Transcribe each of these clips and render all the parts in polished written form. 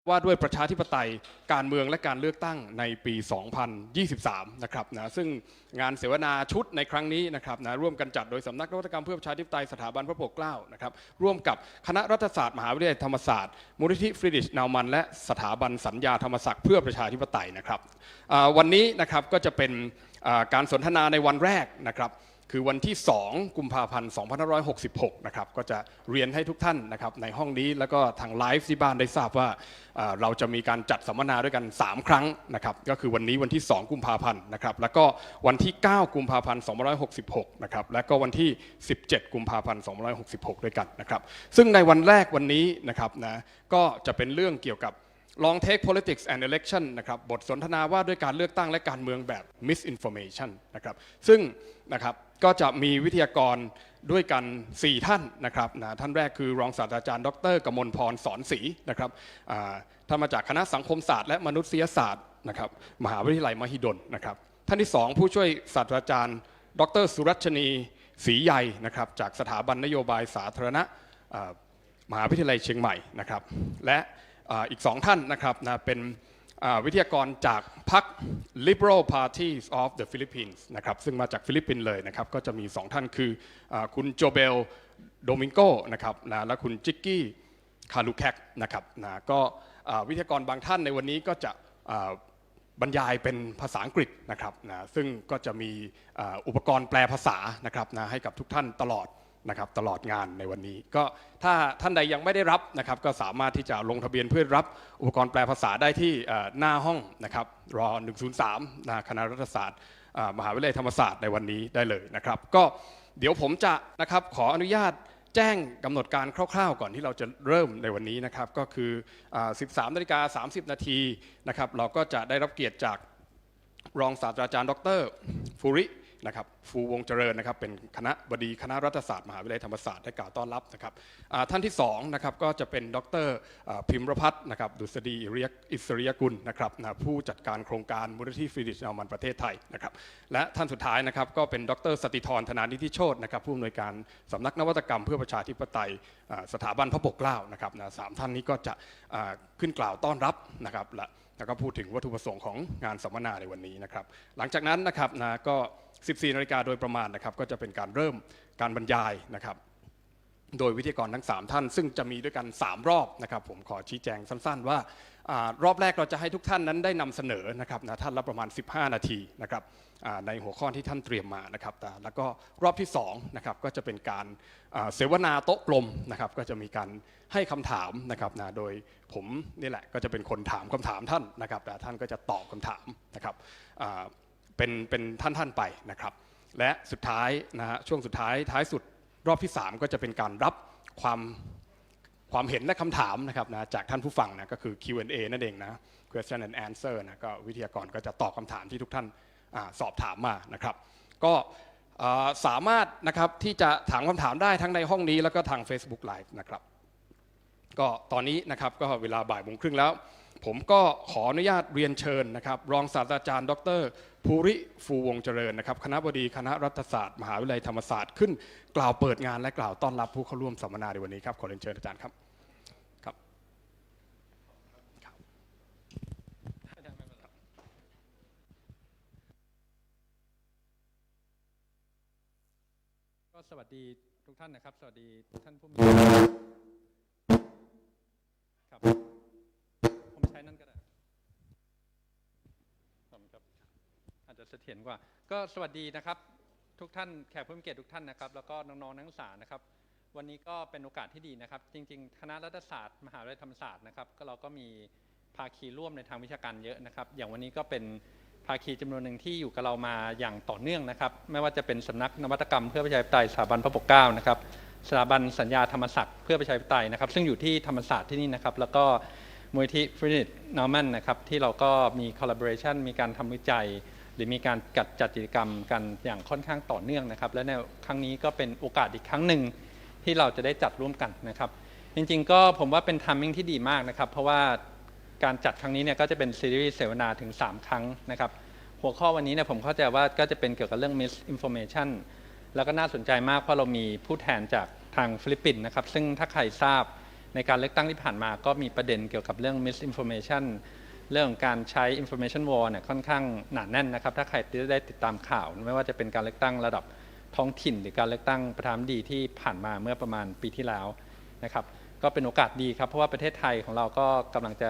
ว่าด้วยประชาธิปไตยการเมืองและการเลือกตั้งในปี 2023 นะครับนะซึ่งงานเสวนาชุดในครั้งนี้นะครับนะร่วมกันจัดโดยสำนักนวัตกรรมเพื่อประชาธิปไตยสถาบันพระปกเกล้านะครับร่วมกับคณะรัฐศาสตร์มหาวิทยาลัยธรรมศาสตร์มูลนิธิฟรีดริชนาวมันและสถาบันสัญญาธรรมศักดิ์เพื่อประชาธิปไตยนะครับวันนี้นะครับก็จะเป็นการสนทนาในวันแรกนะครับคือวันที่2 กุมภาพันธ์ 2566 นะครับก็จะเรียนให้ทุกท่านนะครับในห้องนี้แล้วก็ทางไลฟ์ที่บ้านได้ทราบว่าเราจะมีการจัดสัมมนาด้วยกัน3ครั้งนะครับก็คือวันนี้วันที่2 กุมภาพันธ์นะครับแล้วก็วันที่9 กุมภาพันธ์ 2566 นะครับและก็วันที่17 กุมภาพันธ์ 2566 ด้วยกันนะครับซึ่งในวันแรกวันนี้นะครับนะก็จะเป็นเรื่องเกี่ยวกับLong Take Politics and Election นะครับบทสนทนาว่าด้วยการเลือกตั้งและการเมืองแบบ MISinformation นะครับซึ่งนะครับก็จะมีวิทยากรด้วยกัน4ท่านนะครับท่านแรกคือรองศาสตราจารย์ดร.กมลพรสอนศรีนะครับท่านมาจากคณะสังคมศาสตร์และมนุษยศาสตร์นะครับมหาวิทยาลัยมหิดลนะครับท่านที่2ผู้ช่วยศาสตราจารย์ดร.สุรัชนีศรีใยนะครับจากสถาบันนโยบายสาธารณะมหาวิทยาลัยเชียงใหม่นะครับและอีก2ท่านนะครับเป็นวิทยากรจากพรรค Liberal Parties of the Philippines นะครับซึ่งมาจากฟิลิปปินส์เลยนะครับก็จะมี2ท่านคือคุณโจเบลโดมิงโกนะครับและคุณจิกกี้คาลูแคกนะครับก็วิทยากรบางท่านในวันนี้ก็จะบรรยายเป็นภาษาอังกฤษนะครับซึ่งก็จะมีอุปกรณ์แปลภาษานะครับให้กับทุกท่านตลอดงานในวันนี้ก็ถ้าท่านใดยังไม่ได้รับนะครับก็สามารถที่จะลงทะเบียนเพื่อรับอุปกรณ์แปลภาษาได้ที่หน้าห้องนะครับรอ103คณะรัฐศาสตร์มหาวิทยาลัยธรรมศาสตร์ในวันนี้ได้เลยนะครับก็เดี๋ยวผมจะนะครับขออนุญาตแจ้งกำหนดการคร่าวๆก่อนที่เราจะเริ่มในวันนี้นะครับก็คือ 13:30 นาทีนะครับเราก็จะได้รับเกียรติจากรองศาสตราจารย์ดร.ฟูรินะครับฟูวงเจริญนะครับเป็นคณะบดีคณะรัฐศาสตร์มหาวิทยาลัยธรรมศาสตร์ได้กล่าวต้อนรับนะครับท่านที่2นะครับก็จะเป็นดร.พิมรพัฒน์นะครับดุษฎีอิสริยกุลนะครับผู้จัดการโครงการมูลนิธิฟรีดริชนาวมันประเทศไทยนะครับและท่านสุดท้ายนะครับก็เป็นดร.สติธรธนานิธิโชตินะครับผู้อำนวยการสำนักนวัตกรรมเพื่อประชาธิปไตยสถาบันพระปกเกล้านะครับ3ท่านนี้ก็จะขึ้นกล่าวต้อนรับนะครับแล้วก็พูดถึงวัตถุประสงค์ของงานสัมมนาในวันนี้นะครับหลังจากนั้นนะครับก็14 นาฬิกาโดยประมาณนะครับก็จะเป็นการเริ่มการบรรยายนะครับโดยวิทยากรทั้ง3ท่านซึ่งจะมีด้วยกัน3รอบนะครับผมขอชี้แจงสั้นๆว่ารอบแรกเราจะให้ทุกท่านนั้นได้นำเสนอนะครับท่านละประมาณ15 นาทีนะครับในหัวข้อที่ท่านเตรียมมานะครับแล้วก็รอบที่2นะครับก็จะเป็นการเสวนาโต๊ะกลมนะครับก็จะมีการให้คำถามนะครับโดยผมนี่แหละก็จะเป็นคนถามคำถามท่านนะครับแต่ท่านก็จะตอบคำถามนะครับเป็นท่านๆไปนะครับและสุดท้ายนะฮะช่วงสุดท้ายสุดรอบที่3ก็จะเป็นการรับความเห็นและคำถามนะครับจากท่านผู้ฟังนะก็คือ Q&A นั่นเองนะ question and answer นะก็วิทยากรก็จะตอบคำถามที่ทุกท่านสอบถามมานะครับก็สามารถนะครับที่จะถามคำถามได้ทั้งในห้องนี้แล้วก็ทาง Facebook Live นะครับก็ตอนนี้นะครับก็เวลาบ่ายโมงครึ่งแล้วผมก็ขออนุญาตเรียนเชิญนะครับรองศาสตราจารย์ดร.ภูริฟูวงเจริญนะครับคณบดีคณะรัฐศาสตร์มหาวิทยาลัยธรรมศาสตร์ขึ้นกล่าวเปิดงานและกล่าวต้อนรับผู้เข้าร่วมสัมมนาในวันนี้ครับขอเรียนเชิญอาจารย์ครับก็สวัสดีทุกท่านนะครับสวัสดีท่านผู้มีครับผมใช้นั่นก็ได้ครับอาจจะเสถียรกว่าก็สวัสดีนะครับทุกท่านแขกผู้มีเกียรติทุกท่านนะครับแล้วก็น้องๆนักศึกษานะครับวันนี้ก็เป็นโอกาสที่ดีนะครับจริงๆคณะรัฐศาสตร์มหาวิทยาลัยธรรมศาสตร์นะครับก็เราก็มีภาคีร่วมในทางวิชาการเยอะนะครับอย่างวันนี้ก็เป็นภาคีจำนวนหนึ่งที่อยู่กับเรามาอย่างต่อเนื่องนะครับไม่ว่าจะเป็นสำนักนวัตกรรมเพื่อประชาธิปไตยสถาบันพระปกเกล้านะครับสถาบันสัญญาธรรมศักดิ์เพื่อประชาธิปไตยนะครับซึ่งอยู่ที่ธรรมศาสตร์ที่นี่นะครับแล้วก็มูลนิธิฟรีดริชนาวมันนะครับที่เราก็มี collaboration มีการทำวิจัยหรือมีการจัดกิจกรรมกันอย่างค่อนข้างต่อเนื่องนะครับและในครั้งนี้ก็เป็นโอกาสอีกครั้งหนึ่งที่เราจะได้จัดร่วมกันนะครับจริงๆก็ผมว่าเป็นทัมมิ่งที่ดีมากนะครับเพราะว่าการจัดครั้งนี้เนี่ยก็จะเป็นซีรีส์เสวนาถึง3ครั้งนะครับหัวข้อวันนี้เนี่ยผมเข้าใจว่าก็จะเป็นเกี่ยวกับเรื่อง MISinformation แล้วก็น่าสนใจมากเพราะเรามีผู้แทนจากทางฟิลิปปินส์นะครับซึ่งถ้าใครทราบ ในการเลือกตั้งที่ผ่านมาก็มีประเด็นเกี่ยวกับเรื่อง MISinformation เรื่องการใช้ information war เนี่ยค่อนข้างหนาแน่นนะครับถ้าใครได้ติดตามข่าวไม่ว่าจะเป็นการเลือกตั้งระดับท้องถิ่นหรือการเลือกตั้งประธานาธิบดีที่ผ่านมาเมื่อประมาณปีที่แล้วนะครับก็เป็นโอกาสดีครับเพราะว่าประเทศไทยของเราก็กำลังจะ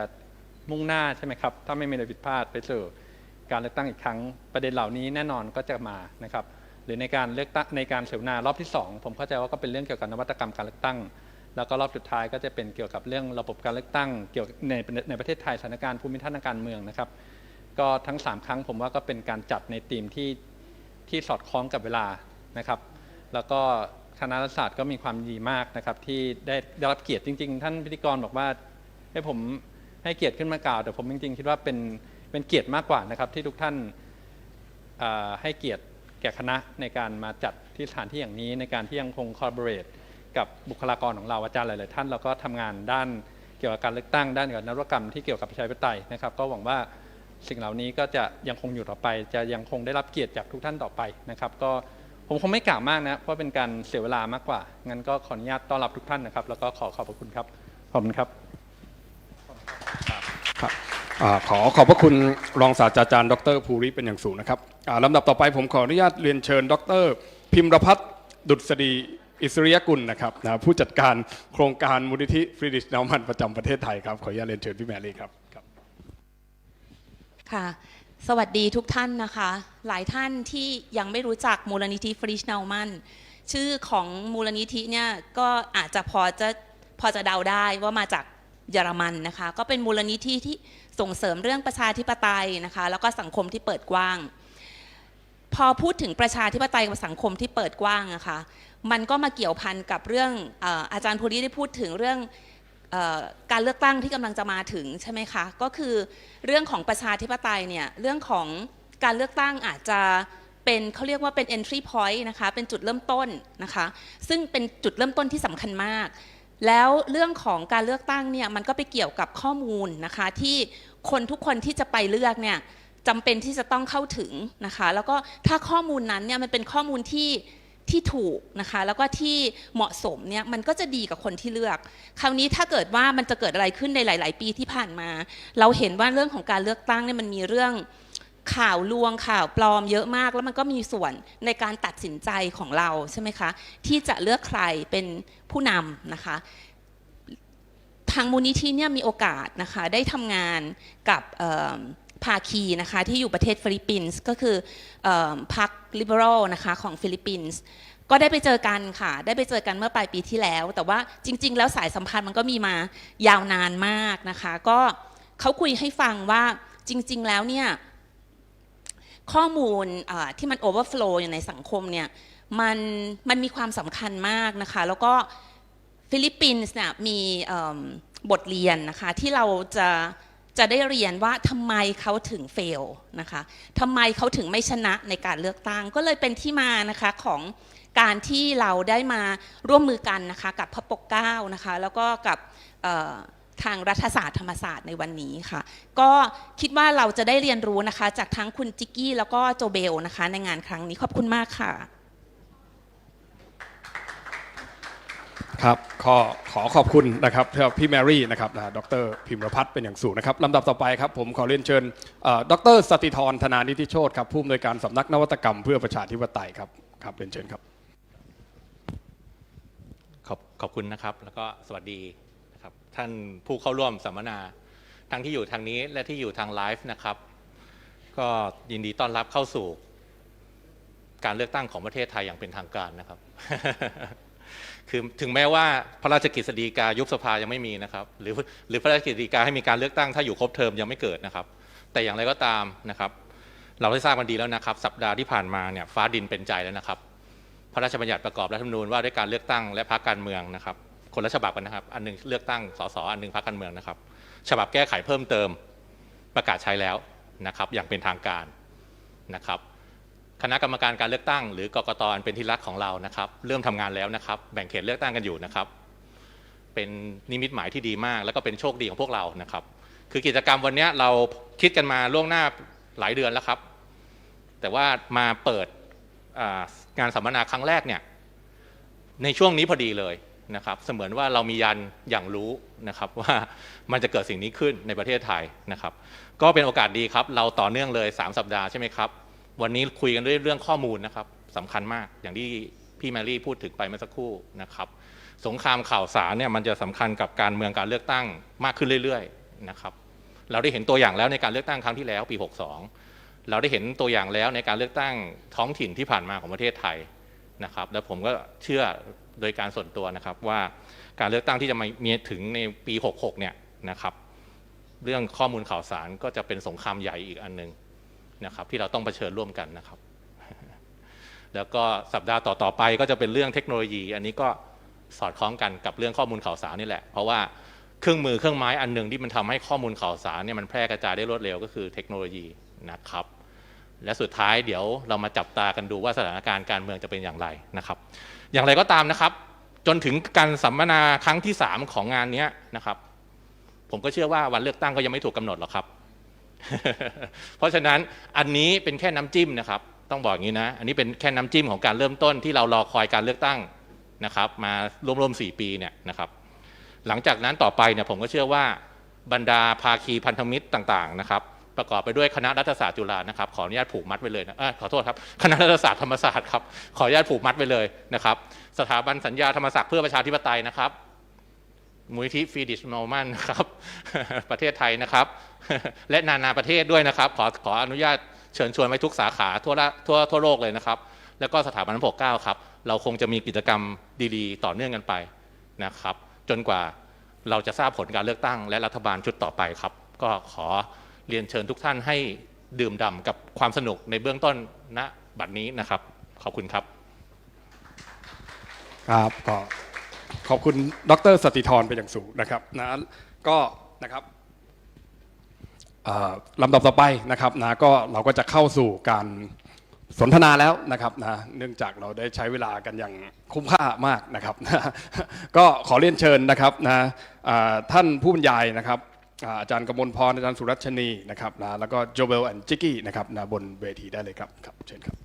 มุ่งหน้าใช่ไหมครับถ้าไม่มีอะไรผิดพลาดไปสู่การเลือกตั้งอีกครั้งประเด็นเหล่านี้แน่นอนก็จะมานะครับหรือในการเลือกตั้งในการเสวนารอบที่2ผมเข้าใจว่าก็เป็นเรื่องเกี่ยวกับนวัตกรรมการเลือกตั้งแล้วก็รอบสุดท้ายก็จะเป็นเกี่ยวกับเรื่องระบบการเลือกตั้งเกี่ยวในประเทศไทยสถานการณ์ภูมิทัศน์ทางการเมืองนะครับก็ทั้ง3ครั้งผมว่าก็เป็นการจัดในธีมที่สอดคล้องกับเวลานะครับแล้วก็คณะรัฐศาสตร์ก็มีความดีมากนะครับที่ได้รับเกียรติจริงๆท่านพิธีกรบอกว่าให้ผมให้เกียรติขึ้นมากล่าวแต่ผมจริงๆคิดว่าเป็นเกียรติมากกว่านะครับที่ทุกท่านให้เกียรติแก่คณะในการมาจัดที่สถานที่อย่างนี้ในการที่ยังคง collaborate กับบุคลากรของเราอาจารย์หลายๆท่านเราก็ทำงานด้านเกี่ยวกับการเลือกตั้งด้านเกี่ยวกับนวัตกรรมที่เกี่ยวกับประชาธิปไตยนะครับก็หวังว่าสิ่งเหล่านี้ก็จะยังคงอยู่ต่อไปจะยังคงได้รับเกียรติจากทุกท่านต่อไปนะครับก็ผมคงไม่กล่าวมากนะเพราะเป็นการเสียเวลามากกว่างั้นก็ขออนุญาตต้อนรับทุกท่านนะครับแล้วก็ขอบพระคุณครับขอบคุณครับขอขอบพระคุณรองศาสตราจารย์ดร.ภูริเป็นอย่างสูงนะครับลำดับต่อไปผมขออนุญาตเรียนเชิญดร.พิมรพัฒน์ดุษฎีอิสริยกุลนะครับผู้จัดการโครงการมูลนิธิฟรีดริช นาวมันประจำประเทศไทยครับขออนุญาตเรียนเชิญพี่แมรี่ครับค่ะสวัสดีทุกท่านนะคะหลายท่านที่ยังไม่รู้จักมูลนิธิฟรีดริช นาวมันชื่อของมูลนิธิเนี่ยก็อาจจะพอจะเดาได้ว่ามาจากเยอรมันนะคะก็เป็นมูลนิธิที่ส่งเสริมเรื่องประชาธิปไตยนะคะแล้วก็สังคมที่เปิดกว้างพอพูดถึงประชาธิปไตยกับสังคมที่เปิดกว้างนะคะมันก็มาเกี่ยวพันกับเรื่องอาจารย์ภูริได้พูดถึงเรื่องการเลือกตั้งที่กำลังจะมาถึงใช่ไหมคะก็คือเรื่องของประชาธิปไตยเนี่ยเรื่องของการเลือกตั้งอาจจะเป็นเขาเรียกว่าเป็น entry point นะคะเป็นจุดเริ่มต้นนะคะซึ่งเป็นจุดเริ่มต้นที่สำคัญมากแล้วเรื่องของการเลือกตั้งเนี่ยมันก็ไปเกี่ยวกับข้อมูลนะคะที่คนทุกคนที่จะไปเลือกเนี่ยจำเป็นที่จะต้องเข้าถึงนะคะแล้วก็ถ้าข้อมูลนั้นเนี่ยมันเป็นข้อมูลที่ถูกนะคะแล้วก็ที่เหมาะสมเนี่ยมันก็จะดีกับคนที่เลือกคราวนี้ถ้าเกิดว่ามันจะเกิดอะไรขึ้นในหลายๆปีที่ผ่านมาเราเห็นว่าเรื่องของการเลือกตั้งเนี่ยมันมีเรื่องข่าวลวงข่าวปลอมเยอะมากแล้วมันก็มีส่วนในการตัดสินใจของเราใช่ไหมคะที่จะเลือกใครเป็นผู้นำนะคะทางมูลนิธิเนี่ยมีโอกาสนะคะได้ทำงานกับภาคีนะคะที่อยู่ประเทศฟิลิปปินส์ก็คือพรรคลิเบอรัลนะคะของฟิลิปปินส์ก็ได้ไปเจอกันค่ะได้ไปเจอกันเมื่อปลายปีที่แล้วแต่ว่าจริงๆแล้วสายสัมพันธ์มันก็มีมายาวนานมากนะคะก็เขาคุยให้ฟังว่าจริงๆแล้วเนี่ยข้อมูลที่มันโอเวอร์ฟลูอยู่ในสังคมเนี่ยมันมีความสำคัญมากนะคะแล้วก็ฟิลิปปินส์เนี่ยมีบทเรียนนะคะที่เราจะได้เรียนว่าทำไมเขาถึงเฟลนะคะทำไมเขาถึงไม่ชนะในการเลือกตั้งก็เลยเป็นที่มานะคะของการที่เราได้มาร่วมมือกันนะคะกับพระปกเกล้านะคะแล้วก็กับทางรัฐศาสตร์ธรรมศาสตร์ในวันนี้ค่ะก็คิดว่าเราจะได้เรียนรู้นะคะจากทั้งคุณจิกกี้แล้วก็โจเบลนะคะในงานครั้งนี้ขอบคุณมากค่ะครับขอขอบคุณนะครับพี่แมรี่นะครับดร.พิมรพัฒน์เป็นอย่างสูงนะครับลำดับต่อไปครับผมขอเรียนเชิญดร.สติธรธนานิติโชติครับผู้อำนวยการสำนักนวัตกรรมเพื่อประชาธิปไตยครับเรียนเชิญครับขอบคุณนะครับแล้วก็สวัสดีนะครับท่านผู้เข้าร่วมสัมมนาทั้งที่อยู่ทางนี้และที่อยู่ทางไลฟ์นะครับก็ยินดีต้อนรับเข้าสู่การเลือกตั้งของประเทศไทยอย่างเป็นทางการนะครับ คือถึงแม้ว่าพระราชกฤษฎีกายุบสภายังไม่มีนะครับหรือพระราชกฤษฎีกาให้มีการเลือกตั้งถ้าอยู่ครบเทอมยังไม่เกิดนะครับแต่อย่างไรก็ตามนะครับเราได้ทราบกันดีแล้วนะครับสัปดาห์ที่ผ่านมาเนี่ยฟ้าดินเป็นใจแล้วนะครับพระราชบัญญัติประกอบรัฐธรรมนูญว่าด้วยการเลือกตั้งและพรรคการเมืองนะครับคนละฉบับกันนะครับอันนึงเลือกตั้งสสอันนึงพรรคการเมืองนะครับฉบับแก้ไขเพิ่มเติมประกาศใช้แล้วนะครับอย่างเป็นทางการนะครับคณะกรรมการการเลือกตั้งหรือกกต.เป็นที่รักของเรานะครับเริ่มทำงานแล้วนะครับแบ่งเขตเลือกตั้งกันอยู่นะครับเป็นนิมิตหมายที่ดีมากแล้วก็เป็นโชคดีของพวกเรานะครับคือกิจกรรมวันนี้เราคิดกันมาล่วงหน้าหลายเดือนแล้วครับแต่ว่ามาเปิดงานสัมมนาครั้งแรกเนี่ยในช่วงนี้พอดีเลย นะครับเสมือนว่าเรามียันอย่างรู้นะครับว่ามันจะเกิดสิ่งนี้ขึ้นในประเทศไทยนะครับก็เป็นโอกาสดีครับเราต่อเนื่องเลย3 สัปดาห์ใช่ไหมครับวันนี้คุยกันด้วยเรื่องข้อมูลนะครับสำคัญมากอย่างที่พี่แมรี่พูดถึงไปเมื่อสักครู่นะครับสงครามข่าวสารเนี่ยมันจะสำคัญกับการเมืองการเลือกตั้งมากขึ้นเรื่อยๆนะครับเราได้เห็นตัวอย่างแล้วในการเลือกตั้งครั้งที่แล้วปี62เราได้เห็นตัวอย่างแล้วในการเลือกตั้งท้องถิ่นที่ผ่านมาของประเทศไทยนะครับแล้วผมก็เชื่อโดยการส่วนตัวนะครับว่าการเลือกตั้งที่จะมีถึงในปี66เนี่ยนะครับเรื่องข้อมูลข่าวสารก็จะเป็นสงครามใหญ่อีกอันนึงนะครับที่เราต้องเผชิญร่วมกันนะครับแล้วก็สัปดาห์ต่อๆไปก็จะเป็นเรื่องเทคโนโลยีอันนี้ก็สอดคล้องกันกับเรื่องข้อมูลข่าวสารนี่แหละเพราะว่าเครื่องไม้อันนึงที่มันทำให้ข้อมูลข่าวสารเนี่ยมันแพร่กระจายได้รวดเร็วก็คือเทคโนโลยีนะครับและสุดท้ายเดี๋ยวเรามาจับตากันดูว่าสถานการณ์การเมืองจะเป็นอย่างไรนะครับอย่างไรก็ตามนะครับจนถึงการสัมมนาครั้งที่3ของงานนี้นะครับผมก็เชื่อว่าวันเลือกตั้งก็ยังไม่ถูกกำหนดหรอกครับ เพราะฉะนั้นอันนี้เป็นแค่น้ำจิ้มนะครับต้องบอกอย่างนี้นะอันนี้เป็นแค่น้ำจิ้มของการเริ่มต้นที่เรารอคอยการเลือกตั้งนะครับมารวมๆ4 ปีเนี่ยนะครับหลังจากนั้นต่อไปเนี่ยผมก็เชื่อว่าบรรดาภาคีพันธมิตรต่างๆนะครับประกอบไปด้วยคณะรัฐศาสตร์จุฬานะครับขออนุญาตผูกมัดไว้เลยนะขอโทษครับคณะรัฐศาสตร์ธรรมศาสตร์ครับขออนุญาตผูกมัดไว้เลยนะครับสถาบันสัญญาธรรมศักดิ์เพื่อประชาธิปไตยนะครับมูลนิธิฟรีดิชโนมันนะครับประเทศไทยนะครับและนานาประเทศด้วยนะครับขออนุญาตเชิญชวนไว้ทุกสาขาทั่วโลกเลยนะครับแล้วก็สถาบันพระปกเกล้าครับเราคงจะมีกิจกรรมดีๆต่อเนื่องกันไปนะครับจนกว่าเราจะทราบผลการเลือกตั้งและรัฐบาลชุดต่อไปครับก็ขอเรียนเชิญทุกท่านให้ดื่มด่ำกับความสนุกในเบื้องต้นณบัดนี้นะครับขอบคุณครับครับก็ขอบคุณดร.สติธรเป็นอย่างสูงนะครับนะก็นะครับลำดับต่อไปนะครับนะก็เราก็จะเข้าสู่การสนทนาแล้วนะครับนะเนื่องจากเราได้ใช้เวลากันอย่างคุ้มค่ามากนะครับนะก็ขอเรียนเชิญนะครับนะท่านผู้บรรยายนะครับอาจารย์กมลพรอาจารย์สุรัชนีนะครับนะแล้วก็ Jobelle and Jiggy นะครับนะบนเวทีได้เลยครับครับเชิญครับ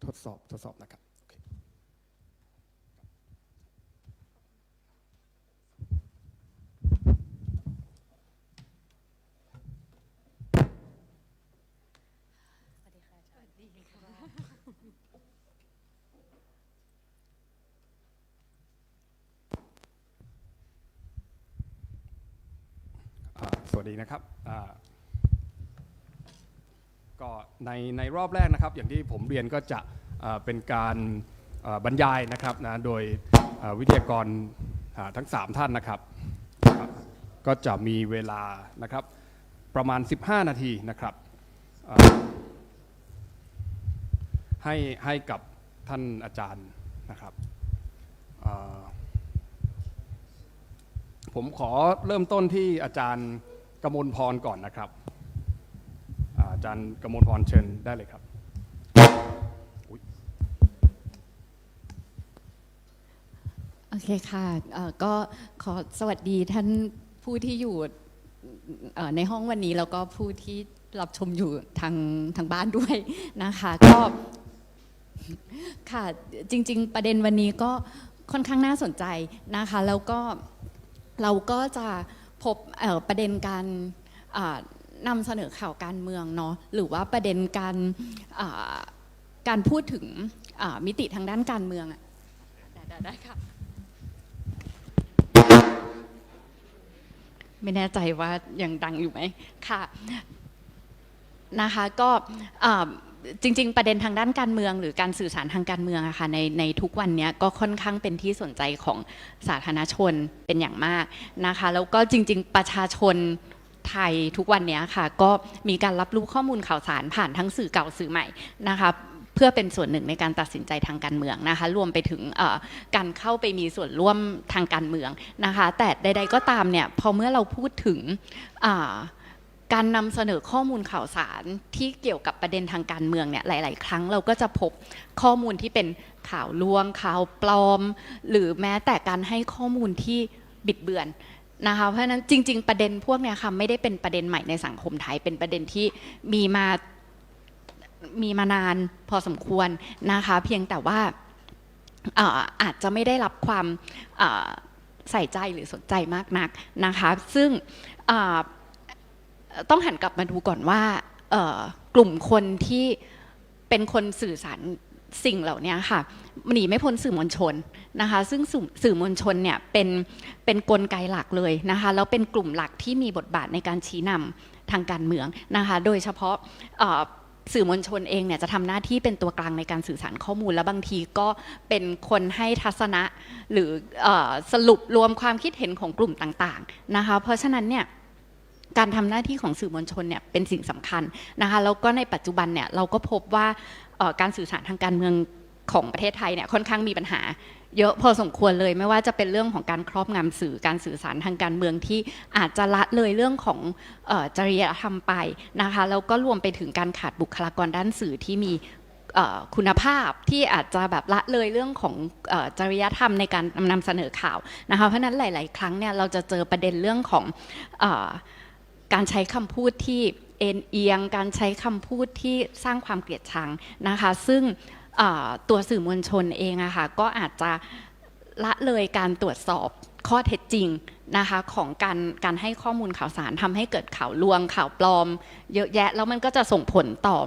ทดสอบนะครับสวัสดีนะครับก็ในรอบแรกนะครับอย่างที่ผมเรียนก็จะเป็นการบรรยายนะครับนะโดยวิทยากรทั้ง3ท่านนะครับก็จะมีเวลานะครับประมาณ15 นาทีนะครับให้กับท่านอาจารย์นะครับผมขอเริ่มต้นที่อาจารย์กมลพรก่อนนะครับอาจารย์กมลพรเชิญได้เลยครับโอเคค่ะก็ขอสวัสดีท่านผู้ที่อยู่ในห้องวันนี้แล้วก็ผู้ที่รับชมอยู่ทางบ้านด้วยนะคะก็ค่ะจริงๆประเด็นวันนี้ก็ค่อนข้างน่าสนใจนะคะแล้วก็เราก็จะพบประเด็นการนำเสนอข่าวการเมืองเนาะหรือว่าประเด็นการพูดถึงมิติทางด้านการเมืองได้ค่ะไม่แน่ใจว่ายังดังอยู่ไหมค่ะนะคะก็จริงๆประเด็นทางด้านการเมืองหรือการสื่อสารทางการเมืองอะค่ะในทุกวันนี้ก็ค่อนข้างเป็นที่สนใจของสาธารณชนเป็นอย่างมากนะคะแล้วก็จริงๆประชาชนไทยทุกวันนี้ค่ะก็มีการรับรู้ข้อมูลข่าวสารผ่านทั้งสื่อเก่าสื่อใหม่นะคะเพื่อเป็นส่วนหนึ่งในการตัดสินใจทางการเมืองนะคะรวมไปถึงการเข้าไปมีส่วนร่วมทางการเมืองนะคะแต่ใดๆก็ตามเนี่ยพอเมื่อเราพูดถึง การนำเสนอข้อมูลข่าวสารที่เกี่ยวกับประเด็นทางการเมืองเนี่ยหลายๆครั้งเราก็จะพบข้อมูลที่เป็นข่าวลวงข่าวปลอมหรือแม้แต่การให้ข้อมูลที่บิดเบือนนะคะเพราะฉะนั้นจริงๆประเด็นพวกนี้ค่ะไม่ได้เป็นประเด็นใหม่ในสังคมไทยเป็นประเด็นที่มีมานานพอสมควรนะคะเพียงแต่ว่าอาจจะไม่ได้รับความใส่ใจหรือสนใจมากนักนะคะซึ่งต้องหันกลับมาดูก่อนว่ากลุ่มคนที่เป็นคนสื่อสารสิ่งเหล่านี้ค่ะหนีไม่พ้นสื่อมวลชนนะคะซึ่งสื่อมวลชนเนี่ยเป็นกลไกหลักเลยนะคะแล้วเป็นกลุ่มหลักที่มีบทบาทในการชี้นำทางการเมืองนะคะโดยเฉพาะสื่อมวลชนเองเนี่ยจะทำหน้าที่เป็นตัวกลางในการสื่อสารข้อมูลและบางทีก็เป็นคนให้ทัศนะหรือสรุปรวมความคิดเห็นของกลุ่มต่างๆนะคะเพราะฉะนั้นเนี่ยการทำหน้าที่ของสื่อมวลชนเนี่ยเป็นสิ่งสำคัญนะคะแล้วก็ในปัจจุบันเนี่ยเราก็พบว่าการสื่อสารทางการเมืองของประเทศไทยเนี่ยค่อนข้างมีปัญหาเยอะพอสมควรเลยไม่ว่าจะเป็นเรื่องของการครอบงำสื่อการสื่อสารทางการเมืองที่อาจจะละเลยเรื่องของจริยธรรมไปนะคะแล้วก็รวมไปถึงการขาดบุคลากรด้านสื่อที่มีคุณภาพที่อาจจะแบบละเลยเรื่องของจริยธรรมในการนำเสนอข่าวนะคะเพราะฉะนั้นหลายๆครั้งเนี่ยเราจะเจอประเด็นเรื่องของการใช้คำพูดที่เอ็นเอียงการใช้คำพูดที่สร้างความเกลียดชังนะคะซึ่งตัวสื่อมวลชนเองอะค่ะก็อาจจะละเลยการตรวจสอบข้อเท็จจริงนะคะของการให้ข้อมูลข่าวสารทำให้เกิดข่าวลวงข่าวปลอมเยอะแยะแล้วมันก็จะส่งผลต่อ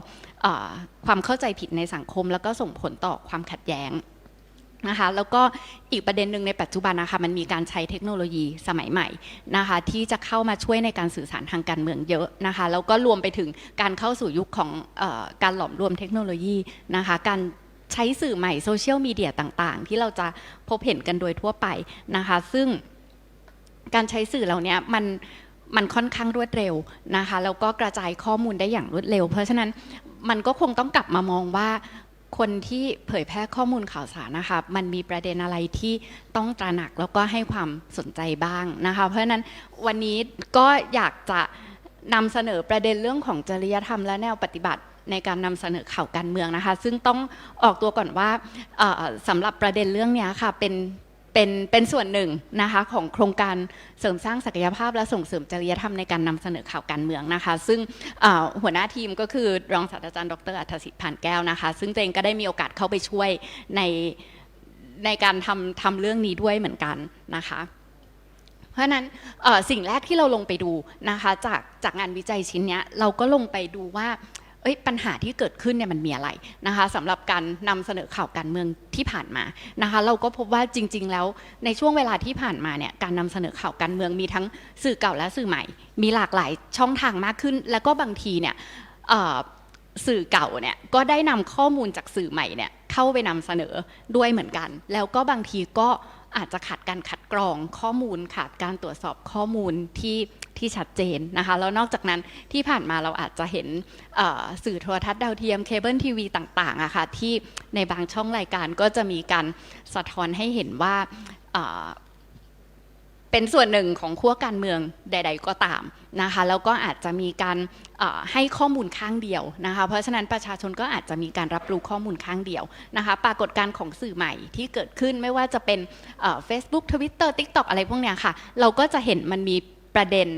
ความเข้าใจผิดในสังคมแล้วก็ส่งผลต่อความขัดแย้งนะคะแล้วก็อีกประเด็นหนึ่งในปัจจุบันนะคะมันมีการใช้เทคโนโลยีสมัยใหม่นะคะที่จะเข้ามาช่วยในการสื่อสารทางการเมืองเยอะนะคะแล้วก็รวมไปถึงการเข้าสู่ยุคของการหลอมรวมเทคโนโลยีนะคะการใช้สื่อใหม่โซเชียลมีเดียต่างๆที่เราจะพบเห็นกันโดยทั่วไปนะคะซึ่งการใช้สื่อเหล่านี้มันค่อนข้างรวดเร็วนะคะแล้วก็กระจายข้อมูลได้อย่างรวดเร็วเพราะฉะนั้นมันก็คงต้องกลับมามองว่าคนที่เผยแพร่ข้อมูลข่าวสารนะคะมันมีประเด็นอะไรที่ต้องตระหนักแล้วก็ให้ความสนใจบ้างนะคะเพราะฉะนั้นวันนี้ก็อยากจะนำเสนอประเด็นเรื่องของจริยธรรมและแนวปฏิบัติในการนำเสนอข่าวการเมืองนะคะซึ่งต้องออกตัวก่อนว่าสำหรับประเด็นเรื่องนี้ค่ะเป็นส่วนหนึ่งนะคะของโครงการเสริมสร้างศักยภาพและส่งเสริมจริยธรรมในการนำเสนอข่าวการเมืองนะคะซึ่งหัวหน้าทีมก็คือรองศาสตราจารย์ดร.อัฏฐศิษฐ์พานแก้วนะคะซึ่งตัวเองก็ได้มีโอกาสเข้าไปช่วยในการทำเรื่องนี้ด้วยเหมือนกันนะคะเพราะฉะนั้นสิ่งแรกที่เราลงไปดูนะคะจากงานวิจัยชิ้นนี้เราก็ลงไปดูว่าปัญหาที่เกิดขึ้นเนี่ยมันมีอะไรนะคะสำหรับการนำเสนอข่าวการเมืองที่ผ่านมานะคะเราก็พบว่าจริงๆแล้วในช่วงเวลาที่ผ่านมาเนี่ยการนำเสนอข่าวการเมืองมีทั้งสื่อเก่าและสื่อใหม่มีหลากหลายช่องทางมากขึ้นแล้วก็บางทีเนี่ยสื่อเก่าเนี่ยก็ได้นำข้อมูลจากสื่อใหม่เนี่ยเข้าไปนำเสนอด้วยเหมือนกันแล้วก็บางทีก็อาจจะขาดการคัดกรองข้อมูลขาดการตรวจสอบข้อมูลที่ชัดเจนนะคะแล้วนอกจากนั้นที่ผ่านมาเราอาจจะเห็นสื่อโทรทัศน์ดาวเทียมเคเบิลทีวีต่างๆอะค่ะที่ในบางช่องรายการก็จะมีการสะท้อนให้เห็นว่าเป็นส่วนหนึ่งของขั้วการเมืองใดๆก็ตามนะคะแล้วก็อาจจะมีการให้ข้อมูลข้างเดียวนะคะเพราะฉะนั้นประชาชนก็อาจจะมีการรับรู้ข้อมูลข้างเดียวนะคะปรากฏการณ์ของสื่อใหม่ที่เกิดขึ้นไม่ว่าจะเป็นFacebook Twitter TikTok อะไรพวกเนี้ยค่ะเราก็จะเห็นมันมีประเด็น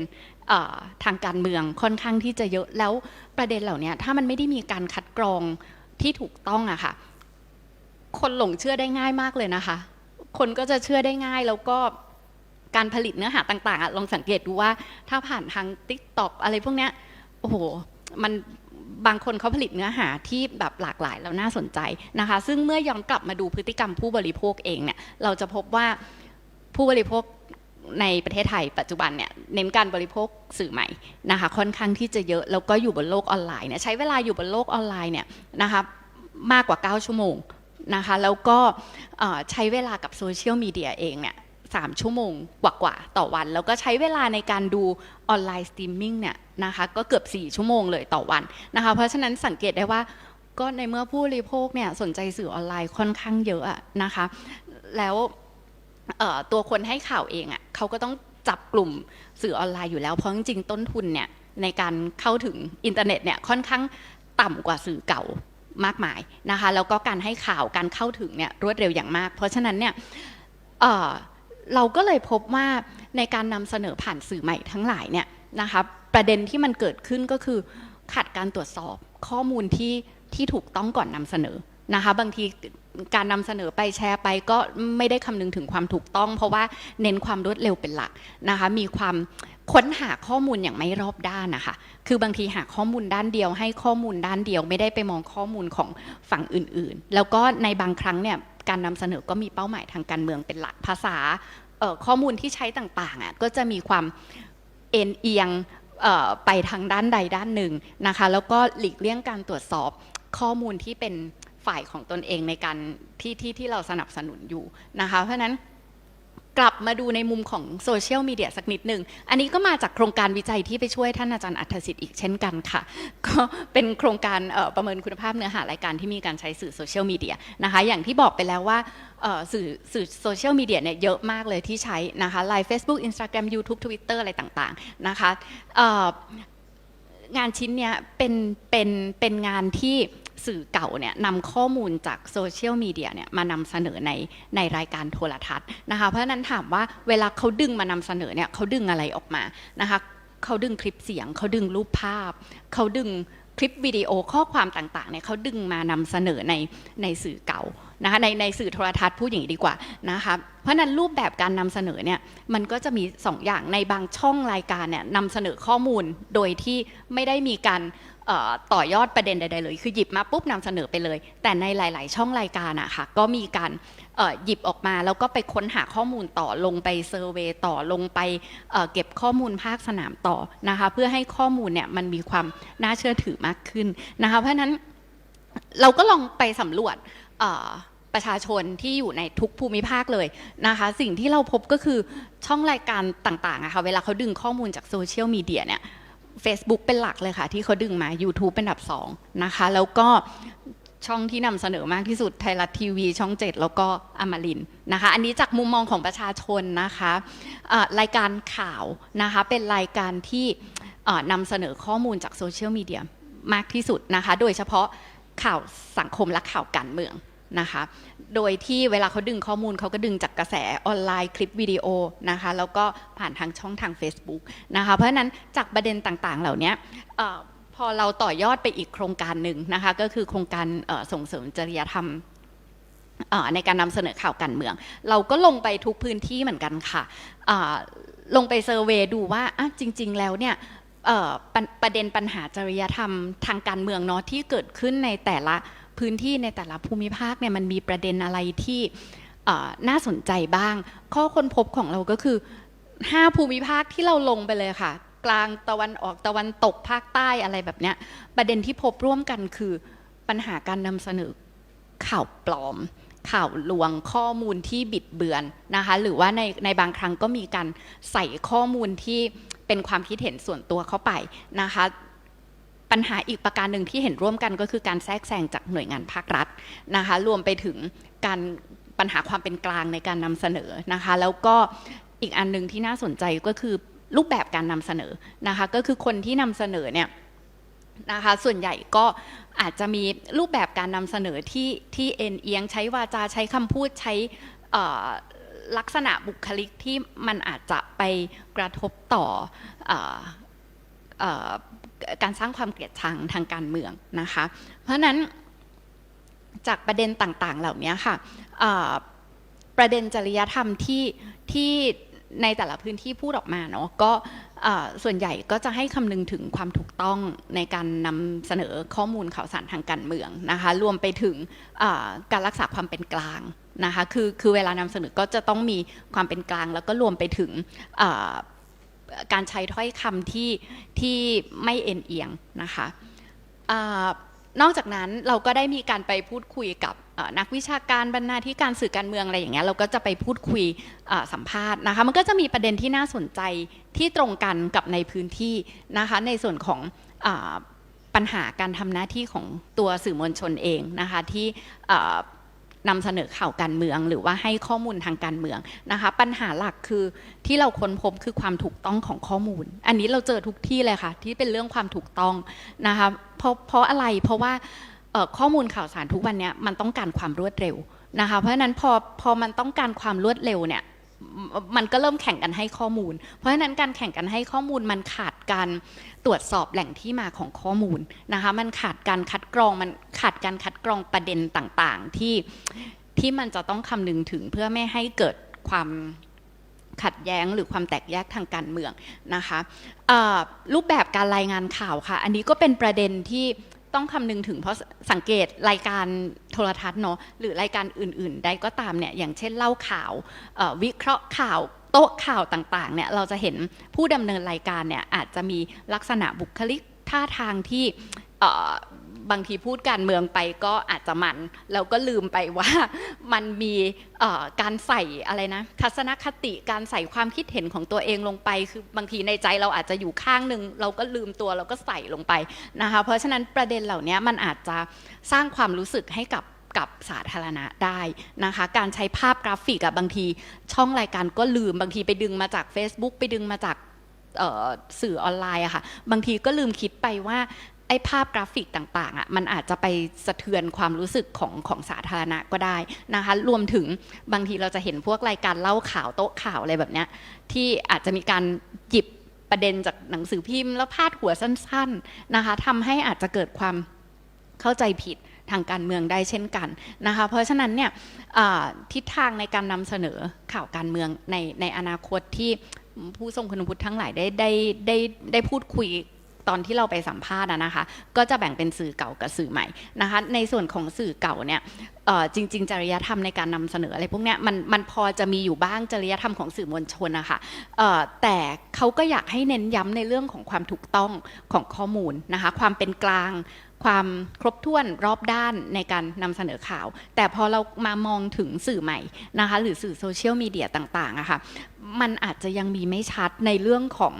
ทางการเมืองค่อนข้างที่จะเยอะแล้วประเด็นเหล่านี้ถ้ามันไม่ได้มีการคัดกรองที่ถูกต้องอะค่ะคนหลงเชื่อได้ง่ายมากเลยนะคะคนก็จะเชื่อได้ง่ายแล้วก็การผลิตเนื้อหาต่างๆลองสังเกตดูว่าถ้าผ่านทาง TikTok อะไรพวกเนี้ยโอ้โหมันบางคนเขาผลิตเนื้อหาที่แบบหลากหลายแล้วน่าสนใจนะคะซึ่งเมื่อย้อนกลับมาดูพฤติกรรมผู้บริโภคเองเนี่ยเราจะพบว่าผู้บริโภคในประเทศไทยปัจจุบันเนี่ยเน้นการบริโภคสื่อใหม่นะคะค่อนข้างที่จะเยอะแล้วก็อยู่บนโลกออนไลน์เนี่ยใช้เวลาอยู่บนโลกออนไลน์เนี่ยนะคะมากกว่า9ชั่วโมงนะคะแล้วก็ใช้เวลากับโซเชียลมีเดียเองเนี่ย3 ชั่วโมงกว่าต่อวันแล้วก็ใช้เวลาในการดูออนไลน์สตรีมมิ่งเนี่ยนะคะก็เกือบ4 ชั่วโมงเลยต่อวันนะคะเพราะฉะนั้นสังเกตได้ว่าก็ในเมื่อผู้บริโภคเนี่ยสนใจสื่อออนไลน์ค่อนข้างเยอะนะคะแล้วตัวคนให้ข่าวเองเขาก็ต้องจับกลุ่มสื่อออนไลน์อยู่แล้วเพราะจริงๆต้นทุนเนี่ย ในการเข้าถึงอินเทอร์เน็ตเนี่ยค่อนข้างต่ำกว่าสื่อเก่ามากมายนะคะแล้วก็การให้ข่าวการเข้าถึงเนี่ยรวดเร็วอย่างมากเพราะฉะนั้นเนี่ยเราก็เลยพบว่าในการนำเสนอผ่านสื่อใหม่ทั้งหลายเนี่ยนะคะประเด็นที่มันเกิดขึ้นก็คือขาดการตรวจสอบข้อมูลที่ถูกต้องก่อนนำเสนอนะคะบางทีการนำเสนอไปแชร์ไปก็ไม่ได้คำนึงถึงความถูกต้องเพราะว่าเน้นความรวดเร็วเป็นหลักนะคะมีความค้นหาข้อมูลอย่างไม่รอบด้านนะคะคือบางทีหาข้อมูลด้านเดียวให้ข้อมูลด้านเดียวไม่ได้ไปมองข้อมูลของฝั่งอื่นๆแล้วก็ในบางครั้งเนี่ยการนำเสนอก็มีเป้าหมายทางการเมืองเป็นหลักภาษาข้อมูลที่ใช้ต่างๆก็จะมีความเอ็นเอียงไปทางด้านใดด้านหนึ่งนะคะแล้วก็หลีกเลี่ยงการตรวจสอบข้อมูลที่เป็นฝ่ายของตนเองในการที่เราสนับสนุนอยู่นะคะเพราะฉะนั้นกลับมาดูในมุมของโซเชียลมีเดียสักนิดหนึ่งอันนี้ก็มาจากโครงการวิจัยที่ไปช่วยท่านอาจารย์อัธสิทธิ์อีกเช่นกันค่ะก็เป็นโครงการประเมินคุณภาพเนื้อหารายการที่มีการใช้สื่อโซเชียลมีเดียนะคะอย่างที่บอกไปแล้วว่าสื่อโซเชียลมีเดียเนี่ยเยอะมากเลยที่ใช้นะคะ Line Facebook Instagram YouTube Twitter อะไรต่างๆนะคะงานชิ้นเนี้ยเป็นงานที่สื่อเก่าเนี่ยนำข้อมูลจากโซเชียลมีเดียเนี่ยมานำเสนอในรายการโทรทัศน์นะคะเพราะฉะนั้นถามว่าเวลาเขาดึงมานำเสนอเนี่ยเขาดึงอะไรออกมานะคะเขาดึงคลิปเสียงเขาดึงรูปภาพเขาดึงคลิปวิดีโอข้อความต่างๆเนี่ยเขาดึงมานำเสนอในสื่อเก่านะคะในสื่อโทรทัศน์พูดอย่างนี้ดีกว่านะคะเพราะนั้นรูปแบบการนำเสนอเนี่ยมันก็จะมี2อย่างในบางช่องรายการเนี่ยนำเสนอข้อมูลโดยที่ไม่ได้มีการต่อยอดประเด็นใดๆเลยคือหยิบมาปุ๊บนำเสนอไปเลยแต่ในหลายๆช่องรายการอะค่ะก็มีการหยิบออกมาแล้วก็ไปค้นหาข้อมูลต่อลงไปเซอร์เวย์ต่อลงไปเก็บข้อมูลภาคสนามต่อนะคะเพื่อให้ข้อมูลเนี่ยมันมีความน่าเชื่อถือมากขึ้นนะคะเพราะฉะนั้นเราก็ลองไปสำรวจประชาชนที่อยู่ในทุกภูมิภาคเลยนะคะสิ่งที่เราพบก็คือช่องรายการต่างๆอะค่ะเวลาเขาดึงข้อมูลจากโซเชียลมีเดียเนี่ยFacebook เป็นหลักเลยค่ะที่เขาดึงมา YouTube เป็นอันดับ2นะคะแล้วก็ช่องที่นำเสนอมากที่สุดไทยรัฐทีวีช่อง7แล้วก็อมรินทร์นะคะอันนี้จากมุมมองของประชาชนนะคะรายการข่าวนะคะเป็นรายการที่นำเสนอข้อมูลจากโซเชียลมีเดียมากที่สุดนะคะโดยเฉพาะข่าวสังคมและข่าวการเมืองนะคะโดยที่เวลาเขาดึงข้อมูลเขาก็ดึงจากกระแสออนไลน์คลิปวิดีโอนะคะแล้วก็ผ่านทางช่องทาง Facebook นะคะเพราะฉะนั้นจากประเด็นต่างๆเหล่านี้พอเราต่อยอดไปอีกโครงการหนึ่งนะคะก็คือโครงการส่งเสริมจริยธรรมในการนำเสนอข่าวการเมืองเราก็ลงไปทุกพื้นที่เหมือนกันค่ะลงไปเซอร์เวย์ดูว่าจริงๆแล้วเนี่ยประเด็นปัญหาจริยธรรมทางการเมืองเนาะที่เกิดขึ้นในแต่ละพื้นที่ในแต่ละภูมิภาคเนี่ยมันมีประเด็นอะไรที่น่าสนใจบ้างข้อค้นพบของเราก็คือ5ภูมิภาคที่เราลงไปเลยค่ะกลางตะวันออกตะวันตกภาคใต้อะไรแบบเนี้ยประเด็นที่พบร่วมกันคือปัญหาการนำเสนอข่าวปลอมข่าวลวงข้อมูลที่บิดเบือนนะคะหรือว่าในบางครั้งก็มีการใส่ข้อมูลที่เป็นความคิดเห็นส่วนตัวเข้าไปนะคะปัญหาอีกประการหนึ่งที่เห็นร่วมกันก็คือการแทรกแซงจากหน่วยงานภาครัฐนะคะรวมไปถึงการปัญหาความเป็นกลางในการนำเสนอนะคะแล้วก็อีกอันนึงที่น่าสนใจก็คือรูปแบบการนำเสนอนะคะก็คือคนที่นำเสนอเนี่ยนะคะส่วนใหญ่ก็อาจจะมีรูปแบบการนำเสนอที่เอ็นเอียงใช้วาจาใช้คำพูดใช้ลักษณะบุคลิกที่มันอาจจะไปกระทบต่อการสร้างความเกลียดชังทางการเมืองนะคะเพราะนั้นจากประเด็นต่างๆเหล่านี้ค่ะประเด็นจริยธรรมที่ในแต่ละพื้นที่พูดออกมาเนาะก็ส่วนใหญ่ก็จะให้คำนึงถึงความถูกต้องในการนำเสนอข้อมูลข่าวสารทางการเมืองนะคะรวมไปถึงการรักษาความเป็นกลางนะคะคือเวลานำเสนอก็จะต้องมีความเป็นกลางแล้วก็รวมไปถึงการใช้ถ้อยคำที่ไม่เอ็นเอียงนะคะนอกจากนั้นเราก็ได้มีการไปพูดคุยกับนักวิชาการบรรณาธิการสื่อการเมืองอะไรอย่างเงี้ยเราก็จะไปพูดคุยสัมภาษณ์นะคะมันก็จะมีประเด็นที่น่าสนใจที่ตรงกันกับในพื้นที่นะคะในส่วนของปัญหาการทำหน้าที่ของตัวสื่อมวลชนเองนะคะที่ นำเสนอข่าวการเมืองหรือว่าให้ข้อมูลทางการเมืองนะคะปัญหาหลักคือที่เราค้นพบคือความถูกต้องของข้อมูลอันนี้เราเจอทุกที่เลยค่ะที่เป็นเรื่องความถูกต้องนะคะเพราะอะไรเพราะว่าข้อมูลข่าวสารทุกวันนี้มันต้องการความรวดเร็วนะคะเพราะฉะนั้นพอมันต้องการความรวดเร็วเนี่ยมันก็เริ่มแข่งกันให้ข้อมูลเพราะฉะนั้นการแข่งกันให้ข้อมูลมันขาดการตรวจสอบแหล่งที่มาของข้อมูลนะคะมันขาดการคัดกรองมันขาดการคัดกรองประเด็นต่างๆที่มันจะต้องคำนึงถึงเพื่อไม่ให้เกิดความขัดแย้งหรือความแตกแยกทางการเมืองนะคะรูปแบบการรายงานข่าวค่ะอันนี้ก็เป็นประเด็นที่ต้องคำนึงถึงเพราะสังเกตรายการโทรทัศน์เนาะหรือรายการอื่นๆใดก็ตามเนี่ยอย่างเช่นเล่าข่าววิเคราะห์ข่าวโต๊ะข่าวต่างๆเนี่ยเราจะเห็นผู้ดำเนินรายการเนี่ยอาจจะมีลักษณะบุคลิกท่าทางที่บางทีพูดการเมืองไปก็อาจจะมันแล้วก็ลืมไปว่ามันมีการใส่อะไรนะทัศนคติการใส่ความคิดเห็นของตัวเองลงไปคือบางทีในใจเราอาจจะอยู่ข้างหนึ่งเราก็ลืมตัวเราก็ใส่ลงไปนะคะเพราะฉะนั้นประเด็นเหล่านี้มันอาจจะสร้างความรู้สึกให้กับสาธารณะได้นะคะการใช้ภาพกราฟิกบางทีช่องรายการก็ลืมบางทีไปดึงมาจาก Facebook ไปดึงมาจากสื่อออนไลน์อะค่ะบางทีก็ลืมคิดไปว่าไอ้ภาพกราฟิกต่างๆมันอาจจะไปสะเทือนความรู้สึกของสาธารณะก็ได้นะคะรวมถึงบางทีเราจะเห็นพวกรายการเล่าข่าวโต๊ะข่าวอะไรแบบเนี้ยที่อาจจะมีการหยิบประเด็นจากหนังสือพิมพ์แล้วพาดหัวสั้นๆนะคะทำให้อาจจะเกิดความเข้าใจผิดทางการเมืองได้เช่นกันนะคะเพราะฉะนั้นเนี่ยทิศทางในการนำเสนอข่าวการเมืองในอนาคตที่ผู้ทรงคุณวุฒิทั้งหลายได้พูดคุยตอนที่เราไปสัมภาษณ์นะคะก็จะแบ่งเป็นสื่อเก่ากับสื่อใหม่นะคะในส่วนของสื่อเก่าเนี่ยจริงๆจริยธรรมในการนำเสนออะไรพวกเนี้ยมันพอจะมีอยู่บ้างจริยธรรมของสื่อมวลชนนะคะแต่เขาก็อยากให้เน้นย้ำในเรื่องของความถูกต้องของข้อมูลนะคะความเป็นกลางความครบถ้วนรอบด้านในการนำเสนอข่าวแต่พอเรามามองถึงสื่อใหม่นะคะหรือสื่อโซเชียลมีเดียต่างๆอะค่ะมันอาจจะยังมีไม่ชัดในเรื่องของ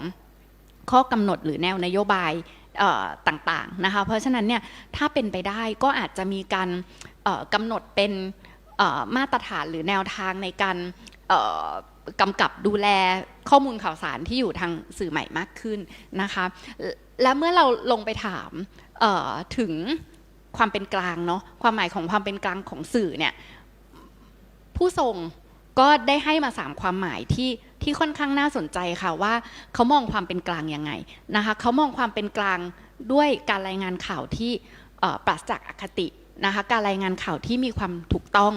ข้อกำหนดหรือแนวนโยบายต่างๆนะคะเพราะฉะนั้นเนี่ยถ้าเป็นไปได้ก็อาจจะมีการกำหนดเป็นมาตรฐานหรือแนวทางในการกำกับดูแลข้อมูลข่าวสารที่อยู่ทางสื่อใหม่มากขึ้นนะคะและเมื่อเราลงไปถามถึงความเป็นกลางเนาะความหมายของความเป็นกลางของสื่อเนี่ยผู้ทรงก็ได้ให้มา3ความหมายที่ค่อนข้างน่าสนใจค่ะว่าเขามองความเป็นกลางยังไงนะคะเขามองความเป็นกลางด้วยการรายงานข่าวที่ปราศจากอคตินะคะการรายงานข่าวที่มีความถูกต้อง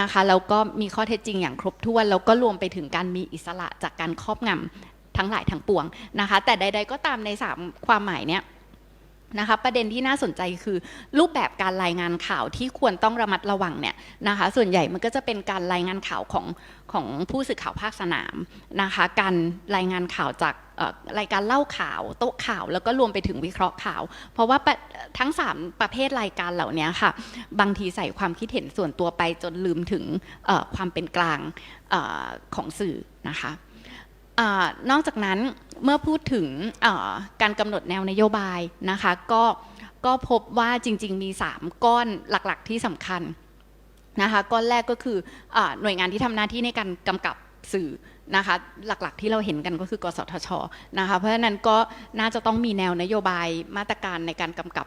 นะคะแล้วก็มีข้อเท็จจริงอย่างครบถ้วนแล้วก็รวมไปถึงการมีอิสระจากการครอบงำทั้งหลายทั้งปวงนะคะแต่ใดๆก็ตามใน3ความหมายเนี้ยนะคะประเด็นที่น่าสนใจคือรูปแบบการรายงานข่าวที่ควรต้องระมัดระวังเนี่ยนะคะส่วนใหญ่มันก็จะเป็นการรายงานข่าวของผู้สื่อข่าวภาคสนามนะคะการรายงานข่าวจากรายการเล่าข่าวโต๊ะข่าวแล้วก็รวมไปถึงวิเคราะห์ข่าวเพราะว่าทั้ง3ประเภทรายการเหล่านี้ค่ะบางทีใส่ความคิดเห็นส่วนตัวไปจนลืมถึงความเป็นกลางของสื่อนะคะนอกจากนั้นเมื่อพูดถึงการกำหนดแนวนโยบายนะคะก็พบว่าจริงๆมี3ก้อนหลักๆที่สำคัญนะคะก้อนแรกก็คือหน่วยงานที่ทำหน้าที่ในการกำกับสื่อนะคะหลักๆที่เราเห็นกันก็คือกสทช.นะคะเพราะฉะนั้นก็น่าจะต้องมีแนวนโยบายมาตรการในการกำกับ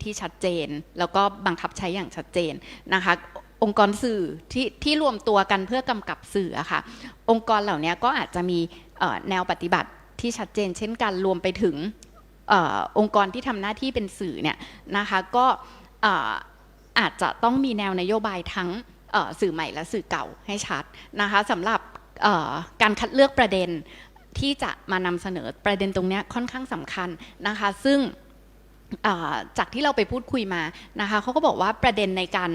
ที่ชัดเจนแล้วก็บังคับใช้อย่างชัดเจนนะคะองค์กรสื่อที่รวมตัวกันเพื่อกำกับสื่อค่ะองค์กรเหล่านี้ก็อาจจะมีแนวปฏิบัติที่ชัดเจนเช่นกันรวมไปถึงองค์กรที่ทำหน้าที่เป็นสื่อเนี่ยนะคะก็อาจจะต้องมีแนวนโยบายทั้งสื่อใหม่และสื่อเก่าให้ชัดนะคะสำหรับการคัดเลือกประเด็นที่จะมานำเสนอประเด็นตรงนี้ค่อนข้างสำคัญนะคะซึ่งจากที่เราไปพูดคุยมานะคะเขาก็บอกว่าประเด็นในการ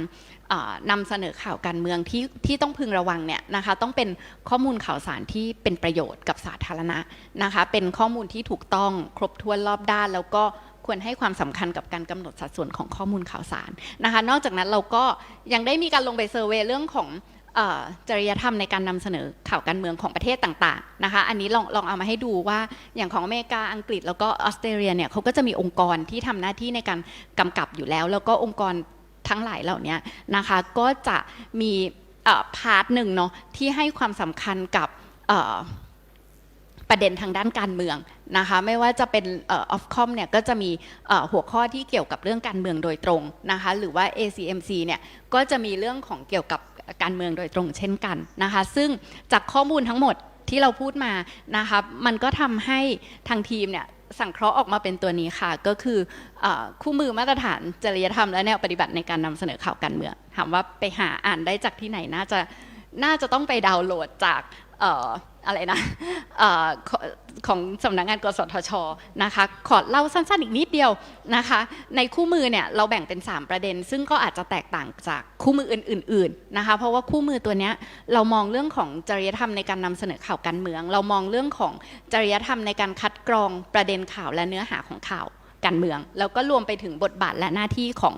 นำเสนอข่าวการเมืองที่ต้องพึงระวังเนี่ยนะคะต้องเป็นข้อมูลข่าวสารที่เป็นประโยชน์กับสาธารณะนะคะเป็นข้อมูลที่ถูกต้องครบถ้วนรอบด้านแล้วก็ควรให้ความสำคัญกับการกำหนดสัดส่วนของข้อมูลข่าวสารนะคะนอกจากนั้นเราก็ยังได้มีการลงไปเซอร์เวย์เรื่องของจริยธรรมในการนำเสนอข่าวการเมืองของประเทศต่างๆนะคะอันนี้ลองเอามาให้ดูว่าอย่างของอเมริกาอังกฤษแล้วก็ออสเตรเลียเนี่ยเขาก็จะมีองค์กรที่ทำหน้าที่ในการกำกับอยู่แล้วก็องค์กร ทั้งหลายเหล่านี้นะคะก็จะมีพาร์ทหนึ่งเนาะที่ให้ความสำคัญกับประเด็นทางด้านการเมืองนะคะไม่ว่าจะเป็นออฟคอมเนี่ยก็จะมีหัวข้อที่เกี่ยวกับเรื่องการเมืองโดยตรงนะคะหรือว่า ACMC เนี่ยก็จะมีเรื่องของเกี่ยวกับการเมืองโดยตรงเช่นกันนะคะซึ่งจากข้อมูลทั้งหมดที่เราพูดมานะคะมันก็ทำให้ทางทีมเนี่ยสังเคราะห์ออกมาเป็นตัวนี้ค่ะก็คือคู่มือมาตรฐานจริยธรรมและแนวปฏิบัติในการนำเสนอข่าวการเมืองถามว่าไปหาอ่านได้จากที่ไหนน่าจะต้องไปดาวน์โหลดจากอะไรนะของสำนักงานกสทช.นะคะขอเล่าสั้นๆอีกนิดเดียวนะคะในคู่มือเนี่ยเราแบ่งเป็น3ประเด็นซึ่งก็อาจจะแตกต่างจากคู่มืออื่นๆนะคะเพราะว่าคู่มือตัวนี้เรามองเรื่องของจริยธรรมในการนำเสนอข่าวการเมืองเรามองเรื่องของจริยธรรมในการคัดกรองประเด็นข่าวและเนื้อหาของข่าวการเมืองแล้วก็รวมไปถึงบทบาทและหน้าที่ของ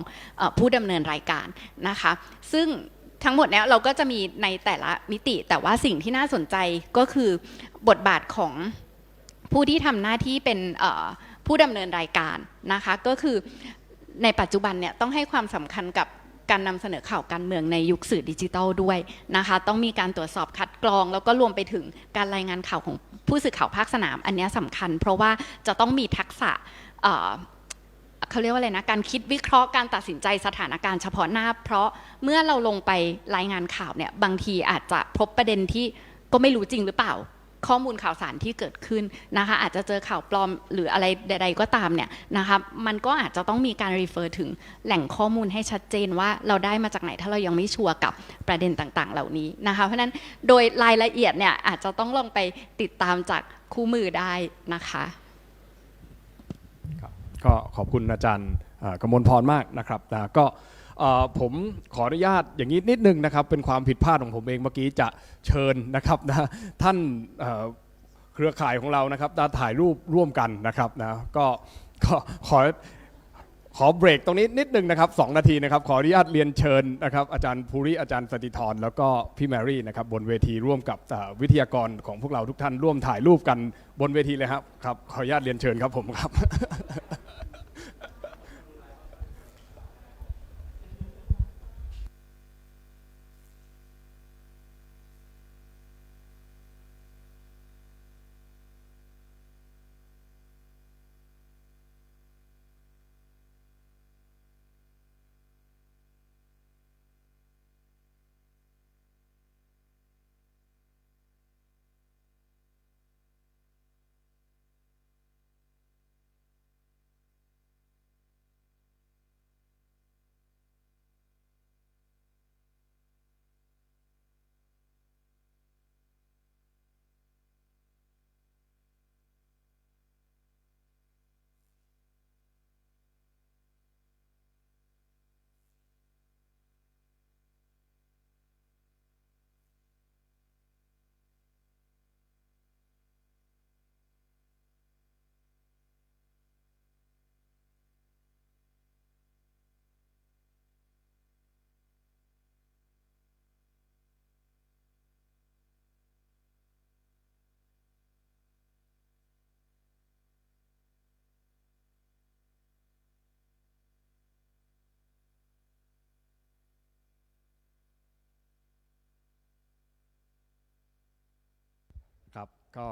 ผู้ดำเนินรายการนะคะซึ่งทั้งหมดเนี้ยเราก็จะมีในแต่ละมิติแต่ว่าสิ่งที่น่าสนใจก็คือบทบาทของผู้ที่ทำหน้าที่เป็นผู้ดำเนินรายการนะคะก็คือในปัจจุบันเนี่ยต้องให้ความสำคัญกับการนำเสนอข่าวการเมืองในยุคสื่อดิจิทัลด้วยนะคะต้องมีการตรวจสอบคัดกรองแล้วก็รวมไปถึงการรายงานข่าวของผู้สื่อข่าวภาคสนามอันนี้สำคัญเพราะว่าจะต้องมีทักษะเขาเรียกว่าอะไรนะการคิดวิเคราะห์การตัดสินใจสถานการณ์เฉพาะหน้าเพราะเมื่อเราลงไปรายงานข่าวเนี่ยบางทีอาจจะพบประเด็นที่ก็ไม่รู้จริงหรือเปล่าข้อมูลข่าวสารที่เกิดขึ้นนะคะอาจจะเจอข่าวปลอมหรืออะไรใดๆก็ตามเนี่ยนะคะมันก็อาจจะต้องมีการรีเฟอร์ถึงแหล่งข้อมูลให้ชัดเจนว่าเราได้มาจากไหนถ้าเรายังไม่ชัวร์กับประเด็นต่างๆเหล่านี้นะคะเพราะฉะนั้นโดยรายละเอียดเนี่ยอาจจะต้องลองไปติดตามจากคู่มือได้นะคะก็ขอบคุณอาจารย์กมลพรมากนะครับก็ผมขออนุญาตอย่างนี้นิดนึงนะครับเป็นความผิดพลาดของผมเองเมื่อกี้จะเชิญนะครับนะท่านเครือข่ายของเรานะครับถ่ายรูปร่วมกันนะครับนะก็ขอเบรกตรงนี้นิดนึงนะครับ2 นาทีนะครับขออนุญาตเรียนเชิญนะครับอาจารย์ภูริอาจารย์สติธรแล้วก็พี่แมรี่นะครับบนเวทีร่วมกับวิทยากรของพวกเราทุกท่านร่วมถ่ายรูปกันบนเวทีเลยครับขออนุญาตเรียนเชิญครับผมครับครับก็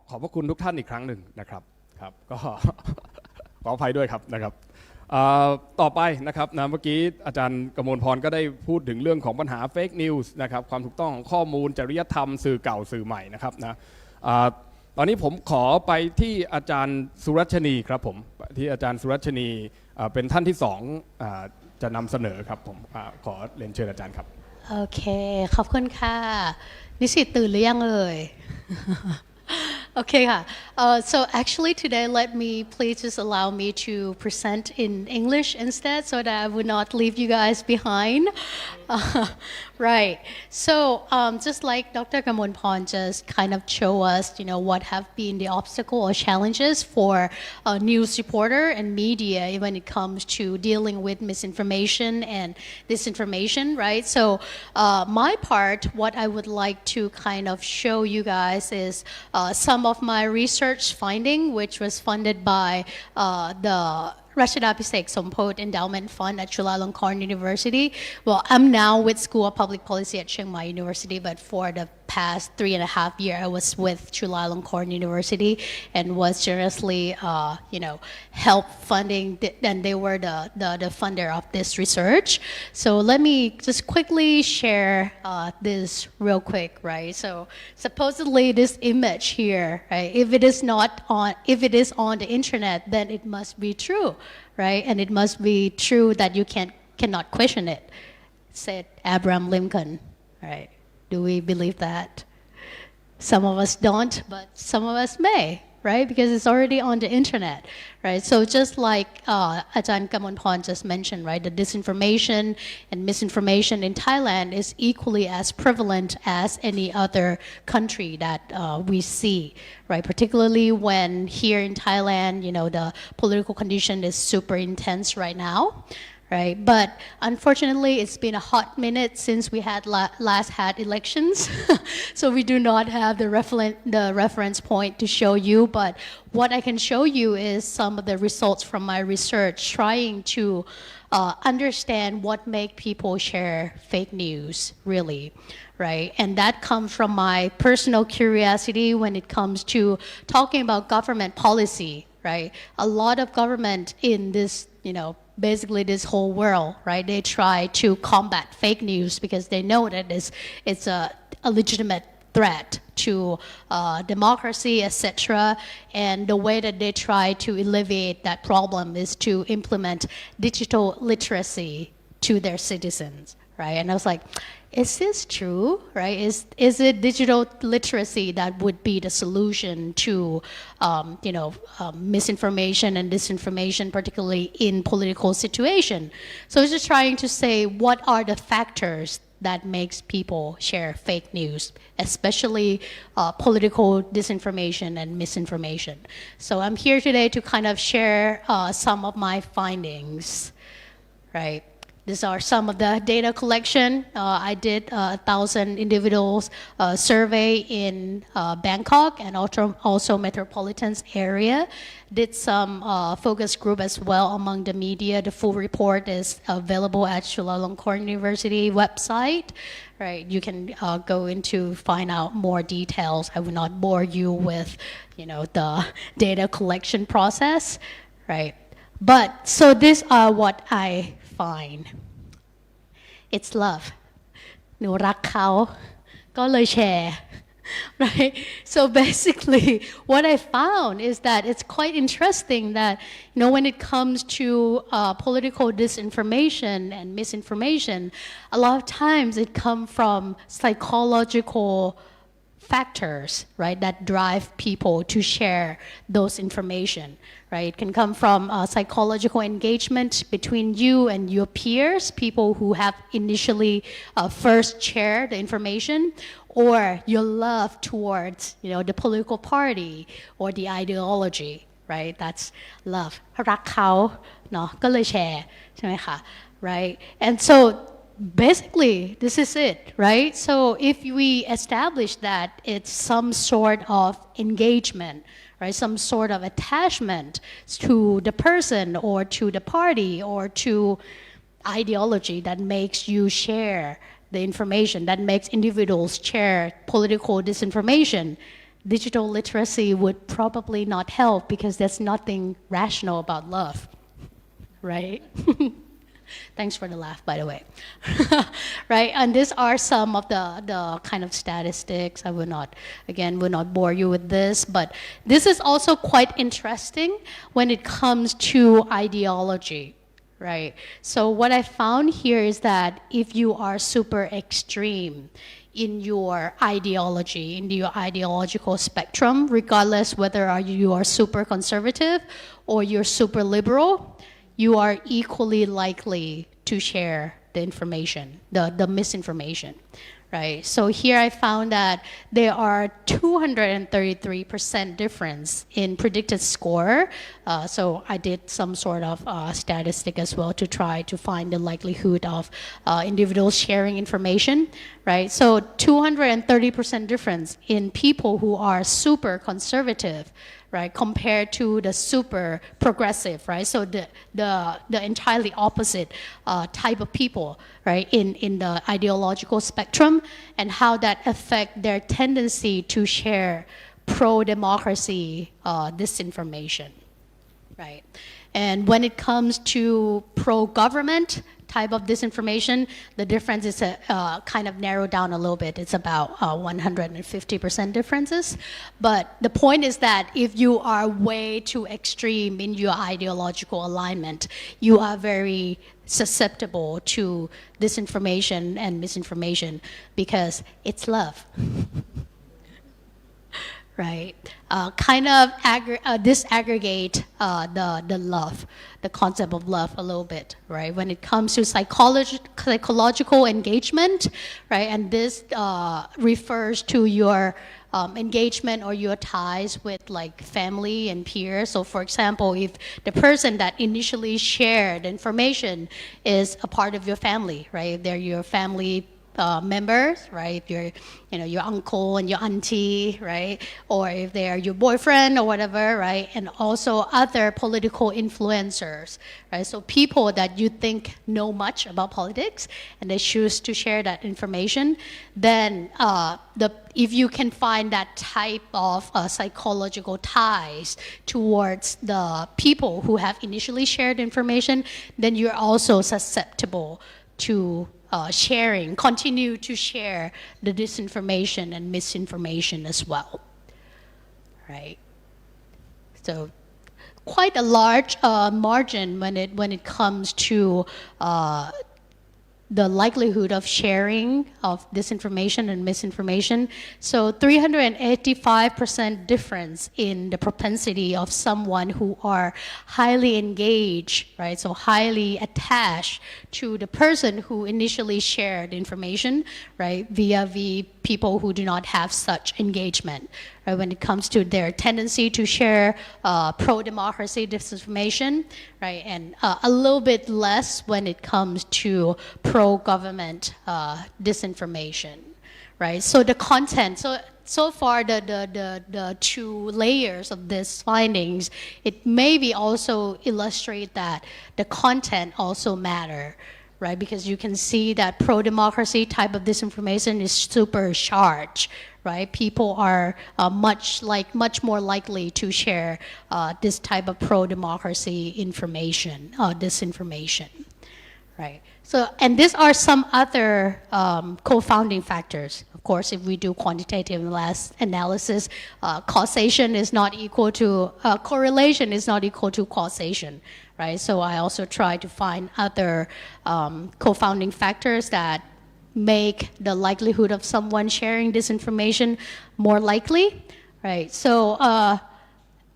ขอบพระคุณทุกท่านอีกครั้งหนึ่งนะครับก็ขออภัยด้วยครับนะครับต่อไปนะครับนะเมื่อกี้อาจารย์กมลพรก็ได้พูดถึงเรื่องของปัญหาเฟกนิวส์นะครับความถูกต้องของข้อมูลจริยธรรมสื่อเก่าสื่อใหม่นะครับนะตอนนี้ผมขอไปที่อาจารย์สุรัชนีครับผมที่อาจารย์สุรัชนีเป็นท่านที่2จะนำเสนอครับผมขอเรียนเชิญอาจารย์ครับโอเคขอบคุณค่ะนิสิตตื่นหรือยังเอ่ย Okay, so actually today let me please just allow me to present in English instead so that I would not leave you guys behind. Right. So just like Dr. Kamonpon just kind of show us, what have been the obstacle or challenges for a news reporter and media when it comes to dealing with misinformation and disinformation, right? So my part, what I would like to kind of show you guys is some of my research finding, which was funded by the Rashadapisek Sompot Endowment Fund at Chulalongkorn University. Well, I'm now with School of Public Policy at Chiang Mai University, but for the past 3.5 years, I was with Chulalongkorn University and was generously, help funding, and they were the funder of this research. So let me just quickly share this real quick, right? So supposedly this image here, right? If it is on the internet, then it must be true, right? And it must be true that you cannot question it, said Abraham Lincoln, right? Do we believe that? Some of us don't, but some of us may, right? Because it's already on the internet, right? So just like Ajahn Kamonpon just mentioned, right? The disinformation and misinformation in Thailand is equally as prevalent as any other country that we see, right? Particularly when here in Thailand, the political condition is super intense right now. Right, but unfortunately, it's been a hot minute since we had last had elections, so we do not have the reference point to show you. But what I can show you is some of the results from my research, trying to understand what make people share fake news, really, right? And that comes from my personal curiosity when it comes to talking about government policy, right? A lot of government in this, basically this whole world, right? They try to combat fake news because they know that it's a legitimate threat to democracy, etc. And the way that they try to alleviate that problem is to implement digital literacy to their citizens, right? And I was like, is this true, right? Is it digital literacy that would be the solution to, misinformation and disinformation, particularly in political situation? So it's just trying to say what are the factors that makes people share fake news, especially political disinformation and misinformation. So I'm here today to kind of share some of my findings, right? These are some of the data collection. I did 1,000 individuals survey in Bangkok and also metropolitan area. Did some focus group as well among the media. The full report is available at Chulalongkorn University website. Right, you can go in to find out more details. I will not bore you with, the data collection process, right? But so these are what I find. It's love. หนูรักเขาก็เลยแชร์ right? So basically, what I found is that it's quite interesting that, when it comes to political disinformation and misinformation, a lot of times it comes from psychological factors, right, that drive people to share those information, right? It can come from psychological engagement between you and your peers, people who have initially first shared the information, or your love towards, the political party or the ideology, right? That's love. รักเขาเนาะก็เลยแชร์ใช่ไหมคะ right? And so basically, this is it, right? So if we establish that it's some sort of engagement, right, some sort of attachment to the person or to the party or to ideology that makes you share the information, that makes individuals share political disinformation, digital literacy would probably not help because there's nothing rational about love, right? Thanks for the laugh, by the way. Right, and these are some of the kind of statistics. I will not bore you with this, but this is also quite interesting when it comes to ideology, right? So what I found here is that if you are super extreme in your ideology, in your ideological spectrum, regardless whether you are super conservative or you're super liberal, you are equally likely to share the information, the misinformation, right? So here I found that there are 233% difference in predicted score. So I did some sort of statistic as well to try to find the likelihood of individuals sharing information, right? So 230% difference in people who are super conservative, right, compared to the super progressive, right? So the entirely opposite type of people, right, in the ideological spectrum, and how that affect their tendency to share pro-democracy disinformation, right? And when it comes to pro-government type of disinformation, the difference is kind of narrowed down a little bit. It's about 150% differences. But the point is that if you are way too extreme in your ideological alignment, you are very susceptible to disinformation and misinformation because it's love. Right, kind of disaggregate the love, the concept of love a little bit, right? When it comes to psychological engagement, right, and this refers to your engagement or your ties with like family and peers. So for example, if the person that initially shared information is a part of your family, right? They're your family members, right? If you're, your uncle and your auntie, right? Or if they are your boyfriend or whatever, right? And also other political influencers, right? So people that you think know much about politics and they choose to share that information, then if you can find that type of psychological ties towards the people who have initially shared information, then you're also susceptible to continue to share the disinformation and misinformation as well, right? So quite a large margin when it comes to the likelihood of sharing of disinformation and misinformation. So 385% difference in the propensity of someone who are highly engaged, right? So highly attached to the person who initially shared information, right? Via people who do not have such engagement, right? When it comes to their tendency to share pro-democracy disinformation, right? And a little bit less when it comes to pro-government disinformation, right? So the content, so far the two layers of these findings, it maybe also illustrate that the content also matter, right? Because you can see that pro-democracy type of disinformation is super charged, right? People are much more likely to share this type of pro-democracy information, disinformation, right? So, and these are some other co-founding factors. Of course, if we do quantitative analysis, causation is not equal to, correlation is not equal to causation, right? So I also try to find other co-founding factors that make the likelihood of someone sharing this information more likely, right? So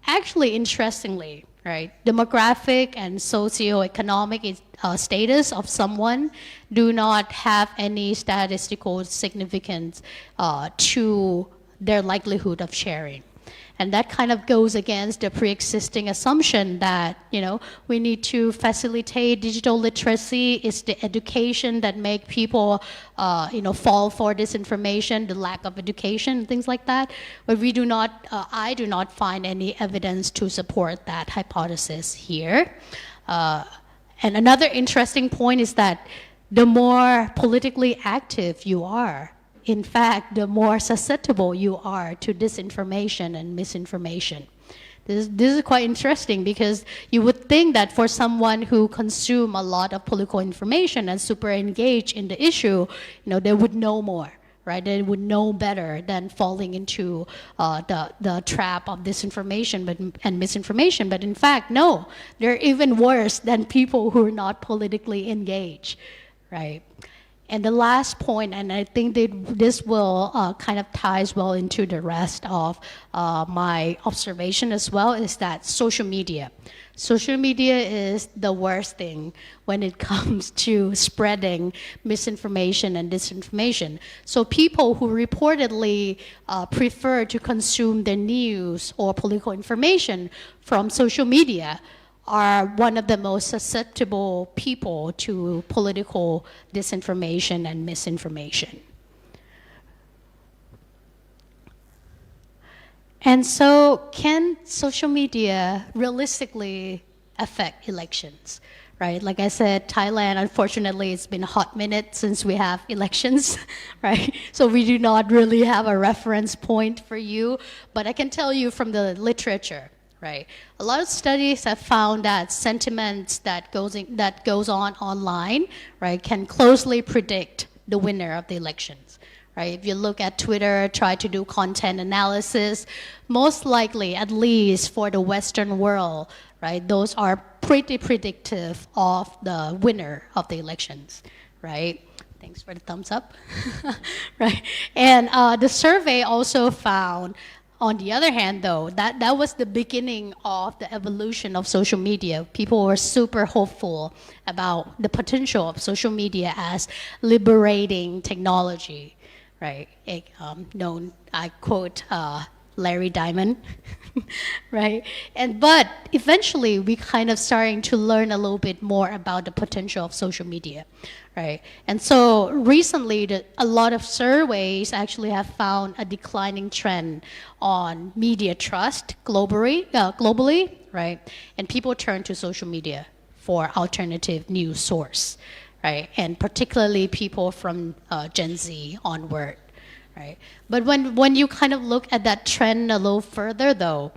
actually, interestingly, right, demographic and socioeconomic status of someone do not have any statistical significance to their likelihood of sharing. And that kind of goes against the pre-existing assumption that, we need to facilitate digital literacy. It's the education that make people, fall for disinformation, the lack of education, things like that. But I do not find any evidence to support that hypothesis here. And another interesting point is that the more politically active you are, in fact, the more susceptible you are to disinformation and misinformation. This is quite interesting because you would think that for someone who consume a lot of political information and super engaged in the issue, they would know more, right? They would know better than falling into the trap of disinformation and misinformation. But in fact, no, they're even worse than people who are not politically engaged, right? And the last point, and I think that this will kind of ties well into the rest of my observation as well, is that social media. Social media is the worst thing when it comes to spreading misinformation and disinformation. So people who reportedly prefer to consume the news or political information from social media are one of the most susceptible people to political disinformation and misinformation. And so, can social media realistically affect elections? Right? Like I said, Thailand, unfortunately, it's been a hot minute since we have elections, right? So we do not really have a reference point for you, but I can tell you from the literature, right? A lot of studies have found that sentiments that goes on online, right, can closely predict the winner of the elections. Right? If you look at Twitter, try to do content analysis, most likely, at least for the Western world, right, those are pretty predictive of the winner of the elections, right? Thanks for the thumbs up, right? And the survey also found, on the other hand, though, that was the beginning of the evolution of social media. People were super hopeful about the potential of social media as liberating technology. Right, I quote Larry Diamond, right? But eventually we kind of starting to learn a little bit more about the potential of social media, right? And so recently a lot of surveys actually have found a declining trend on media trust globally, right? And people turn to social media for alternative news source. Right, and particularly people from Gen Z onward, right? But when you kind of look at that trend a little further, though,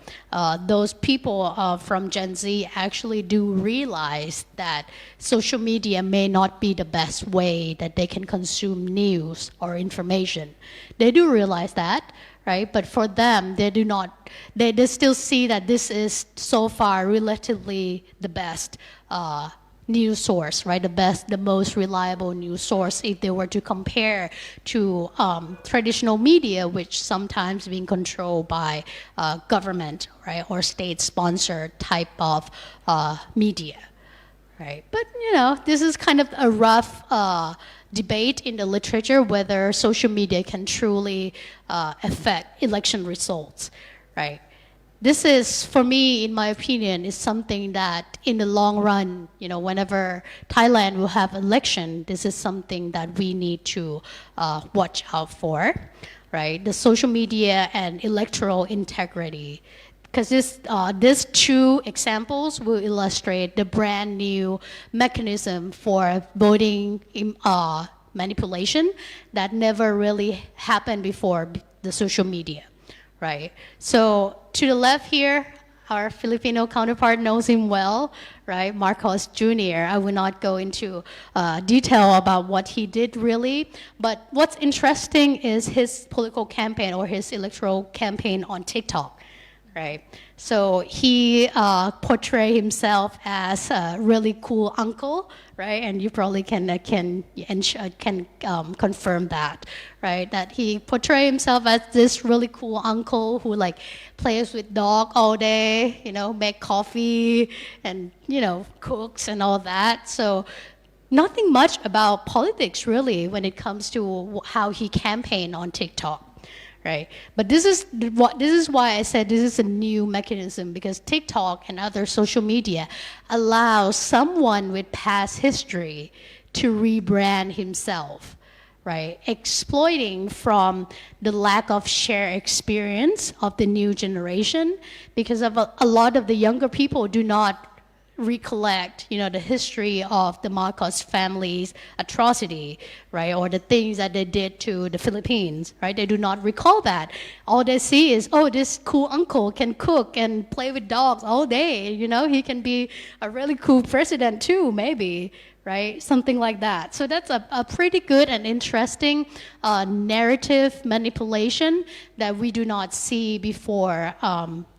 those people from Gen Z actually do realize that social media may not be the best way that they can consume news or information. They do realize that, right? But for them, they do not. They still see that this is so far relatively the best. News source, right? The most reliable news source if they were to compare to traditional media, which sometimes being controlled by government, right, or state-sponsored type of media, right? But this is kind of a rough debate in the literature whether social media can truly affect election results, right? This is, for me, in my opinion, is something that in the long run, whenever Thailand will have election, this is something that we need to watch out for, right? The social media and electoral integrity. Because these two examples will illustrate the brand new mechanism for voting manipulation that never really happened before the social media. Right. So to the left here, our Filipino counterpart knows him well, right? Marcos Jr. I will not go into detail about what he did really, but what's interesting is his political campaign or his electoral campaign on TikTok, right? So he portrayed himself as a really cool uncle, right? And you probably can confirm that, right? That he portrayed himself as this really cool uncle who like plays with dog all day, make coffee and cooks and all that. So nothing much about politics really when it comes to how he campaigned on TikTok. Right, but this is why I said this is a new mechanism, because TikTok and other social media allow someone with past history to rebrand himself, right? Exploiting from the lack of shared experience of the new generation, because of a lot of the younger people do not recollect, the history of the Marcos family's atrocity, right, or the things that they did to the Philippines, right? They do not recall that. All they see is, oh, this cool uncle can cook and play with dogs all day. He can be a really cool president too, maybe, right? Something like that. So that's a pretty good and interesting narrative manipulation that we do not see before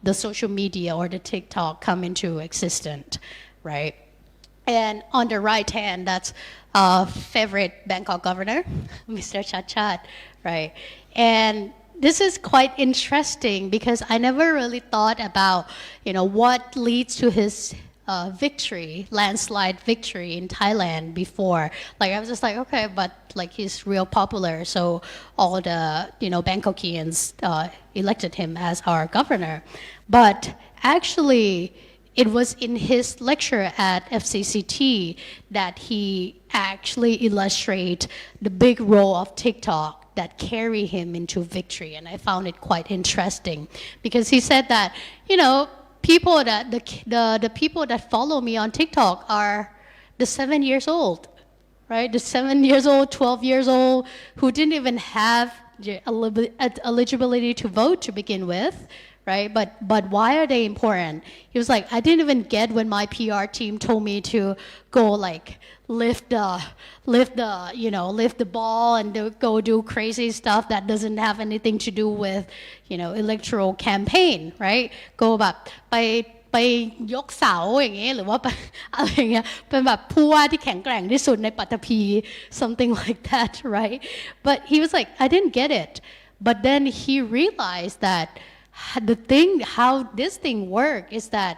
the social media or the TikTok come into existence, right? And on the right hand, that's favorite Bangkok governor, Mr. Chachat, right? And this is quite interesting because I never really thought about, what leads to his landslide victory in Thailand before. Like I was just like, okay, but like he's real popular, so all the Bangkokians elected him as our governor. But actually, it was in his lecture at FCCT that he actually illustrated the big role of TikTok that carry him into victory. And I found it quite interesting because he said that, you know, people that the people that follow me on TikTok are the 7 years old, right? The 7 years old, 12 years old, who didn't even have eligibility to vote to begin with, right? But why are they important? He was like, I didn't even get when my PR team told me to go like lift the ball and go do crazy stuff that doesn't have anything to do with, you know, electoral campaign, right? Go แบบไปยกเสาอย่างเงี้ยหรือว่าอะไรเงี้ยเป็นแบบผู้ว่าที่แข็งแกร่งที่สุดในปัตภี something like that, right? But he was like, I didn't get it. But then he realized that how this thing worked is that,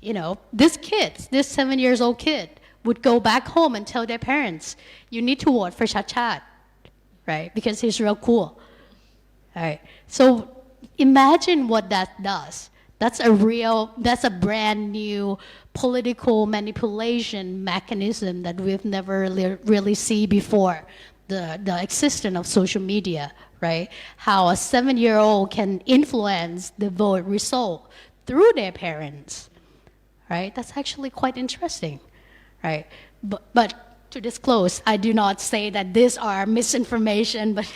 you know, this 7 years old kid would go back home and tell their parents, you need to vote for Chachat, right? Because he's real cool, right? So imagine what that does. That's a brand new political manipulation mechanism that we've never really seen before, the existence of social media, right? How a 7-year-old can influence the vote result through their parents, right? That's actually quite interesting, right? But to disclose, I do not say that these are misinformation, but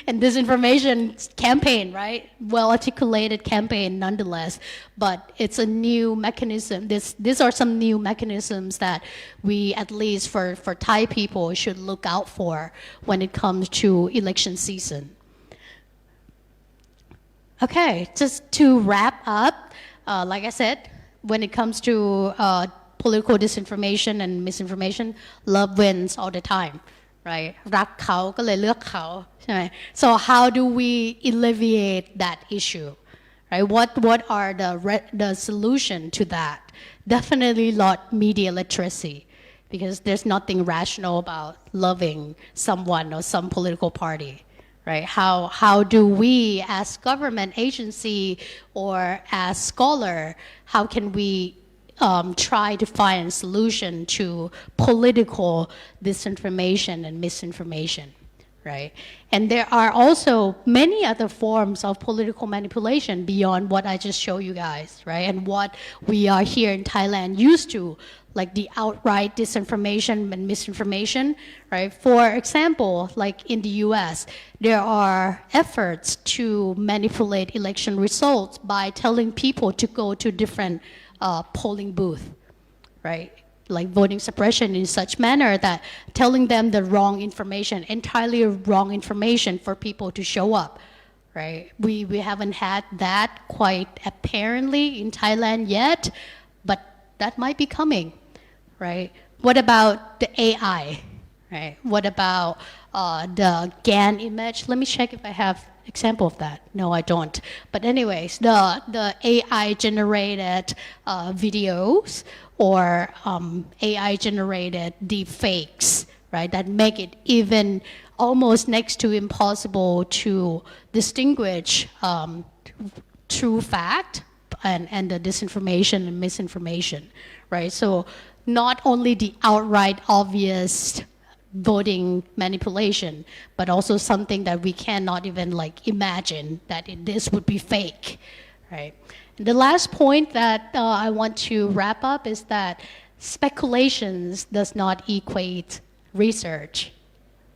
and disinformation campaign, right? Well-articulated campaign nonetheless, but it's a new mechanism. These are some new mechanisms that we, at least for Thai people, should look out for when it comes to election season. Okay, just to wrap up, like I said, when it comes to political disinformation and misinformation, love wins all the time, right? รักเขาก็เลยเลือกเขาใช่ไหม So how do we alleviate that issue, right? What are the solution to that? Definitely not media literacy, because there's nothing rational about loving someone or some political party, right? How do we as government agency or as scholar, how can we try to find a solution to political disinformation and misinformation, right? And there are also many other forms of political manipulation beyond what I just showed you guys, right? And what we are here in Thailand used to, like the outright disinformation and misinformation, right? For example, like in the US, there are efforts to manipulate election results by telling people to go to different polling booth, right? Like voting suppression in such manner that telling them the wrong information, entirely wrong information for people to show up, right? We haven't had that quite apparently in Thailand yet, but that might be coming, right? What about the AI, right? What about the GAN image? Let me check if I have example of that. No, I don't. But anyways, the AI generated videos or AI generated deepfakes, right? That make it even almost next to impossible to distinguish true fact and the disinformation and misinformation, right? So not only the outright obvious voting manipulation, but also something that we cannot even like imagine that this would be fake, right? And the last point that I want to wrap up is that speculations does not equate research,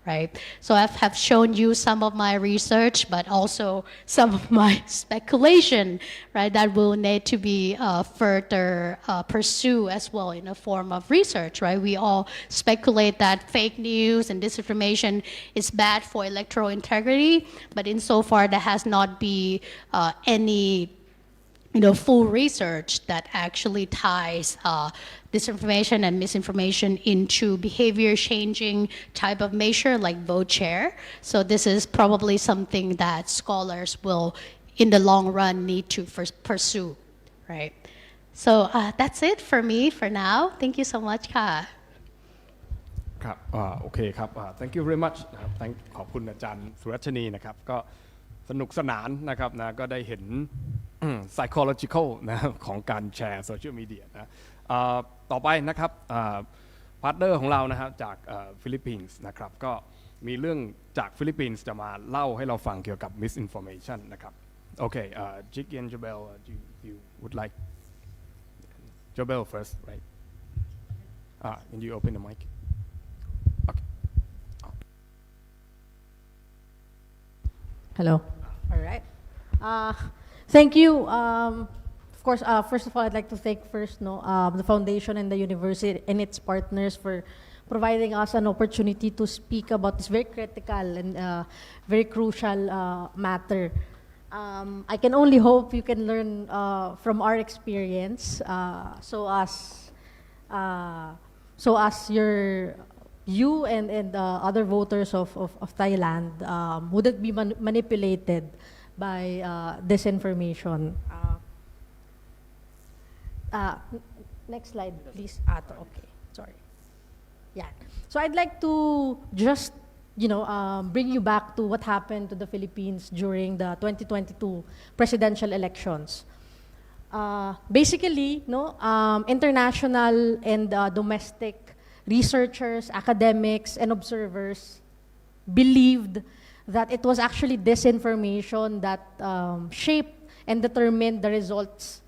right? So I have shown you some of my research, but also some of my speculation, right? That will need to be further pursued as well in a form of research, right? We all speculate that fake news and disinformation is bad for electoral integrity, but insofar there has not been any full research that actually ties disinformation and misinformation into behavior changing type of measure like vote share. So this is probably something that scholars will in the long run need to pursue, right? So that's it for me for now. Thank you so much ค่ะครับโอเคครับthank you very much นะครับขอบคุณอาจารย์สุรัชนีนะครับก็สนุกสนานนะครับนะก็ได้เห็นpsychological นะของการแชร์โซเชียลมีเดียนะต่อไปนะครับพาร์ทเนอร์ของเรานะครับจากฟิลิปปินส์นะครับก็ มีเรื่องจากฟิลิปปินส์จะมาเล่าให้เราฟังเกี่ยวกับ MISinformation นะครับโอเคJiggy and Jobelle you would like Jobelle first right and you open the mic okay Hello. All right. Thank you. Of course, first of all, I'd like to thank the foundation and the university and its partners for providing us an opportunity to speak about this very critical and very crucial matter. I can only hope you can learn from our experience, so as you and other voters of Thailand wouldn't be manipulated by disinformation. Next slide, please. Okay, sorry. Yeah. So I'd like to just, bring you back to what happened to the Philippines during the 2022 presidential elections. Basically, international and domestic researchers, academics, and observers believed that it was actually disinformation that shaped and determined the results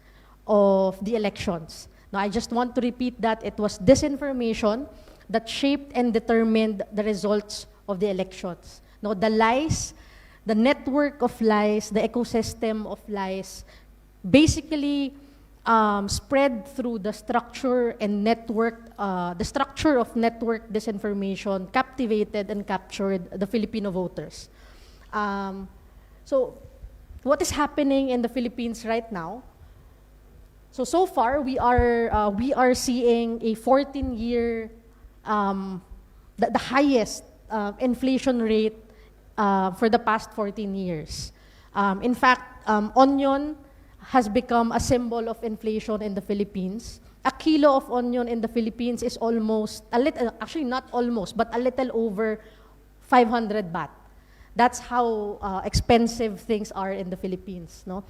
of the elections. Now, I just want to repeat that it was disinformation that shaped and determined the results of the elections. Now, the lies, the network of lies, the ecosystem of lies, basically spread through the structure and network, the structure of network disinformation captivated and captured the Filipino voters. So what is happening in the Philippines right now? So far we are seeing a 14-year, the highest inflation rate for the past 14 years. In fact, onion has become a symbol of inflation in the Philippines. A kilo of onion in the Philippines is almost, actually not almost, but a little over 500 baht. That's how expensive things are in the Philippines. No?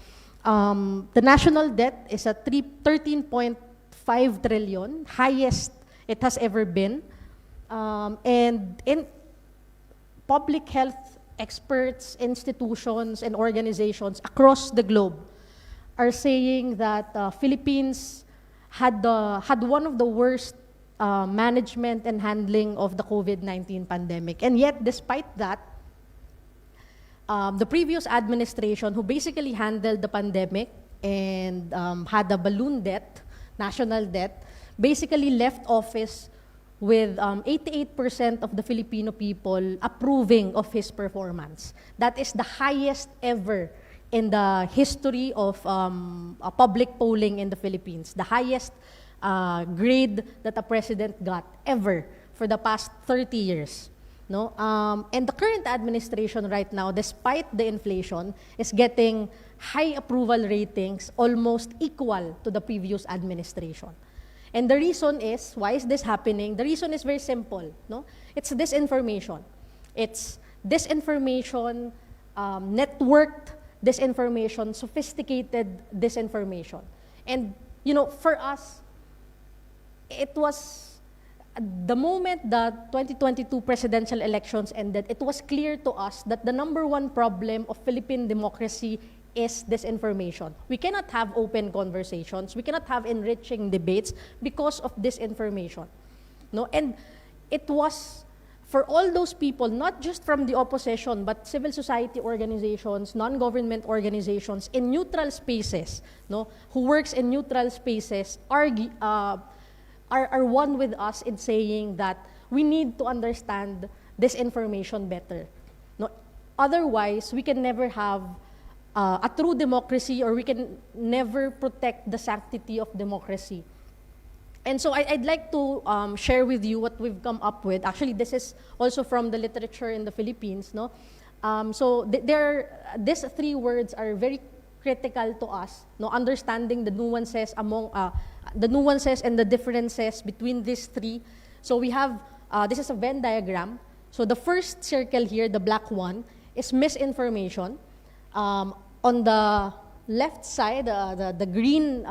The national debt is at 13.5 trillion, highest it has ever been. And in public health experts, institutions, and organizations across the globe are saying that Philippines had one of the worst management and handling of the COVID-19 pandemic. And yet, despite that, the previous administration, who basically handled the pandemic and had a balloon debt, national debt, basically left office with 88% of the Filipino people approving of his performance. That is the highest ever in the history of public polling in the Philippines, the highest grade that a president got ever for the past 30 years. No? And the current administration right now, despite the inflation, is getting high approval ratings almost equal to the previous administration. And the reason is, why is this happening? The reason is very simple. No? It's disinformation. It's disinformation, networked disinformation, sophisticated disinformation. And, for us, it was the moment the 2022 presidential elections ended, it was clear to us that the number one problem of Philippine democracy is disinformation. We cannot have open conversations. We cannot have enriching debates because of disinformation. No? And it was for all those people, not just from the opposition, but civil society organizations, non-government organizations in neutral spaces, no, who works in neutral spaces, are one with us in saying that we need to understand this information better. No, otherwise, we can never have a true democracy, or we can never protect the sanctity of democracy. And so I'd like to share with you what we've come up with. Actually, this is also from the literature in the Philippines. No? These three words are very critical to us. No? Understanding the nuances and the differences between these three. So we have, this is a Venn diagram. So the first circle here, the black one, is misinformation. On the left side, the green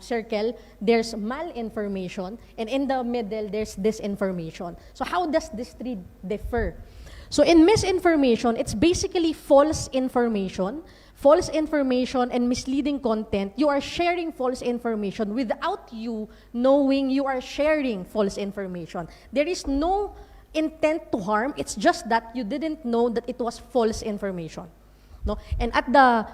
circle, there's malinformation, and in the middle, there's disinformation. So how does these three differ? So in misinformation, it's basically false information and misleading content. You are sharing false information without you knowing you are sharing false information. There is no intent to harm. It's just that you didn't know that it was false information. No? And at the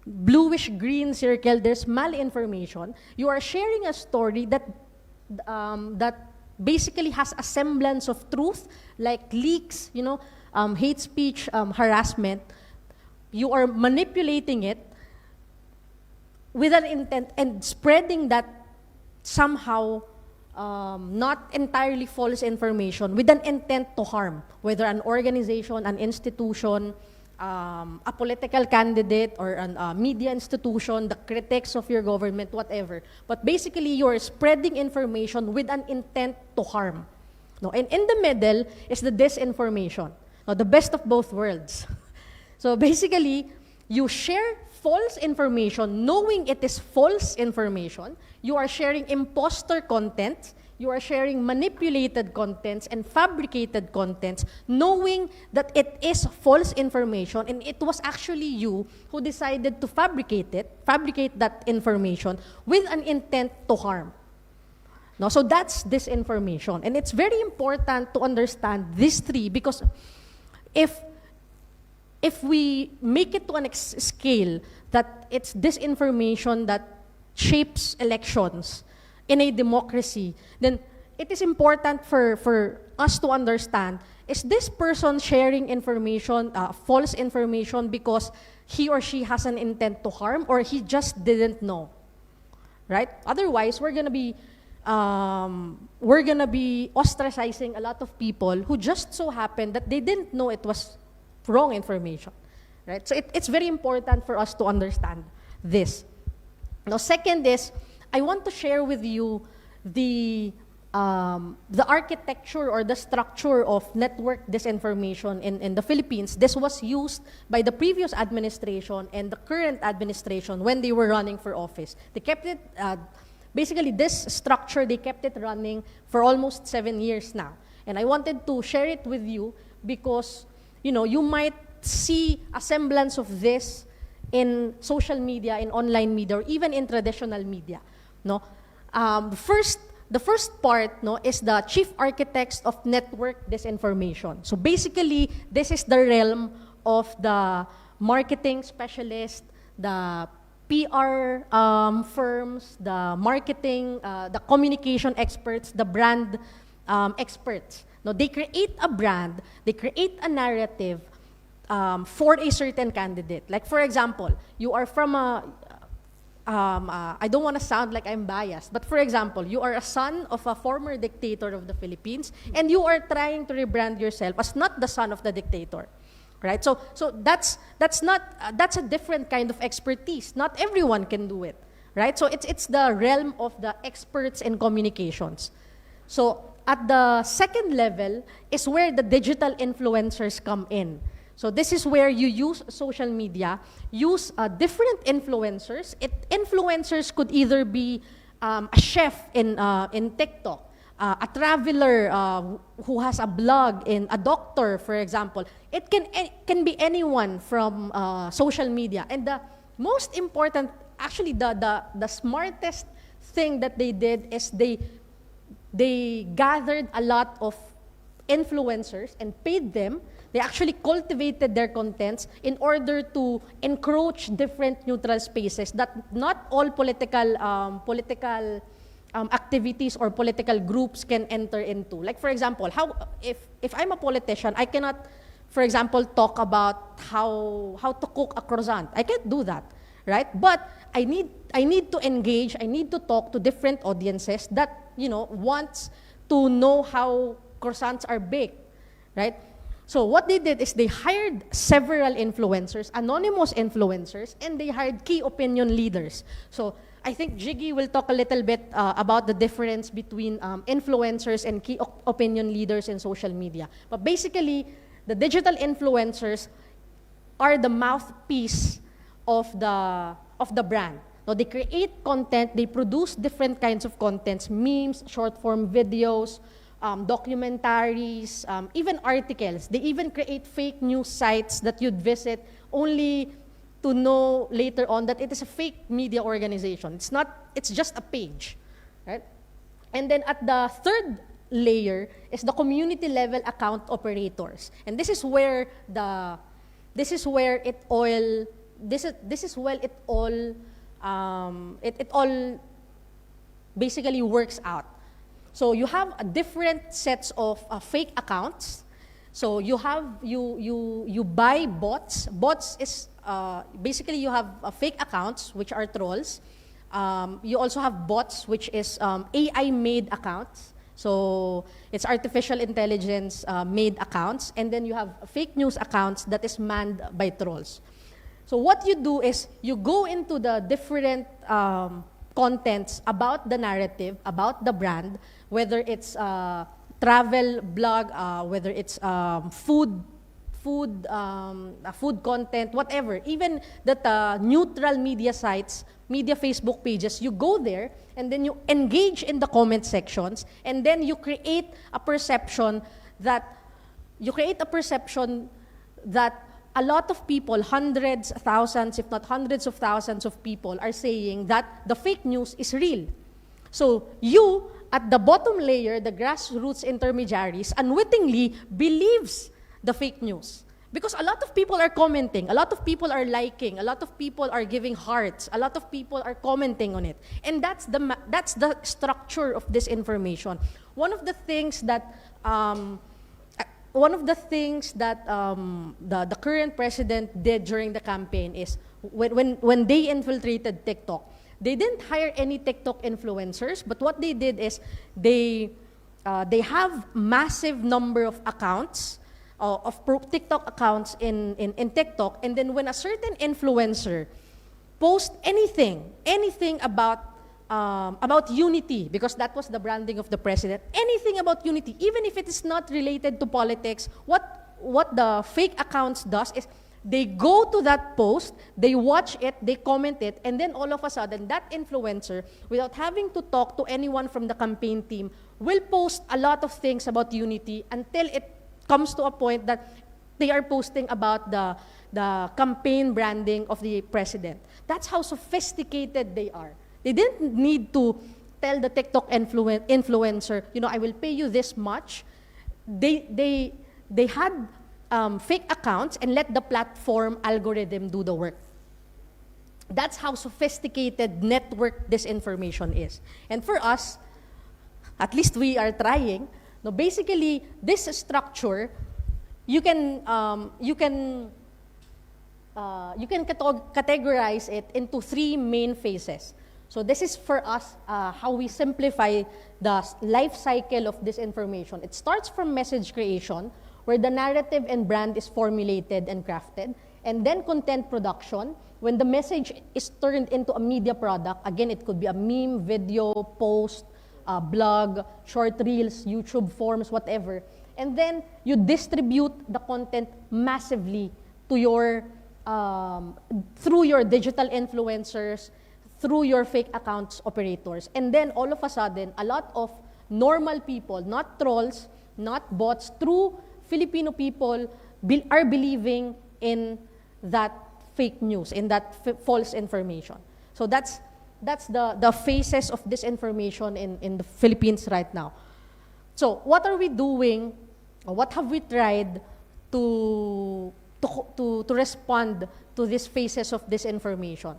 bluish green circle, there's malinformation. You are sharing a story that basically has a semblance of truth, like leaks, hate speech, harassment. You are manipulating it with an intent and spreading that somehow not entirely false information with an intent to harm, whether an organization, an institution, a political candidate, or a media institution, the critics of your government, whatever. But basically, you are spreading information with an intent to harm. No? And in the middle is the disinformation, the best of both worlds. So basically, you share false information knowing it is false information. You are sharing imposter content. You are sharing manipulated contents and fabricated contents, knowing that it is false information, and it was actually you who decided to fabricate that information with an intent to harm. No, so that's disinformation. And it's very important to understand these three, because if we make it to an scale that it's disinformation that shapes elections in a democracy, then it is important for us to understand, is this person sharing information, false information, because he or she has an intent to harm, or he just didn't know, right? Otherwise, we're gonna be ostracizing a lot of people who just so happened that they didn't know it was wrong information, right? So it's very important for us to understand this. Now, second is, I want to share with you the architecture or the structure of network disinformation in the Philippines. This was used by the previous administration and the current administration when they were running for office. They kept it, basically this structure, they kept it running for almost 7 years now. And I wanted to share it with you because, you might see a semblance of this in social media, in online media, or even in traditional media. No, the first part, is the chief architects of network disinformation. So basically, this is the realm of the marketing specialists, the PR firms, the marketing, the communication experts, the brand experts. No, they create a brand, they create a narrative for a certain candidate. Like, for example, you are from I don't want to sound like I'm biased, but for example, you are a son of a former dictator of the Philippines, and you are trying to rebrand yourself as not the son of the dictator, right? So that's a different kind of expertise. Not everyone can do it, right? So it's the realm of the experts in communications. So at the second level is where the digital influencers come in. So this is where you use social media, use different influencers. Influencers could either be a chef in TikTok, a traveler who has a blog, in a doctor, for example. It can be anyone from social media. And the most important, actually the smartest thing that they did is they gathered a lot of influencers and paid them. They actually cultivated their contents in order to encroach different neutral spaces that not all political activities or political groups can enter into. Like, for example, if I'm a politician, I cannot, for example, talk about how to cook a croissant. I can't do that, right? But I need to engage. I need to talk to different audiences that wants to know how croissants are baked, right? So what they did is they hired several influencers, anonymous influencers, and they hired key opinion leaders. So I think Jiggy will talk a little bit about the difference between influencers and key opinion leaders in social media. But basically, the digital influencers are the mouthpiece of the brand. Now, they create content, they produce different kinds of contents, memes, short-form videos, documentaries, even articles. They even create fake news sites that you'd visit only to know later on that it is a fake media organization. It's not, it's just a page, right? And then at the third layer is the community level account operators. And this is where it all basically works out. So you have different sets of fake accounts. So you buy bots. Bots is basically you have fake accounts which are trolls. You also have bots which is AI made accounts. So it's artificial intelligence made accounts, and then you have fake news accounts that is manned by trolls. So what you do is you go into the different contents about the narrative, about the brand, whether it's travel blog, whether it's food content, whatever, even that neutral media sites, media Facebook pages, you go there and then you engage in the comment sections, and then you create a perception that a lot of people, hundreds, thousands, if not hundreds of thousands of people are saying that the fake news is real. So you, at the bottom layer, the grassroots intermediaries, unwittingly believes the fake news. Because a lot of people are commenting, a lot of people are liking, a lot of people are giving hearts, a lot of people are commenting on it. And that's the structure of this information. One of the things that the current president did during the campaign is when they infiltrated TikTok, they didn't hire any TikTok influencers, but what they did is they have massive number of accounts, TikTok accounts in TikTok, and then when a certain influencer posts anything about unity, because that was the branding of the president, anything about unity, even if it is not related to politics, what the fake accounts does is they go to that post, they watch it, they comment it, and then all of a sudden that influencer, without having to talk to anyone from the campaign team, will post a lot of things about unity until it comes to a point that they are posting about the campaign branding of the president. That's how sophisticated they are. They didn't need to tell the TikTok influencer, I will pay you this much. They had fake accounts and let the platform algorithm do the work. That's how sophisticated network disinformation is. And for us, at least we are trying. No, basically, this structure, you can categorize it into three main phases. So this is for us how we simplify the life cycle of this information. It starts from message creation, where the narrative and brand is formulated and crafted, and then content production, when the message is turned into a media product. Again, it could be a meme, video, post, blog, short reels, YouTube forms, whatever. And then you distribute the content massively to your through your digital influencers, through your fake accounts operators. And then all of a sudden, a lot of normal people, not trolls, not bots, true Filipino people are believing in that fake news, in that false information. So that's the phases of disinformation in the Philippines right now. So what are we doing? Or what have we tried to respond to these phases of disinformation?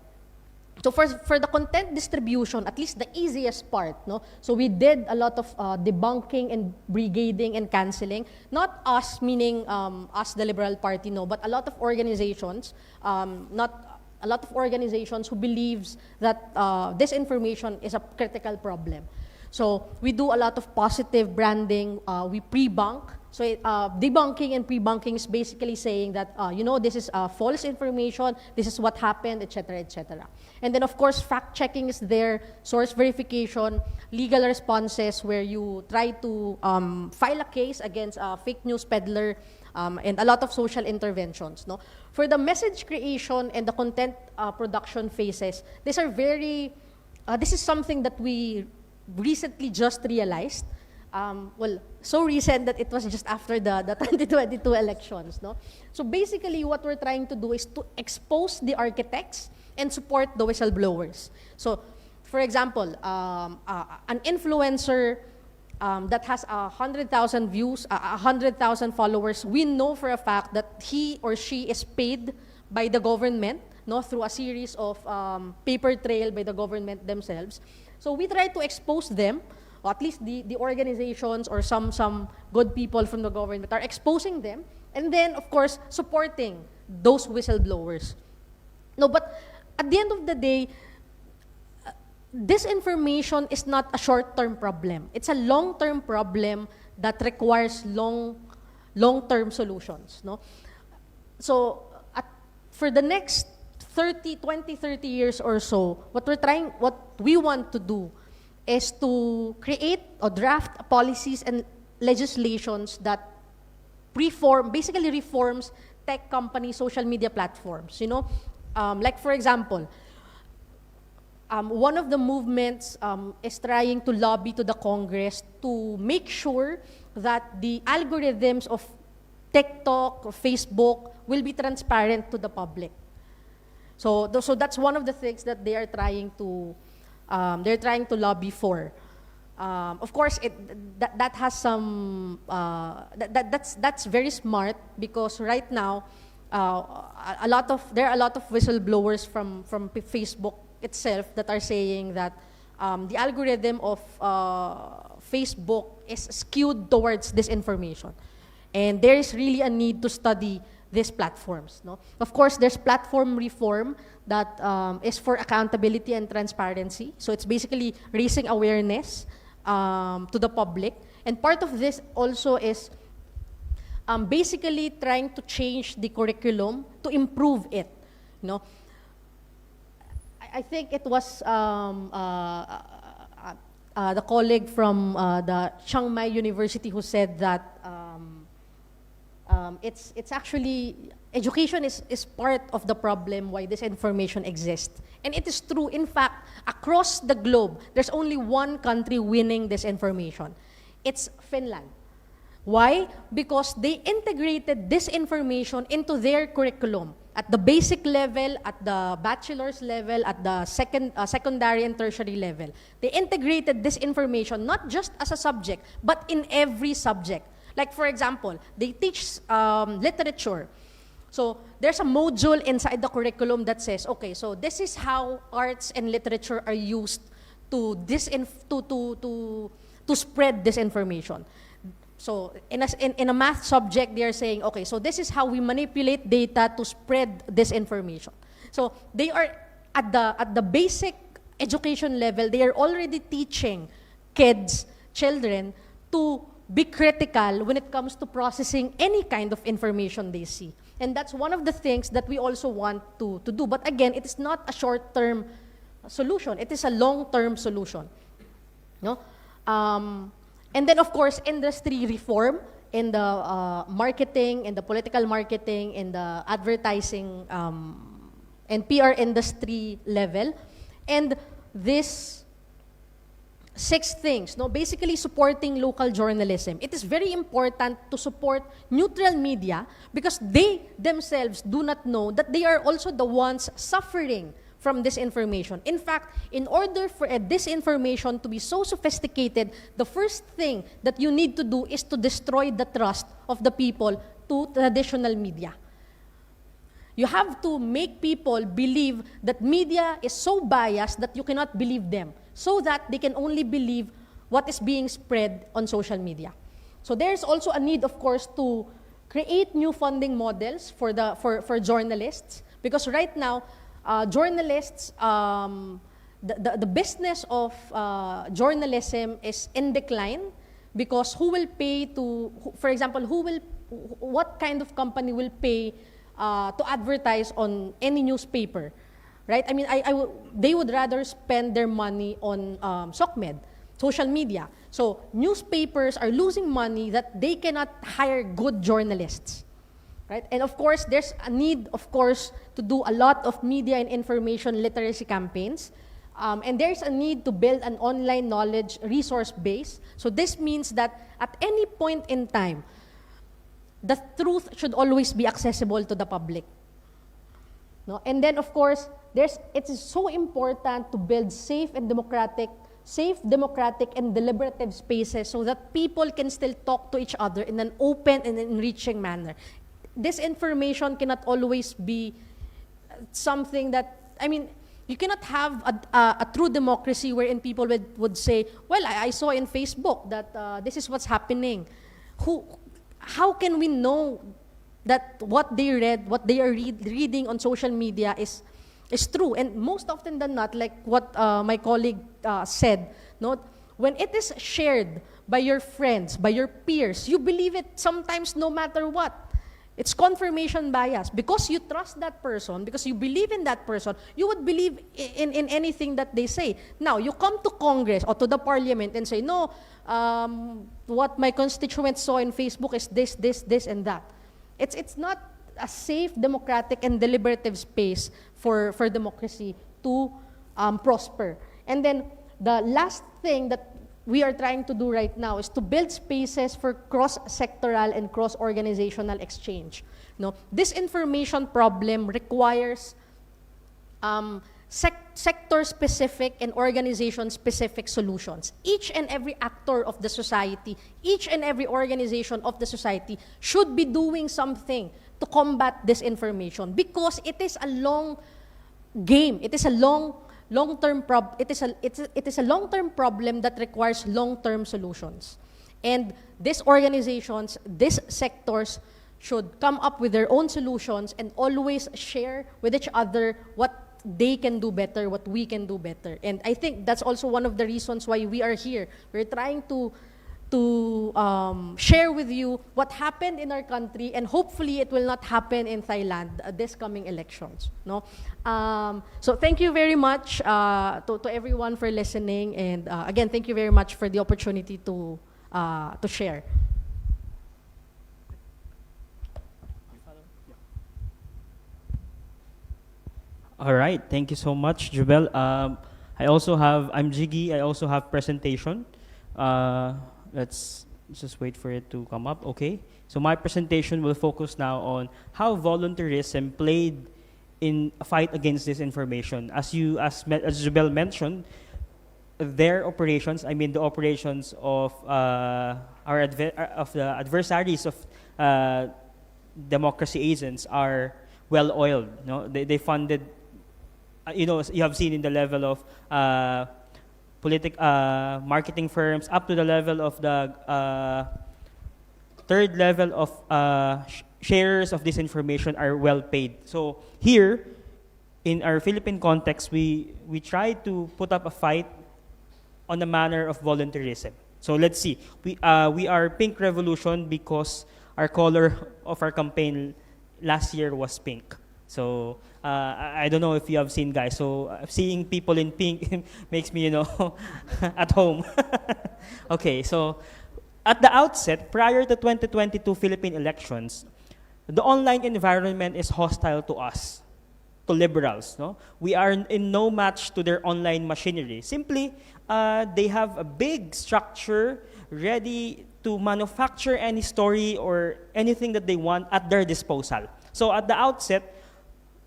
So for the content distribution, at least the easiest part, no? So we did a lot of debunking and brigading and canceling. Not us, meaning us, the Liberal Party, no, but a lot of organizations, a lot of organizations who believes that disinformation is a critical problem. So we do a lot of positive branding. We pre-bunk. So debunking and pre-bunking is basically saying that, this is false information, this is what happened, etc., etc. And then, of course, fact-checking is there, source verification, legal responses where you try to file a case against a fake news peddler, and a lot of social interventions. No? For the message creation and the content production phases, this is something that we recently just realized. well, so recent that it was just after the 2022 elections, no? So basically, what we're trying to do is to expose the architects and support the whistleblowers. So, for example, an influencer that has 100,000 views, 100,000 followers, we know for a fact that he or she is paid by the government, no, through a series of paper trail by the government themselves. So we try to expose them, or at least the organizations or some good people from the government are exposing them, and then, of course, supporting those whistleblowers. No, but at the end of the day, disinformation is not a short-term problem. It's a long-term problem that requires long-term solutions. No? So for the next 20, 30 years or so, what we want to do is to create or draft policies and legislations that basically reforms tech company social media platforms. You know, like for example, one of the movements is trying to lobby to the Congress to make sure that the algorithms of TikTok or Facebook will be transparent to the public. So that's one of the things that they are trying to lobby for. Of course, that has some that's very smart, because right now there are a lot of whistleblowers from Facebook itself that are saying that the algorithm of Facebook is skewed towards disinformation, and there is really a need to study these platforms. No? Of course, there's platform reform that is for accountability and transparency. So it's basically raising awareness to the public. And part of this also is basically trying to change the curriculum to improve it. You know? I think it was the colleague from the Chiang Mai University who said that it's actually, education is part of the problem why this information exists. And it is true. In fact, across the globe, there's only one country winning this information. It's Finland. Why? Because they integrated this information into their curriculum at the basic level, at the bachelor's level, at the secondary and tertiary level. They integrated this information not just as a subject, but in every subject. Like, for example, they teach literature. So there's a module inside the curriculum that says, okay, so this is how arts and literature are used to spread disinformation. So in a math subject, they are saying, okay, so this is how we manipulate data to spread disinformation. So they are at the basic education level, they are already teaching children to be critical when it comes to processing any kind of information they see. And that's one of the things that we also want to do. But again, it is not a short-term solution. It is a long-term solution. No? And then, of course, industry reform in the marketing, in the political marketing, in the advertising and PR industry level. And this 6 things, no, basically supporting local journalism. It is very important to support neutral media because they themselves do not know that they are also the ones suffering from disinformation. In fact, in order for a disinformation to be so sophisticated, the first thing that you need to do is to destroy the trust of the people to traditional media. You have to make people believe that media is so biased that you cannot believe them, so that they can only believe what is being spread on social media. So there's also a need, of course, to create new funding models for journalists, because right now, journalists, the business of journalism is in decline, because who will pay for example, what kind of company will pay to advertise on any newspaper, right? I mean, they would rather spend their money on SOCMED, social media. So newspapers are losing money that they cannot hire good journalists. Right? And of course, there's a need, of course, to do a lot of media and information literacy campaigns. And there's a need to build an online knowledge resource base. So this means that at any point in time, the truth should always be accessible to the public. No? And then, of course, it is so important to build safe, democratic, and deliberative spaces so that people can still talk to each other in an open and enriching manner. This information cannot always be something that, I mean, you cannot have a true democracy wherein people would say, well, I saw in Facebook that this is what's happening. How can we know that what they read, what they are reading on social media is true? And most often than not, like what my colleague said, no, when it is shared by your friends, by your peers, you believe it sometimes no matter what. It's confirmation bias. Because you trust that person, because you believe in that person, you would believe in anything that they say. Now, you come to Congress or to the Parliament and say, no, what my constituents saw in Facebook is this, and that. It's not a safe, democratic, and deliberative space for democracy to prosper. And then the last thing that we are trying to do right now is to build spaces for cross-sectoral and cross-organizational exchange. No, this information problem requires sector-specific and organization-specific solutions. Each and every actor of the society, each and every organization of the society should be doing something to combat disinformation because it is a long game. It is a long-term problem that requires long-term solutions. And these organizations, these sectors should come up with their own solutions and always share with each other what they can do better, what we can do better. And I think that's also one of the reasons why we are here. We're trying to share with you what happened in our country, and hopefully it will not happen in Thailand this coming elections. No, so thank you very much to everyone for listening, and again, thank you very much for the opportunity to share. All right, thank you so much, Jobelle. I'm Jiggy. I also have presentation. Let's just wait for it to come up. Okay. So my presentation will focus now on how volunteerism played in a fight against disinformation. As Jobelle mentioned, their operations, I mean the operations of the adversaries of democracy agents are well oiled. No, they funded. You have seen in the level of marketing firms up to the level of the third level of sharers of this information are well paid. So here, in our Philippine context, we try to put up a fight on the manner of volunteerism. So let's see. We are Pink Revolution because our color of our campaign last year was pink. So I don't know if you have seen, guys. So seeing people in pink makes me, at home. Okay, so at the outset, prior to 2022 Philippine elections, the online environment is hostile to us, to liberals. No, we are in no match to their online machinery. Simply, they have a big structure ready to manufacture any story or anything that they want at their disposal. So at the outset,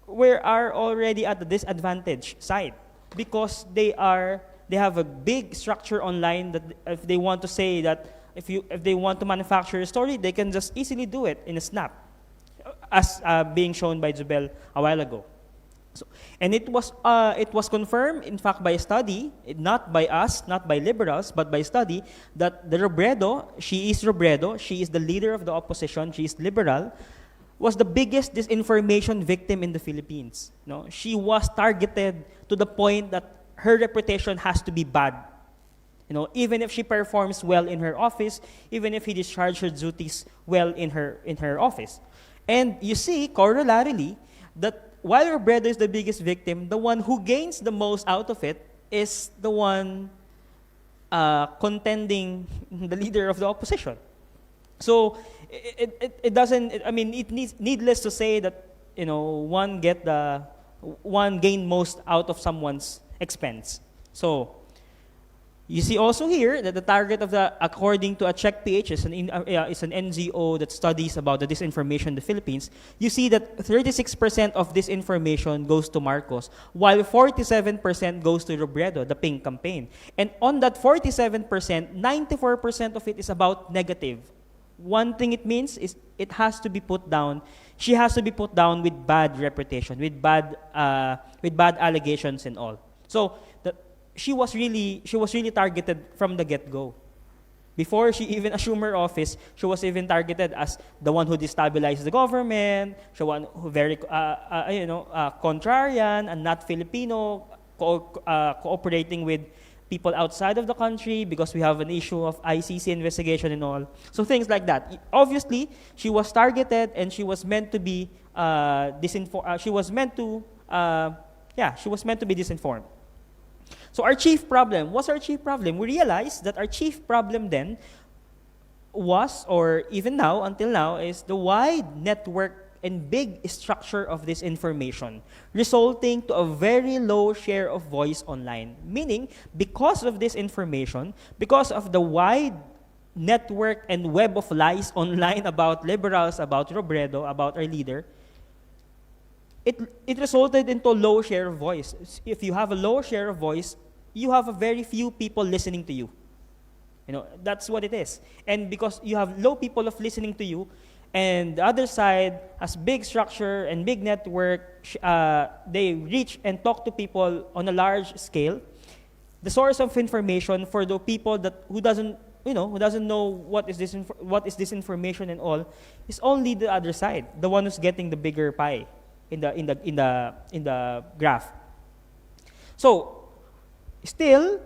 we are already at the disadvantage side because they have a big structure online that if they want to say that if they want to manufacture a story, they can just easily do it in a snap, as being shown by Jobelle a while ago. So, and it was confirmed, in fact, by a study, not by us, not by liberals, but by study, that she is the leader of the opposition, she is liberal, was the biggest disinformation victim in the Philippines. No? She was targeted to the point that her reputation has to be bad. Even if she performs well in her office, even if he discharges her duties well in her office. And you see, corollarily, that while Robredo is the biggest victim, the one who gains the most out of it is the one contending the leader of the opposition. So it doesn't. I mean, it needless to say that one gain most out of someone's expense. So, you see also here that the target of according to a Czech PH, is an NGO that studies about the disinformation in the Philippines. You see that 36% of disinformation goes to Marcos, while 47% goes to Robredo, the Pink campaign. And on that 47%, 94% of it is about negative. One thing it means is it has to be put down. She has to be put down with bad reputation, with bad allegations and all. So she was really targeted from the get-go. Before she even assumed her office, she was even targeted as the one who destabilized the government, the one who very contrarian and not Filipino, cooperating with people outside of the country because we have an issue of ICC investigation and all. So things like that. Obviously, she was targeted and she was meant to be she was meant to be disinformed. So our chief problem, what's our chief problem? We realized that our chief problem then was, or even now, until now, is the wide network and big structure of this information, resulting to a very low share of voice online. Meaning, because of this information, because of the wide network and web of lies online about liberals, about Robredo, about our leader, it resulted into low share of voice. If you have a low share of voice, you have a very few people listening to you. That's what it is. And because you have low people of listening to you, and the other side has big structure and big network, they reach and talk to people on a large scale. The source of information for the people who doesn't know what is this information and all, is only the other side, the one who's getting the bigger pie in the graph. So, still,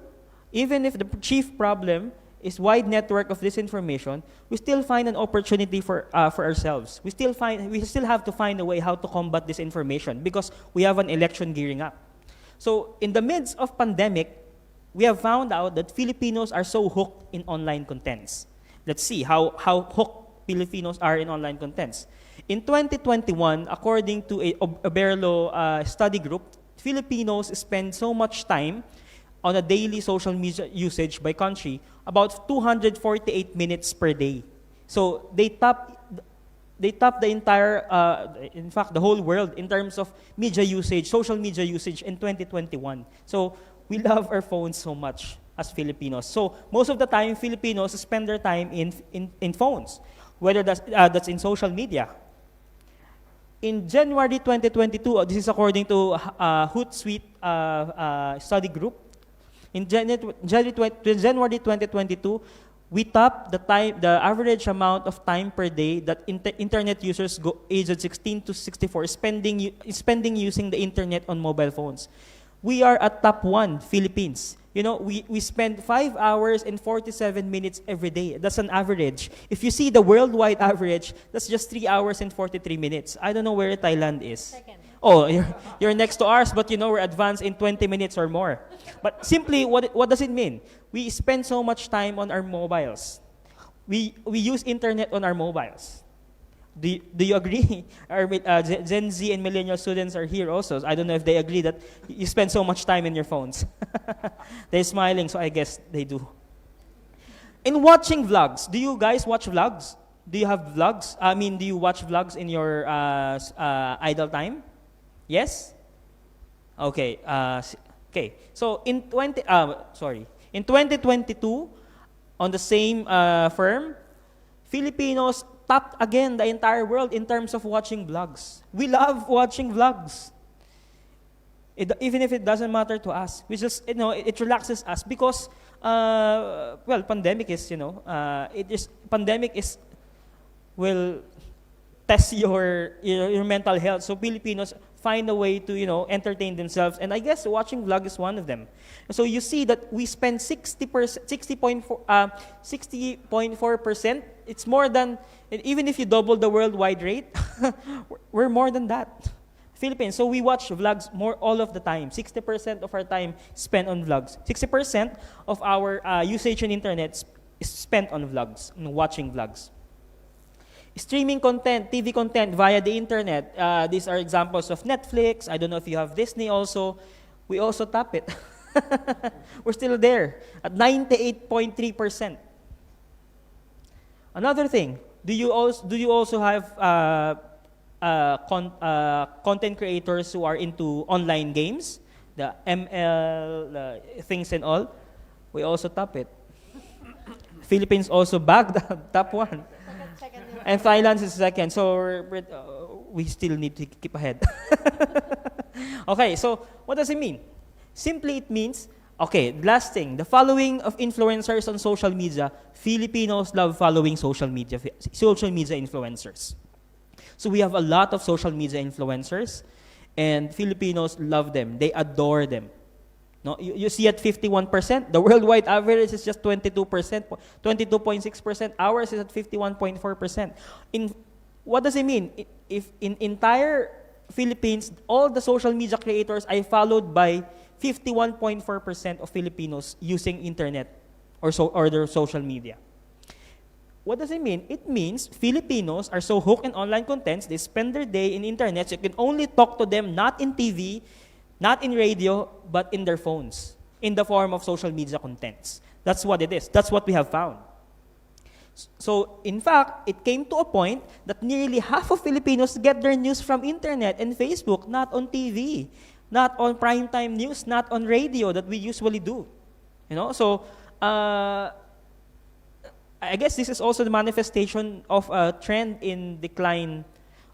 even if the chief problem is wide network of disinformation, we still find an opportunity for ourselves. We still have to find a way how to combat disinformation because we have an election gearing up. So in the midst of pandemic, we have found out that Filipinos are so hooked in online contents. Let's see how hooked Filipinos are in online contents. In 2021, according to a Oberlo study group, Filipinos spend so much time on a daily social media usage by country, about 248 minutes per day. So they top the entire, in fact, the whole world in terms of media usage, social media usage in 2021. So we love our phones so much as Filipinos. So most of the time, Filipinos spend their time in phones, whether that's in social media. In January 2022, this is according to Hootsuite study group. In January 2022, we topped the average amount of time per day that internet users aged 16 to 64 spending using the internet on mobile phones. We are at top 1, Philippines. We spend 5 hours and 47 minutes every day. That's an average. If you see the worldwide average, that's just 3 hours and 43 minutes. I don't know where Thailand is. Second. Oh, you're next to ours, but we're advanced in 20 minutes or more. But simply, what does it mean? We spend so much time on our mobiles. We use internet on our mobiles. Do you agree? Gen Z and millennial students are here also. I don't know if they agree that you spend so much time in your phones. They're smiling, so I guess they do. In watching vlogs, do you guys watch vlogs? Do you have vlogs? Do you watch vlogs in your idle time? Yes? Okay. Okay. So in 2022, on the same firm, Filipinos topped again the entire world in terms of watching vlogs. We love watching vlogs. Even if it doesn't matter to us, we just it relaxes us because pandemic is will test your mental health. So Filipinos find a way to entertain themselves, and I guess watching vlog is one of them. So you see that we spend 60.4%. It's more than, even if you double the worldwide rate, we're more than that. Philippines. So we watch vlogs all of the time. 60% of our time spent on vlogs. 60% of our usage on internet is spent on vlogs, on watching vlogs. Streaming content, TV content via the internet. These are examples of Netflix. I don't know if you have Disney also. We also tap it. We're still there at 98.3%. Another thing, do you also have content creators who are into online games, the ML things and all? We also top it. Philippines also bagged top one. And Thailand is second, so we still need to keep ahead. Okay, so what does it mean? Simply it means, okay, last thing, the following of influencers on social media, Filipinos love following social media influencers. So we have a lot of social media influencers, and Filipinos love them. They adore them. No, you see at 51%, the worldwide average is just 22%, 22.6%. Ours is at 51.4%. What does it mean? If in entire Philippines, all the social media creators are followed by 51.4% of Filipinos using internet or their social media. What does it mean? It means Filipinos are so hooked in online contents, they spend their day in internet, so you can only talk to them not in TV, not in radio, but in their phones, in the form of social media contents. That's what it is. That's what we have found. So, in fact, it came to a point that nearly half of Filipinos get their news from internet and Facebook, not on TV, not on primetime news, not on radio that we usually do. You know, so I guess this is also the manifestation of a trend in decline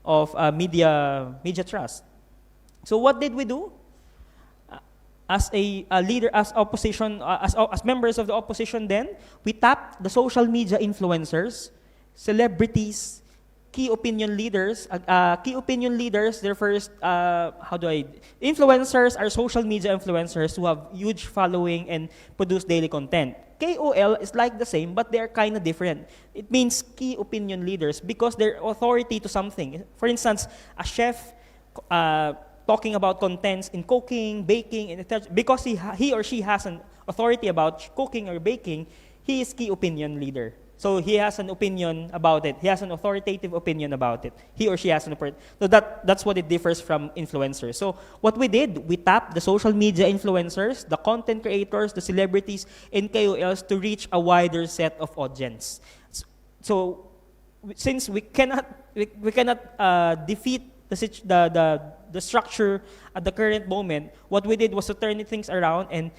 of media trust. So what did we do? As a leader, as opposition, as members of the opposition then, we tapped the social media influencers, celebrities, key opinion leaders, their first, influencers are social media influencers who have huge following and produce daily content. KOL is like the same, but they're kind of different. It means key opinion leaders because they're authority to something. For instance, a chef talking about contents in cooking, baking, and etc. Because he or she has an authority about cooking or baking, he is key opinion leader. So he has an opinion about it. He has an authoritative opinion about it. He or she has an opinion. So that's what it differs from influencers. So what we did, we tapped the social media influencers, the content creators, the celebrities, and KOLs to reach a wider set of audience. So since we cannot defeat the structure at the current moment, what we did was to turn things around and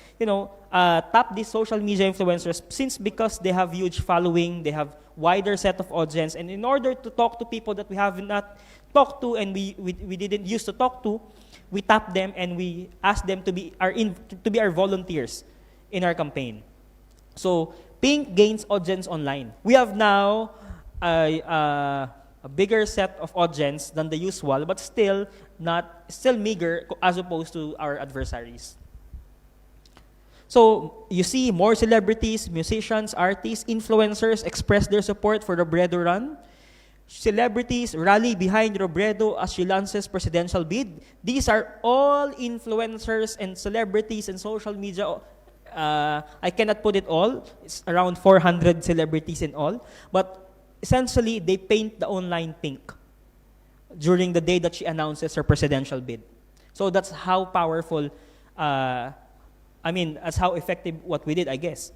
tap these social media influencers because they have huge following, they have wider set of audience, and in order to talk to people that we have not talked to and we didn't used to talk to, we tap them and we ask them to be our volunteers in our campaign. So Pink gains audience online. We have now a bigger set of audience than the usual, but still meager as opposed to our adversaries. So you see more celebrities, musicians, artists, influencers express their support for Robredo run. Celebrities rally behind Robredo as she launches presidential bid. These are all influencers and celebrities and social media. I cannot put it all. It's around 400 celebrities in all. But essentially, they paint the online pink during the day that she announces her presidential bid. So that's how powerful, that's how effective what we did, I guess.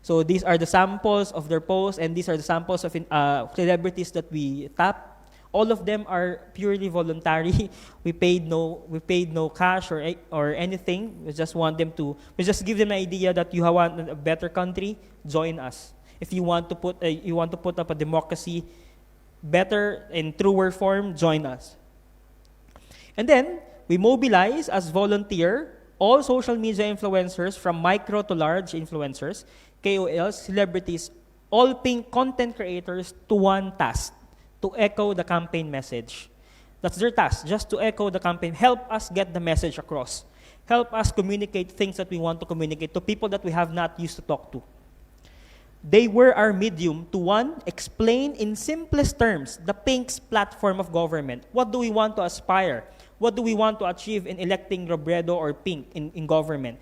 So these are the samples of their posts, and these are the samples of celebrities that we tapped. All of them are purely voluntary. We paid no cash or anything. We just give them an idea that you want a better country, join us. If you want to put up a democracy better and truer form, join us. And then we mobilize as volunteer all social media influencers from micro to large influencers, KOLs, celebrities, all pink content creators to one task, to echo the campaign message. That's their task, just to echo the campaign, help us get the message across, help us communicate things that we want to communicate to people that we have not used to talk to. They were our medium to, one, explain in simplest terms the Pink's platform of government. What do we want to aspire? What do we want to achieve in electing Robredo or Pink in government?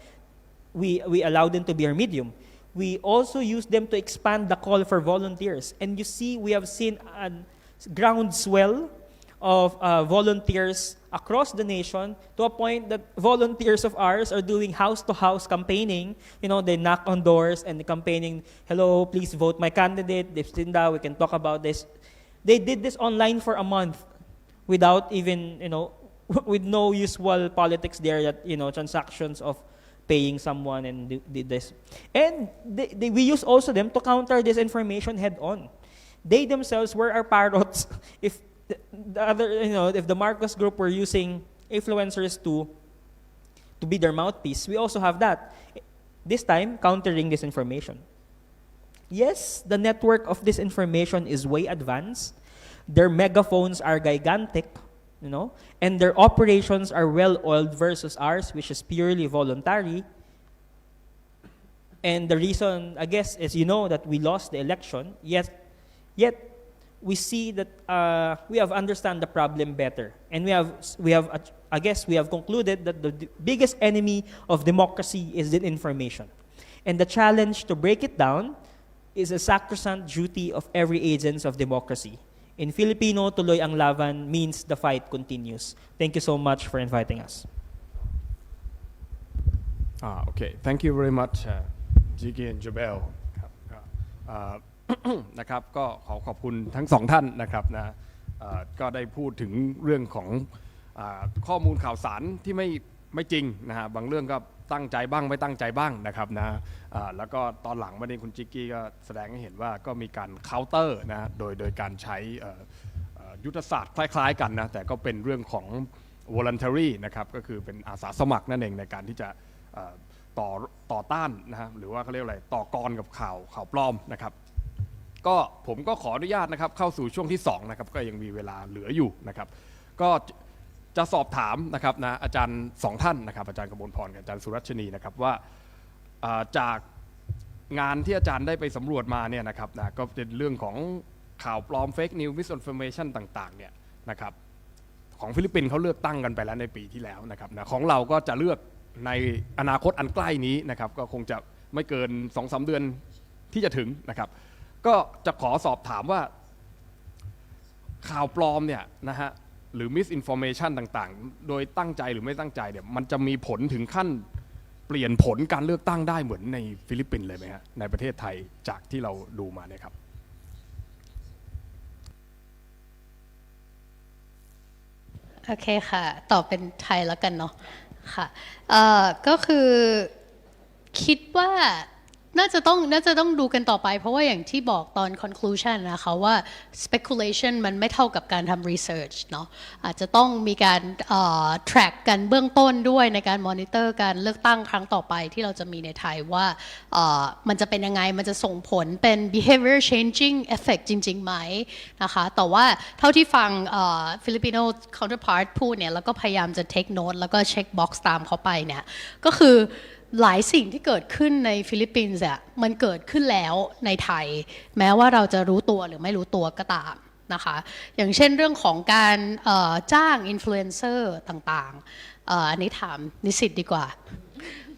We allow them to be our medium. We also use them to expand the call for volunteers. And you see, we have seen a groundswell of volunteers across the nation, to a point that volunteers of ours are doing house-to-house campaigning. You know, they knock on doors and campaigning, hello, please vote my candidate, Dipstinda, we can talk about this. They did this online for a month without even, you know, with no usual politics there, that, you know, transactions of paying someone and did this. And we use also them to counter this information head on. They themselves were our parrots. If the other, you know, if the Marcos group were using influencers to be their mouthpiece, we also have that. This time, countering disinformation. Yes, the network of disinformation is way advanced. Their megaphones are gigantic, you know, and their operations are well-oiled versus ours, which is purely voluntary. And the reason, I guess, is, you know, that we lost the election, yet we see that we have understand the problem better, and we have I guess we have concluded that the biggest enemy of democracy is the information, and the challenge to break it down is a sacrosanct duty of every agent of democracy. In Filipino, tuloy ang laban means the fight continues. Thank you so much for inviting us. Okay, thank you very much, Jiggy and Jobelle. นะครับก็ขอบคุณทั้งสองท่านนะครับนะก็ได้พูดถึงเรื่องของข้อมูลข่าวสารที่ไม่จริงนะฮะบางเรื่องก็ตั้งใจบ้างไม่ตั้งใจบ้างนะครับนะแล้วก็ตอนหลังวันนี้คุณจิกกี้ก็แสดงให้เห็นว่าก็มีการเคาน์เตอร์นะโดยการใช้ยุทธศาสตร์คล้ายๆกันนะแต่ก็เป็นเรื่องของ voluntary นะครับก็คือเป็นอาสาสมัครนั่นเองในการที่จะต่อต้านนะฮะหรือว่าเขาเรียกอะไรต่อกรกับข่าวปลอมนะครับก็ผมก็ขออนุญาตนะครับเข้าสู่ช่วงที่2นะครับก็ยังมีเวลาเหลืออยู่นะครับก็จะสอบถามนะครับนะอาจารย์2ท่านนะครับอาจารย์กมลพรกับอาจารย์สุรัชนีนะครับว่าจากงานที่อาจารย์ได้ไปสำรวจมาเนี่ยนะครับนะก็เป็นเรื่องของข่าวปลอม fake news misinformation ต่างๆเนี่ยนะครับของฟิลิปปินส์เขาเลือกตั้งกันไปแล้วในปีที่แล้วนะครับนะของเราก็จะเลือกในอนาคตอันใกล้นี้นะครับก็คงจะไม่เกิน 2-3 เดือนที่จะถึงนะครับก็จะขอสอบถามว่าข่าวปลอมเนี่ยนะฮะหรือ misinformation ต่างๆโดยตั้งใจหรือไม่ตั้งใจเนี่ยมันจะมีผลถึงขั้นเปลี่ยนผลการเลือกตั้งได้เหมือนในฟิลิปปินส์เลยไหมฮะในประเทศไทยจากที่เราดูมาเนี่ยครับโอเคค่ะตอบเป็นไทยแล้วกันเนาะค่ะก็คือคิดว่าน่าจะต้องดูกันต่อไปเพราะว่าอย่างที่บอกตอน conclusion นะคะว่า speculation มันไม่เท่ากับการทำ research เนาะอาจจะต้องมีการtrack กันเบื้องต้นด้วยในการ monitor การเลือกตั้งครั้งต่อไปที่เราจะมีในไทยว่ามันจะเป็นยังไงมันจะส่งผลเป็น behavior changing effect จริงๆไหมนะคะแต่ว่าเท่าที่ฟังFilipino counterpart พูดเนี่ยแล้วก็พยายามจะ take note แล้วก็ check box ตามเขาไปเนี่ยก็คือหลายสิ่งที่เกิดขึ้นในฟิลิปปินส์อ่ะมันเกิดขึ้นแล้วในไทยแม้ว่าเราจะรู้ตัวหรือไม่รู้ตัวก็ตามนะคะอย่างเช่นเรื่องของการจ้างอินฟลูเอนเซอร์ต่างๆอันนี้ถามนิสิตดีกว่า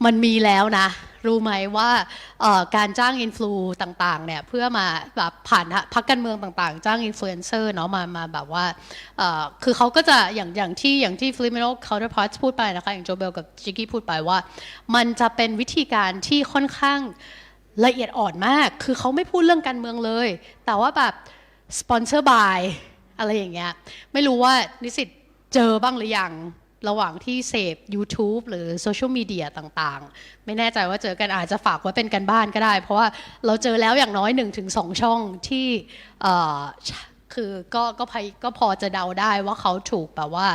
มันมีแล้วนะรู้ไหมว่าการจ้างอินฟลูต่างๆเนี่ยเพื่อมาแบบผ่านพรรคการเมืองต่างๆจ้างอินฟลูเอนเซอร์เนาะมาแบบว่าคือเขาก็จะอย่างที่ Filipino counterparts พูดไปนะคะอย่างโจเบลกับจิกกี้พูดไปว่ามันจะเป็นวิธีการที่ค่อนข้างละเอียดอ่อนมากคือเขาไม่พูดเรื่องการเมืองเลยแต่ว่าแบบ sponsor by อะไรอย่างเงี้ยไม่รู้ว่านิสิตเจอบ้างหรือยังระหว่างที่เสพ YouTube หรือโซเชียลมีเดียต่างๆไม่แน่ใจว่าเจอกันอาจจะฝากไว้เป็นกันบ้านก็ได้เพราะว่าเราเจอแล้วอย่างน้อย 1-2 ช่องที่คือก็พอจะเดาได้ว่าเขาถูกแบบว่า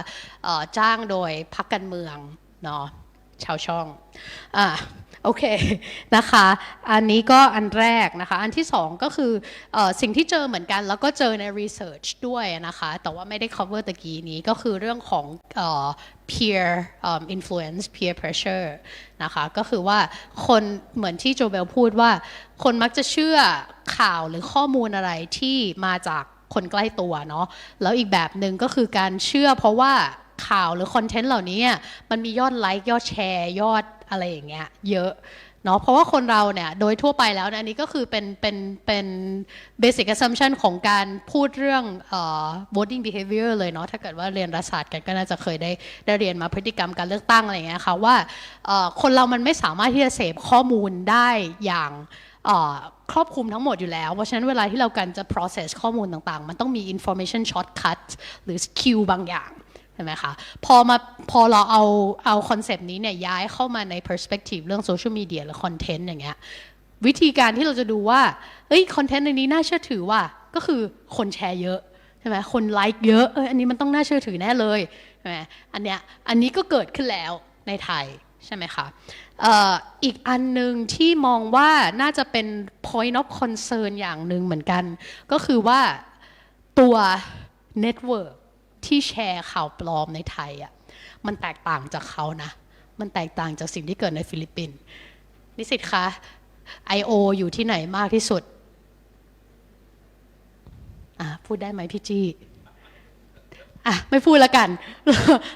จ้างโดยพรรคการเมืองเนาะชาวช่องโอเคนะคะอันนี้ก็อันแรกนะคะอันที่สองก็คือสิ่งที่เจอเหมือนกันแล้วก็เจอใน research ด้วยนะคะแต่ว่าไม่ได้ cover ตะกี้นี้ก็คือเรื่องของpeer influence peer pressure นะคะก็คือว่าคนเหมือนที่โจเบลพูดว่าคนมักจะเชื่อข่าวหรือข้อมูลอะไรที่มาจากคนใกล้ตัวเนาะแล้วอีกแบบหนึ่งก็คือการเชื่อเพราะว่าข่าวหรือคอนเทนต์เหล่านี้มันมียอดไลค์ยอดแชร์ยอดอะไรอย่างเงี้ยเยอะ เนาะเพราะว่าคนเราเนี่ยโดยทั่วไปแล้วนะอันนี้ก็คือเป็น basic assumption ของการพูดเรื่องvoting behavior เลยเนาะถ้าเกิดว่าเรียนรัฐศาสตร์กันก็น่าจะเคยได้เรียนมาพฤติกรรมการเลือกตั้งอะไรอย่างเงี้ยค่ะว่าคนเรามันไม่สามารถที่จะเสพข้อมูลได้อย่างครอบคลุมทั้งหมดอยู่แล้วเพราะฉะนั้นเวลาที่เราการจะ process ข้อมูลต่างๆมันต้องมี information shortcut หรือ skill บางอย่างใช่ไหมคะพอเราเอาคอนเซปต์นี้เนี่ยย้ายเข้ามาใน perspective เรื่อง social media หรือ content อย่างเงี้ยวิธีการที่เราจะดูว่าคอนเทนต์ในนี้น่าเชื่อถือว่าก็คือคนแชร์เยอะใช่ไหมคนไลค์เยอะอันนี้มันต้องน่าเชื่อถือแน่เลยใช่ไหมอันนี้ก็เกิดขึ้นแล้วในไทยใช่ไหมคะอีกอันหนึ่งที่มองว่าน่าจะเป็น point of concern อย่างหนึ่งเหมือนกันก็คือว่าตัว network ที่แชร์ข่าวปลอมในไทยมันแตกต่างจากเขานะมันแตกต่างจากสิ่งที่เกิดในฟิลิปปินส์นิสิตคะ I.O. อยู่ที่ไหนมากที่สุดพูดได้ไหมพี่จี้ไม่พูดละกัน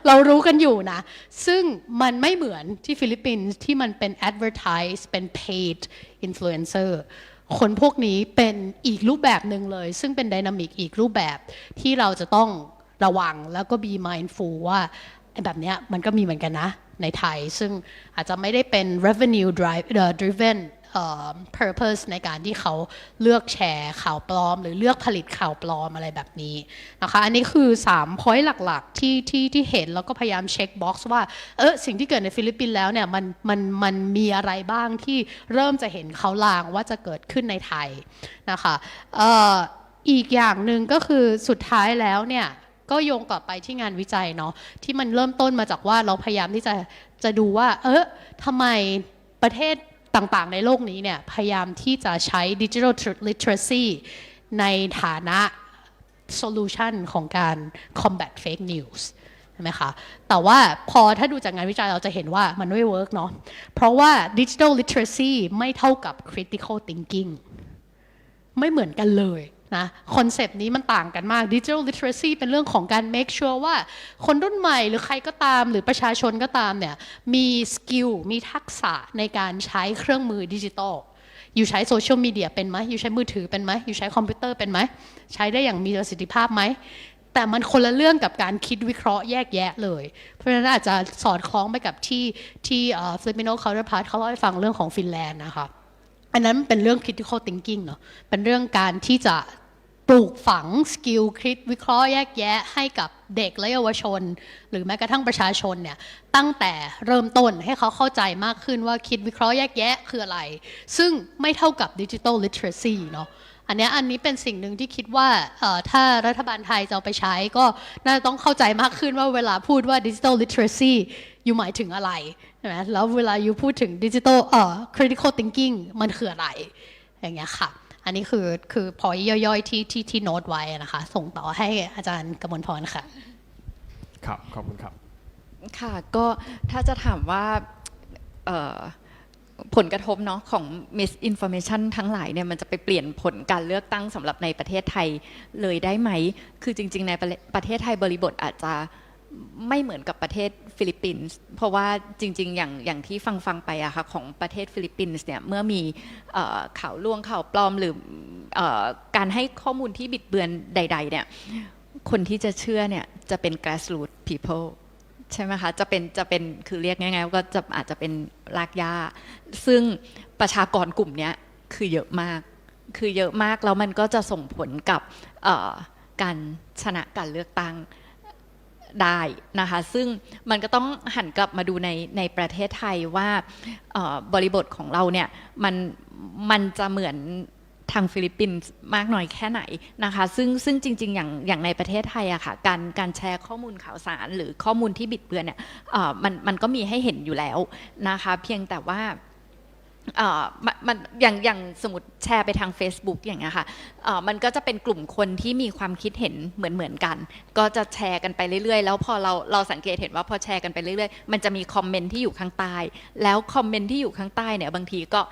เรารู้กันอยู่นะซึ่งมันไม่เหมือนที่ฟิลิปปินส์ที่มันเป็น advertise เป็น paid influencer คนพวกนี้เป็นอีกรูปแบบหนึ่งเลยซึ่งเป็น dynamic อีกรูปแบบที่เราจะต้องระวังแล้วก็ be mindful ว่าแบบนี้มันก็มีเหมือนกันนะในไทยซึ่งอาจจะไม่ได้เป็น revenue driven purpose ในการที่เขาเลือกแชร์ข่าวปลอมหรือเลือกผลิตข่าวปลอมอะไรแบบนี้นะคะอันนี้คือ3 point หลักๆที่เห็นแล้วก็พยายามเช็คบ็อกซ์ว่าสิ่งที่เกิดในฟิลิปปินส์แล้วเนี่ยมันมีอะไรบ้างที่เริ่มจะเห็นเขาลางว่าจะเกิดขึ้นในไทยนะคะอีกอย่างหนึ่งก็คือสุดท้ายแล้วเนี่ยก็โยงกลับไปที่งานวิจัยเนาะที่มันเริ่มต้นมาจากว่าเราพยายามที่จะดูว่าทำไมประเทศต่างๆในโลกนี้เนี่ยพยายามที่จะใช้ digital literacy ในฐานะ solution ของการ combat fake news ใช่ไหมคะแต่ว่าถ้าดูจากงานวิจัยเราจะเห็นว่ามันไม่เวิร์กเนาะเพราะว่า digital literacy ไม่เท่ากับ critical thinking ไม่เหมือนกันเลยนะคอนเซปต์นี้มันต่างกันมาก Digital Literacy เป็นเรื่องของการ make sure ว่าคนรุ่นใหม่หรือใครก็ตามหรือประชาชนก็ตามเนี่ยมีสกิลมีทักษะในการใช้เครื่องมือดิจิทัลอยู่ใช้โซเชียลมีเดียเป็นไหมอยู่ใช้มือถือเป็นไหมอยู่ใช้คอมพิวเตอร์เป็นไหมใช้ได้อย่างมีประสิทธิภาพไหมแต่มันคนละเรื่องกับการคิดวิเคราะห์แยกแยะเลยเพราะฉะนั้นอาจจะสอดคล้องไปกับที่Filipino counterpart เขาเล่าให้ฟังเรื่องของฟินแลนด์นะคะอันนั้นเป็นเรื่อง critical thinking เนาะเป็นเรื่องการที่จะปลูกฝังสกิลคิดวิเคราะห์แยกแยะให้กับเด็กและเยาวชนหรือแม้กระทั่งประชาชนเนี่ยตั้งแต่เริ่มต้นให้เขาเข้าใจมากขึ้นว่าคิดวิเคราะห์แยกแยะคืออะไรซึ่งไม่เท่ากับ Digital Literacy เนาะอันนี้เป็นสิ่งหนึ่งที่คิดว่าถ้ารัฐบาลไทยจะเอาไปใช้ก็น่าจะต้องเข้าใจมากขึ้นว่าเวลาพูดว่า Digital Literacy อยู่หมายถึงอะไรใช่ไหมแล้วเวลาอยู่พูดถึง Digital Critical Thinking มันคืออะไรอย่างเงี้ยค่ะอันนี้คือพอยย่อยๆที่โน้ตไว้นะคะส่งต่อให้อาจารย์กมลพรค่ะครับขอบคุณครับค่ะก็ถ้าจะถามว่าผลกระทบเนาะของ MISinformation ทั้งหลายเนี่ยมันจะไปเปลี่ยนผลการเลือกตั้งสำหรับในประเทศไทยเลยได้ไหมคือจริงๆในประเทศไทยบริบทอาจจะไม่เหมือนกับประเทศฟิลิปปินส์เพราะว่าจริงๆอย่างที่ฟังไปอะค่ะของประเทศฟิลิปปินส์เนี่ยเมื่อมีข่าวลวงข่าวปลอมหรือการให้ข้อมูลที่บิดเบือนใดๆเนี่ยคนที่จะเชื่อเนี่ยจะเป็น grassroots people ใช่ไหมคะจะเป็นคือเรียกง่ายๆก็จะอาจจะเป็นรากหญ้าซึ่งประชากรกลุ่มนี้คือเยอะมากแล้วมันก็จะส่งผลกับการชนะการเลือกตั้งได้นะคะซึ่งมันก็ต้องหันกลับมาดูในประเทศไทยว่าบริบทของเราเนี่ยมันจะเหมือนทางฟิลิปปินส์มากน้อยแค่ไหนนะคะซึ่งจริงๆอย่างในประเทศไทยอะค่ะการแชร์ข้อมูลข่าวสารหรือข้อมูลที่บิดเบือนเนี่ยมันก็มีให้เห็นอยู่แล้วนะคะเพียงแต่ว่ามันอย่างสมมติแชร์ไปทาง Facebook อย่างเงี้ยค่ะมันก็จะเป็นกลุ่มคนที่มีความคิดเห็นเหมือนกันก็จะแชร์กันไปเรื่อยๆแล้วพอเราสังเกตเห็นว่าพอแชร์กันไปเรื่อยๆมันจะมีคอมเมนต์ที่อยู่ข้างใต้แล้วคอมเมนต์ที่อยู่ข้างใต้เนี่ยบางทีก็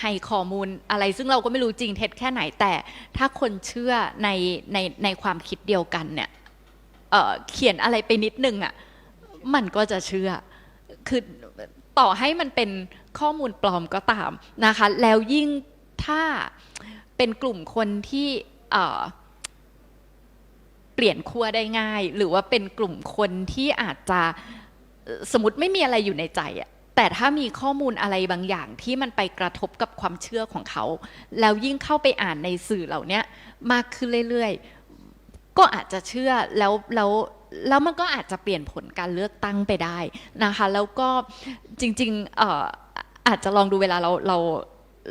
ให้ข้อมูลอะไรซึ่งเราก็ไม่รู้จริงเท็จแค่ไหนแต่ถ้าคนเชื่อในความคิดเดียวกันเนี่ยเขียนอะไรไปนิดนึงอ่ะมันก็จะเชื่อคือต่อให้มันเป็น ข้อมูลปลอมก็ตามนะคะแล้วยิ่งถ้าเป็นกลุ่มคนที่เปลี่ยนขั้วได้ง่ายหรือว่าเป็นกลุ่มคนที่อาจจะสมมติไม่มีอะไรอยู่ในใจอะแต่ถ้ามีข้อมูลอะไรบางอย่างที่มันไปกระทบกับความเชื่อของเขาแล้วยิ่งเข้าไปอ่านในสื่อเหล่านี้มากขึ้นเรื่อยๆก็อาจจะเชื่อแล้วมันก็อาจจะเปลี่ยนผลการเลือกตั้งไปได้นะคะแล้วก็จริงๆอาจจะลองดูเวลาเ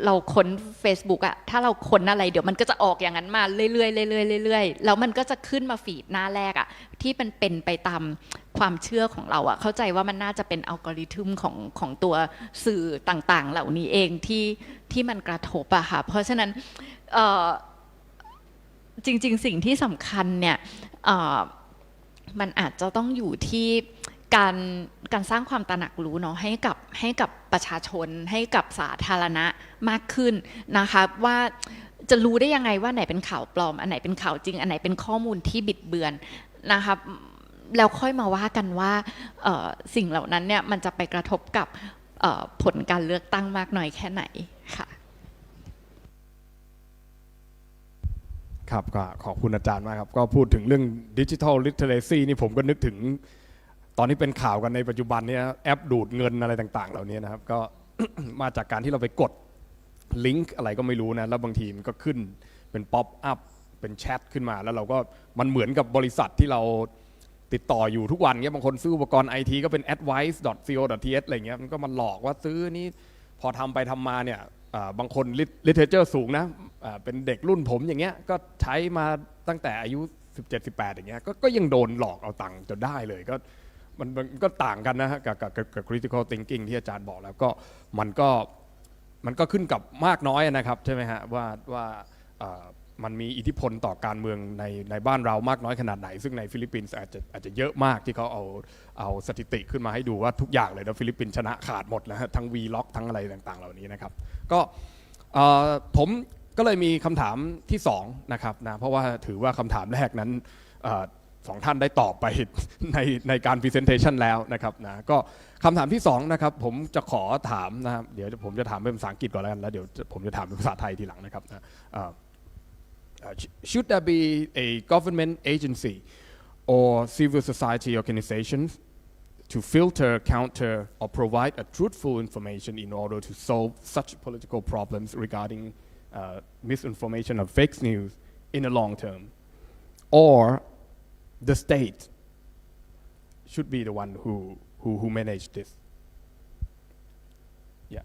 ราค้น Facebook อะถ้าเราค้นอะไรเดี๋ยวมันก็จะออกอย่างนั้นมาเรื่อยๆเรื่อยๆแล้วมันก็จะขึ้นมาฟีดหน้าแรกอะที่มันเป็นไปตามความเชื่อของเราอะเข้าใจว่ามันน่าจะเป็นอัลกอริทึมของตัวสื่อต่างๆเหล่านี้เองที่มันกระทบอะค่ะเพราะฉะนั้นจริงๆสิ่งที่สำคัญเนี่ยมันอาจจะต้องอยู่ที่การสร้างความตระหนักรู้เนาะให้กับประชาชนให้กับสาธารณะมากขึ้นนะคะว่าจะรู้ได้ยังไงว่าไหนเป็นข่าวปลอมอันไหนเป็นข่าวจริงอันไหนเป็นข้อมูลที่บิดเบือนนะคะแล้วค่อยมาว่ากันว่าสิ่งเหล่านั้นเนี่ยมันจะไปกระทบกับผลการเลือกตั้งมากน้อยแค่ไหนค่ะครับก็ขอบคุณอาจารย์มากครับก็พูดถึงเรื่อง Digital Literacy นี่ผมก็นึกถึงตอนนี้เป็นข่าวกันในปัจจุบันนี้แอปดูดเงินอะไรต่างๆเหล่านี้นะครับก็ มาจากการที่เราไปกดลิงก์อะไรก็ไม่รู้นะแล้วบางทีมันก็ขึ้นเป็นป๊อปอัพเป็นแชทขึ้นมาแล้วเราก็มันเหมือนกับบริษัทที่เราติดต่ออยู่ทุกวันเงี้ยบางคนซื้ออุปกรณ์ไอทีก็เป็น advice.co.th อะไรเงี้ยมันก็มาหลอกว่าซื้อนี้พอทำไปทำมาเนี่ยบางคน literature สูงนะเป็นเด็กรุ่นผมอย่างเงี้ยก็ใช้มาตั้งแต่อายุ 17-18 อย่างเงี้ยก็ยังโดนหลอกเอาตังค์จนได้เลยก็มันก็ต่างกันนะฮะกับ critical thinking ที่อาจารย์บอกแล้วก็มันก็ขึ้นกับมากน้อยนะครับใช่ไหมฮะว่ามันมีอิทธิพลต่อการเมืองในบ้านเรามากน้อยขนาดไหนซึ่งในฟิลิปปินส์อาจจะเยอะมากที่เขาเอาสถิติขึ้นมาให้ดูว่าทุกอย่างเลยนะฟิลิปปินส์ชนะขาดหมดแล้วทั้ง V-Lock ทั้งอะไรต่างๆเหล่านี้นะครับก็ผมก็เลยมีคำถามที่2นะครับนะเพราะว่าถือว่าคำถามแรกนั้น2ท่านได้ตอบไปในการ presentation แล้วนะครับนะก็คำถามที่2นะครับผมจะขอถามนะครับเดี๋ยวผมจะถามเป็นภาษาอังกฤษก่อนแล้วกันแล้วเดี๋ยวผมจะถามเป็นภาษาไทยทีหลังนะครับนะshould there be a government agency or civil society organizations to filter, counter, or provide a truthful information in order to solve such political problems regarding misinformation or fake news in the long term, or the state should be the one who manage this. Yeah.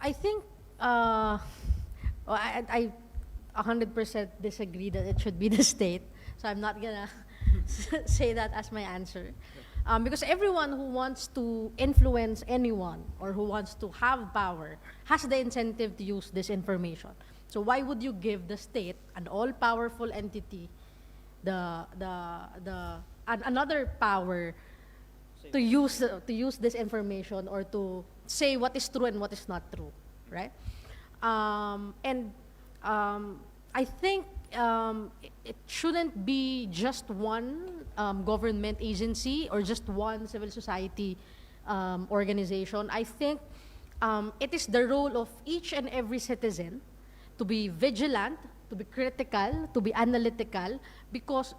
I think I 100% disagree that it should be the state. So I'm not gonna say that as my answer. Because everyone who wants to influence anyone or who wants to have power has the incentive to use this information. So why would you give the state, an all-powerful entity, another power to use this information or to say what is true and what is not true, right? I think it shouldn't be just one government agency or just one civil society organization. I think it is the role of each and every citizen to be vigilant, to be critical, to be analytical, because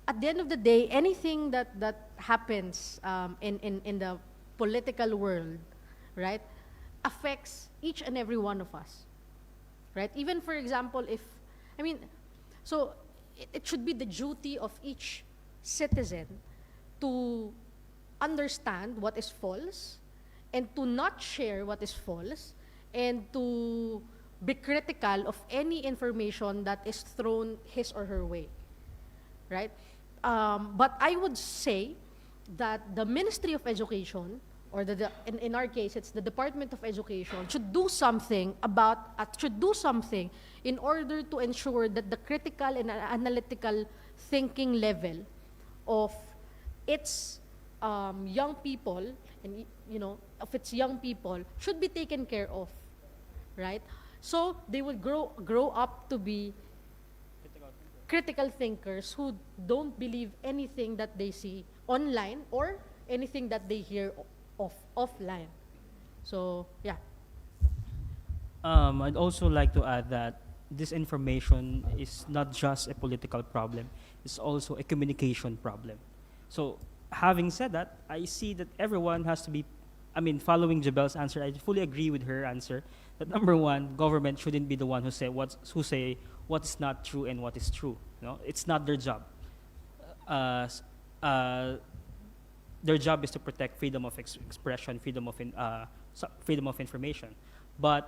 at the end of the day, anything that happens in the political world, right, affects each and every one of us, right? Even, for example, so it should be the duty of each citizen to understand what is false and to not share what is false and to be critical of any information that is thrown his or her way, right? But I would say that the Ministry of Education, or in our case, it's the Department of Education, should do something in order to ensure that the critical and analytical thinking level of its young people, and of its young people, should be taken care of, right? So they will grow up to be critical thinkers who don't believe anything that they see online or anything that they hear offline. So, yeah. I'd also like to add that disinformation is not just a political problem, it's also a communication problem. So, having said that, I see that everyone has to be, following Jobelle's answer, I fully agree with her answer that number one, government shouldn't be the one who say what's not true and what is true. It's not their job. Their job is to protect freedom of expression, freedom of information. But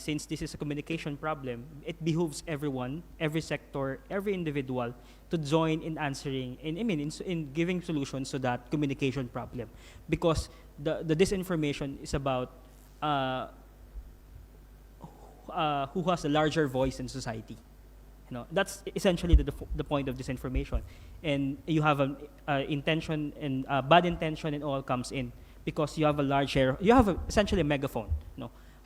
since this is a communication problem, it behooves everyone, every sector, every individual to join in answering, in giving solutions to that communication problem. Because the disinformation is about who has a larger voice in society. That's essentially the point of disinformation. And you have an intention and bad intention and all comes in because you have a large share, you have essentially a megaphone.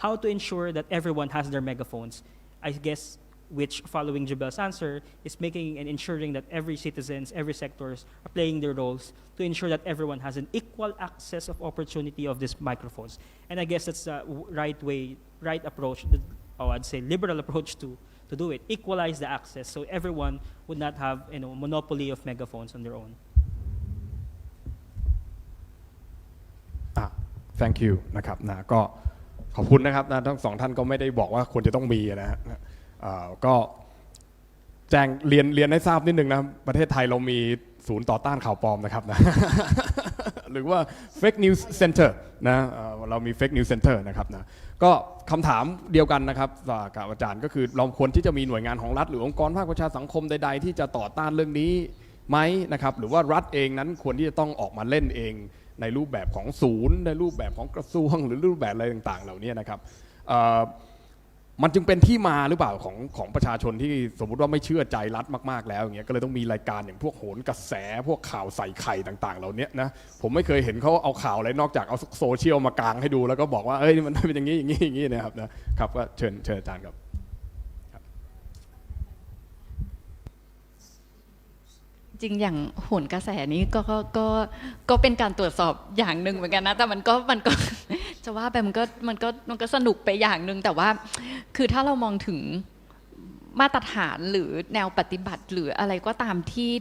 How to ensure that everyone has their megaphones, I guess, which following Jobelle's answer is making and ensuring that every citizens, every sectors are playing their roles to ensure that everyone has an equal access of opportunity of these microphones. And I guess that's the right approach, or I'd say liberal approach to do it, equalize the access so everyone would not have monopoly of megaphones on their own. Thank you นะครับก็ขอบคุณนะครับทั้งสองท่านก็ไม่ได้บอกว่าควรจะต้องมีนะฮะก็แจ้งเรียนให้ทราบนิดนึงนะประเทศไทยเรามีศูนย์ต่อต้านข่าวปลอมนะครับนะ หรือว่า fake news center นะเรามี fake news center นะครับนะก็คำถามเดียวกันนะครับกับอาจารย์ก็คือเราควรที่จะมีหน่วยงานของรัฐหรือองค์กรภาคประชาสังคมใดๆที่จะต่อต้านเรื่องนี้ไหมนะครับหรือว่ารัฐเองนั้นควรที่จะต้องออกมาเล่นเองในรูปแบบของศูนย์ในรูปแบบของกระทรวงหรือรูปแบบอะไรต่างๆเหล่านี้นะครับมันจึงเป็นที่มาหรือเปล่าของประชาชนที่สมมุติว่าไม่เชื่อใจรัฐมากๆแล้วอย่างเงี้ยก็เลยต้องมีรายการอย่างพวกโหนกระแสพวกข่าวใส่ไข่ต่างๆเหล่านี้นะผมไม่เคยเห็นเขาเอาข่าวอะไรนอกจากเอาโซเชียลมากางให้ดูแล้วก็บอกว่าเอ้ยมันเป็นอย่างนี้อย่างนี้อย่างนี้นะครับนะครับก็เชิญอาจารย์ครับจริงอย่างโหนกระแสนี้ก็เป็นการตรวจสอบอย่างหนึ่งเหมือนกันนะแต่มันก็จะว่าไปมันก็สนุกไปอย่างหนึ่งแต่ว่าคือถ้าเรามองถึงมาตรฐานหรือแนวปฏิบัติหรืออะไรก็ตาม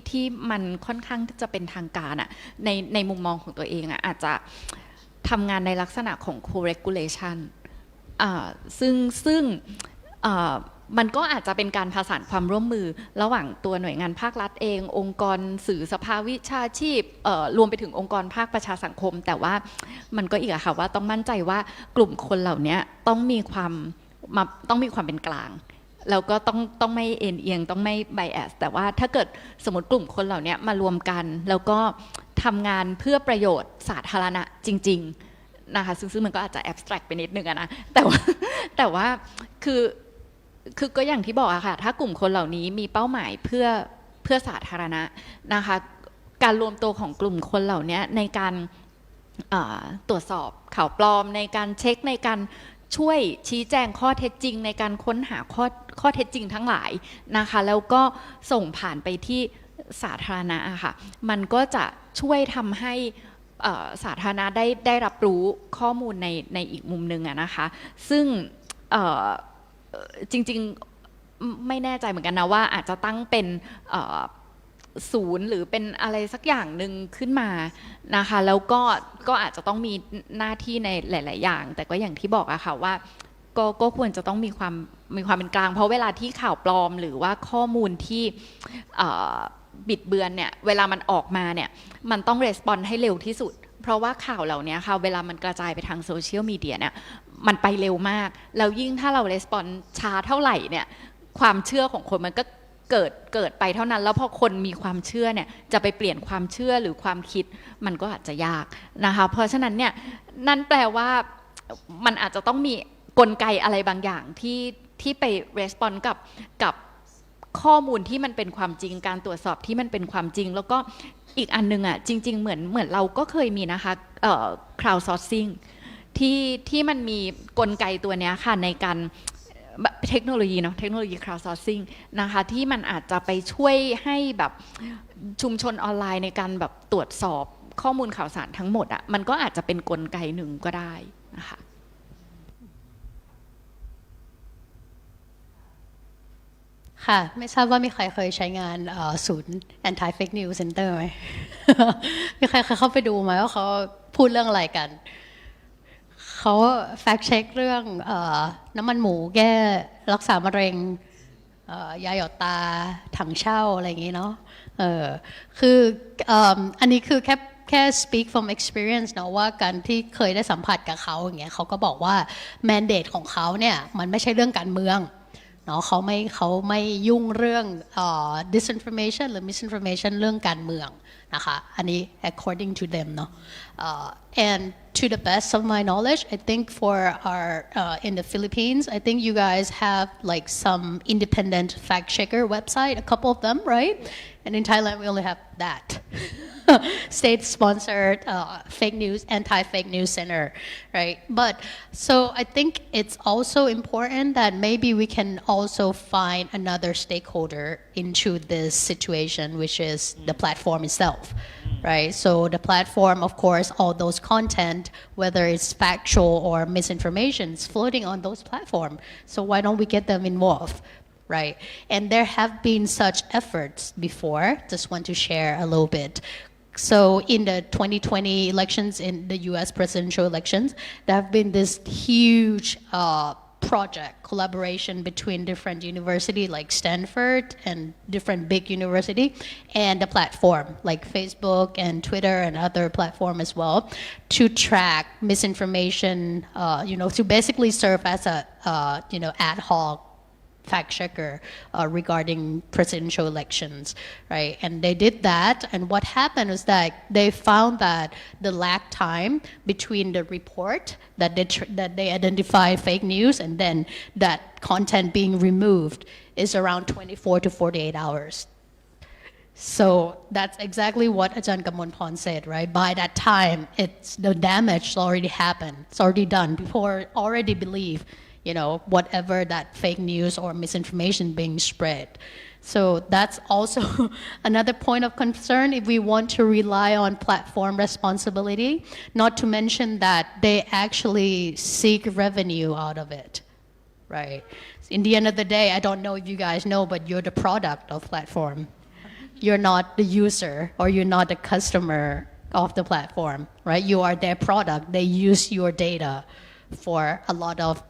ที่มันค่อนข้างจะเป็นทางการอ่ะในมุมมองของตัวเองอ่ะอาจจะทำงานในลักษณะของ co-regulation ซึ่งมันก็อาจจะเป็นการผสานความร่วมมือระหว่างตัวหน่วยงานภาครัฐเององค์กรสื่อสภาวิชาชีพรวมไปถึงองค์กรภาคประชาสังคมแต่ว่ามันก็อีกอะค่ะว่าต้องมั่นใจว่ากลุ่มคนเหล่านี้ต้องมีความเป็นกลางแล้วก็ต้องไม่เอ็นเอียงต้องไม่ไบแอสแต่ว่าถ้าเกิดสมมติกลุ่มคนเหล่านี้มารวมกันแล้วก็ทำงานเพื่อประโยชน์สาธารณะจริงๆนะคะซึ่งมันก็อาจจะแอบสแตรกไปนิดนึงนะแต่ว่าคือก็อย่างที่บอกอะค่ะถ้ากลุ่มคนเหล่านี้มีเป้าหมายเพื่อสาธารณะนะคะการรวมตัวของกลุ่มคนเหล่านี้ในการตรวจสอบข่าวปลอมในการเช็คในการช่วยชี้แจงข้อเท็จจริงในการค้นหาข้อเท็จจริงทั้งหลายนะคะแล้วก็ส่งผ่านไปที่สาธารณะอะค่ะมันก็จะช่วยทำให้สาธารณะได้รับรู้ข้อมูลในอีกมุมนึงอะนะคะซึ่งจริงๆไม่แน่ใจเหมือนกันนะว่าอาจจะตั้งเป็นศูนย์หรือเป็นอะไรสักอย่างหนึ่งขึ้นมานะคะแล้วก็อาจจะต้องมีหน้าที่ในหลายๆอย่างแต่ก็อย่างที่บอกอะค่ะว่าก็ควรจะต้องมีความเป็นกลางเพราะเวลาที่ข่าวปลอมหรือว่าข้อมูลที่บิดเบือนเนี่ยเวลามันออกมาเนี่ยมันต้องรีสปอนส์ให้เร็วที่สุดเพราะว่าข่าวเหล่านี้ค่ะเวลามันกระจายไปทางโซเชียลมีเดียเนี่ยมันไปเร็วมากแล้วยิ่งถ้าเรารีสปอนส์ช้าเท่าไหร่เนี่ยความเชื่อของคนมันก็เกิดไปเท่านั้นแล้วพอคนมีความเชื่อเนี่ยจะไปเปลี่ยนความเชื่อหรือความคิดมันก็อาจจะยากนะคะเพราะฉะนั้นเนี่ยนั่นแปลว่ามันอาจจะต้องมีกลไกอะไรบางอย่างที่ไปรีสปอนส์กับข้อมูลที่มันเป็นความจริงการตรวจสอบที่มันเป็นความจริงแล้วก็อีกอันนึงอ่ะจริงๆเหมือนเราก็เคยมีนะคะcrowd sourcing ที่มันมีกลไกตัวนี้ค่ะในการ เทคโนโลยีเนาะเทคโนโลยี crowdsourcing นะคะที่มันอาจจะไปช่วยให้แบบชุมชนออนไลน์ในการแบบตรวจสอบข้อมูลข่าวสารทั้งหมดอะมันก็อาจจะเป็นกลไกหนึ่งก็ได้นะคะค่ะไม่ทราบว่ามีใครเคยใช้งานศูนย์ anti fake news center ไหม มีใครเคยเข้าไปดูไหมว่าเขาพูดเรื่องอะไรกันเขา fact check เรื่องน้ำมันหมูแก้รักษามะเร็งยาหยอดตาถังเช่าอะไรอย่างงี้เนาะคืออันนี้คือแค่ speak from experience เนาะว่าการที่เคยได้สัมผัสกับเขาอย่างเงี้ยเขาก็บอกว่า mandate ของเขาเนี่ยมันไม่ใช่เรื่องการเมืองเนาะเขาไม่ยุ่งเรื่องdisinformation หรือ misinformation เรื่องการเมืองนะคะอันนี้ according to them เนาะand to the best of my knowledge I think for our in the Philippines I think you guys have like some independent fact checker website a couple of them right and in Thailand we only have that state sponsored fake news anti-fake news center right but so I think it's also important that maybe we can also find another stakeholder into this situation which is the platform itself right so the platform of course all those content whether it's factual or misinformation is floating on those platforms so why don't we get them involved right and there have been such efforts before just want to share a little bit so in the 2020 elections in the US presidential elections there have been this huge project collaboration between different university like Stanford and different big university and the platform like Facebook and Twitter and other platform as well to track misinformation to basically serve as a ad hoc fact checker regarding presidential elections, right? And they did that, and what happened was that they found that the lag time between the report that they identify fake news and then that content being removed is around 24 to 48 hours. So that's exactly what Ajahn Kamonpon said, right? By that time, the damage already happened. It's already done. People already believe whatever that fake news or misinformation being spread. So that's also another point of concern if we want to rely on platform responsibility, not to mention that they actually seek revenue out of it, right? In the end of the day, I don't know if you guys know, but you're the product of platform. You're not the user or you're not the customer of the platform, right? You are their product. They use your data for a lot of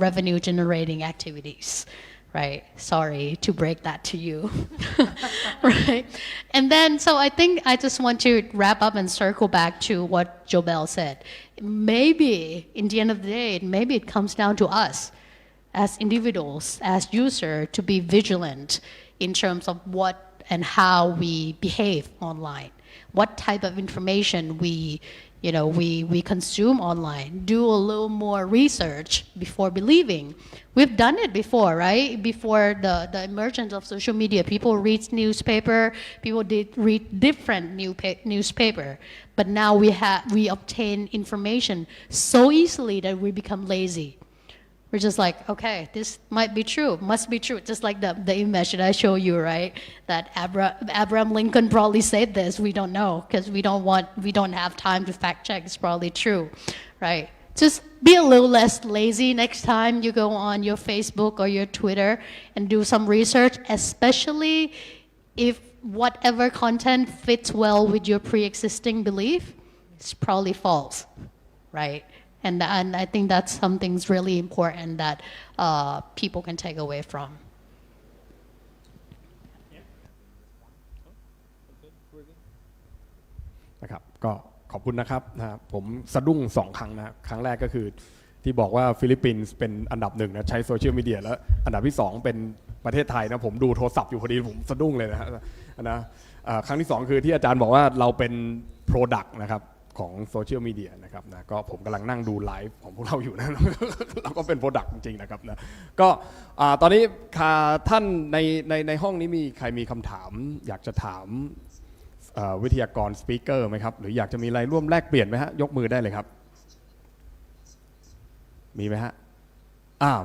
revenue generating activities, right? Sorry to break that to you, right? And then, so I think I just want to wrap up and circle back to what Jobelle said. Maybe, in the end of the day, maybe it comes down to us as individuals, as users, to be vigilant in terms of what and how we behave online, what type of information we consume online, do a little more research before believing. We've done it before, right? Before the emergence of social media, people read newspaper, people did read different newspaper, but now we obtain information so easily that we become lazy. We're just like, okay, this might be true, must be true. Just like the image that I show you, right? That Abraham Lincoln probably said this. We don't know because we don't have time to fact check. It's probably true, right? Just be a little less lazy next time you go on your Facebook or your Twitter and do some research, especially if whatever content fits well with your pre-existing belief, it's probably false, right? And I think that's something really important that people can take away from. นะครับก็ขอบคุณนะครับผมสะดุ้ง2ครั้งนะครั้งแรกก็คือที่บอกว่าฟิลิปปินส์เป็นอันดับ1นะใช้โซเชียลมีเดียแล้วอันดับที่2เป็นประเทศไทยนะผมดูโทรศัพท์อยู่พอดีผมสะดุ้งเลยนะครั้งที่2คือที่อาจารย์บอกว่าเราเป็น product นะครับของโซเชียลมีเดียนะครับนะก็ผมกำลังนั่งดูไลฟ์ของพวกเราอยู่นะ เราก็เป็นโปรดักต์จริงๆนะครับนะก็ตอนนี้ท่านในห้องนี้มีใครมีคำถามอยากจะถามวิทยากรสปีกเกอร์ไหมครับหรืออยากจะมีอะไรร่วมแลกเปลี่ยนไหมฮะยกมือได้เลยครับมีไหมฮะ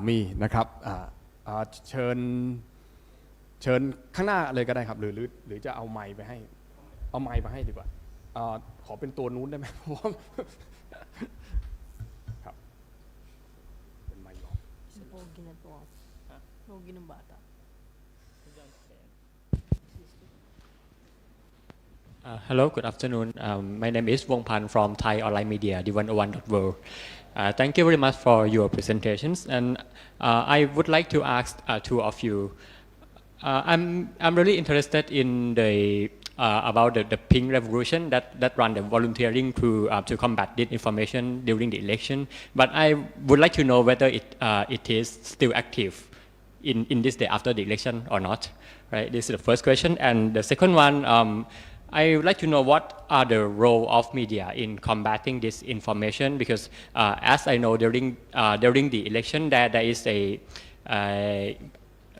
มีนะครับเชิญข้างหน้าเลยก็ได้ครับหรือจะเอาไมค์ไปให้เอาไมค์มาให้ดีกว่าขอเป็นตัวนู้นได้ไหมเพราะว่าครับเป็นไมค์รอง Hello, good afternoon. My name is Wong Pan from Thai Online Media, d101.world. Thank you very much for your presentations, and I would like to ask two of you. I'm really interested in the about the Pink Revolution that run the volunteering to combat disinformation during the election. But I would like to know whether it is still active in this day after the election or not. Right. This is the first question, and the second one. I would like to know what are the role of media in combating disinformation, because as I know during the election there is a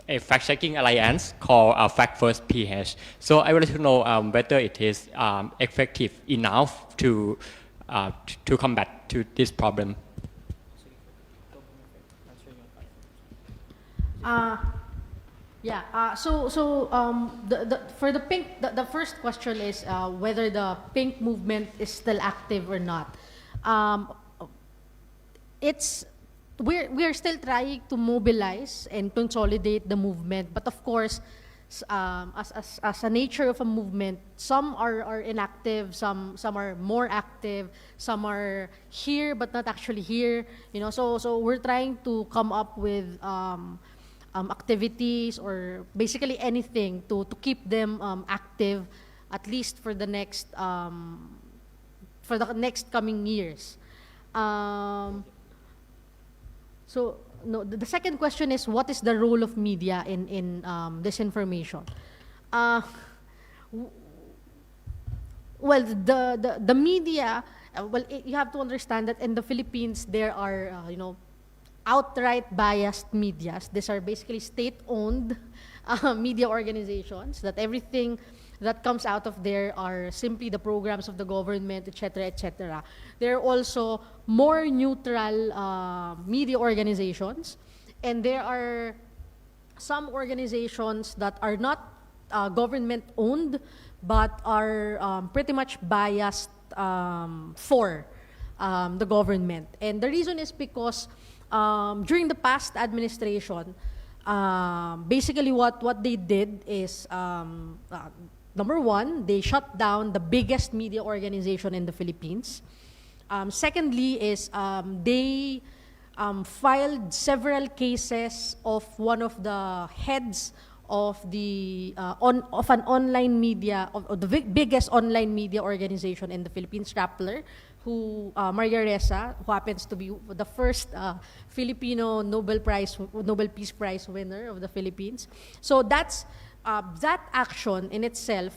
fact-checking alliance called Fact First PH. So I would like to know whether it is effective enough to combat this problem. For the pink, the first question is whether the pink movement is still active or not. We're still trying to mobilize and consolidate the movement, but of course, as a nature of a movement, some are inactive, some are more active, some are here but not actually here. So we're trying to come up with activities or basically anything to keep them active, at least for the next coming years. The second question is, what is the role of media in disinformation? Well, the media. You have to understand that in the Philippines there are outright biased medias. These are basically state-owned media organizations, that everything that comes out of there are simply the programs of the government, etc., etc. There are also more neutral media organizations, and there are some organizations that are not government-owned, but are pretty much biased for the government. And the reason is because during the past administration, basically what they did is, number one, they shut down the biggest media organization in the Philippines. Secondly is they filed several cases of one of the heads of an online media, of the biggest online media organization in the Philippines, Rappler, who Maria Ressa, who happens to be the first Filipino Nobel Peace Prize winner of the Philippines. So that action in itself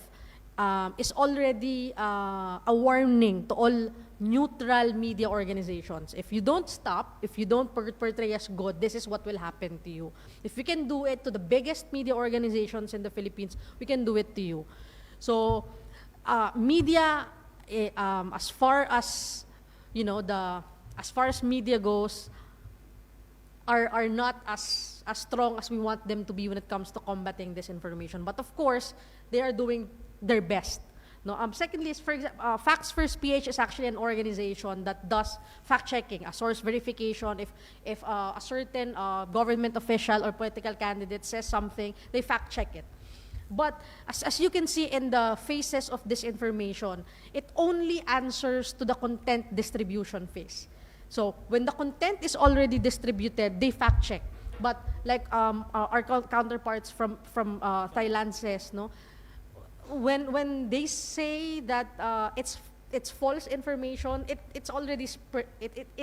is already a warning to all neutral media organizations. If you don't stop, if you don't portray as good, this is what will happen to you. If we can do it to the biggest media organizations in the Philippines, we can do it to you. So media, as far as media goes, are not as strong as we want them to be when it comes to combating disinformation. But of course, they are doing their best. Secondly, is, for example, Facts First PH is actually an organization that does fact-checking, a source verification. If a certain government official or political candidate says something, they fact-check it. But as you can see in the phases of disinformation, it only answers to the content distribution phase. So when the content is already distributed, they fact-check. But like our counterparts from Thailand says, when they say that it's false information, it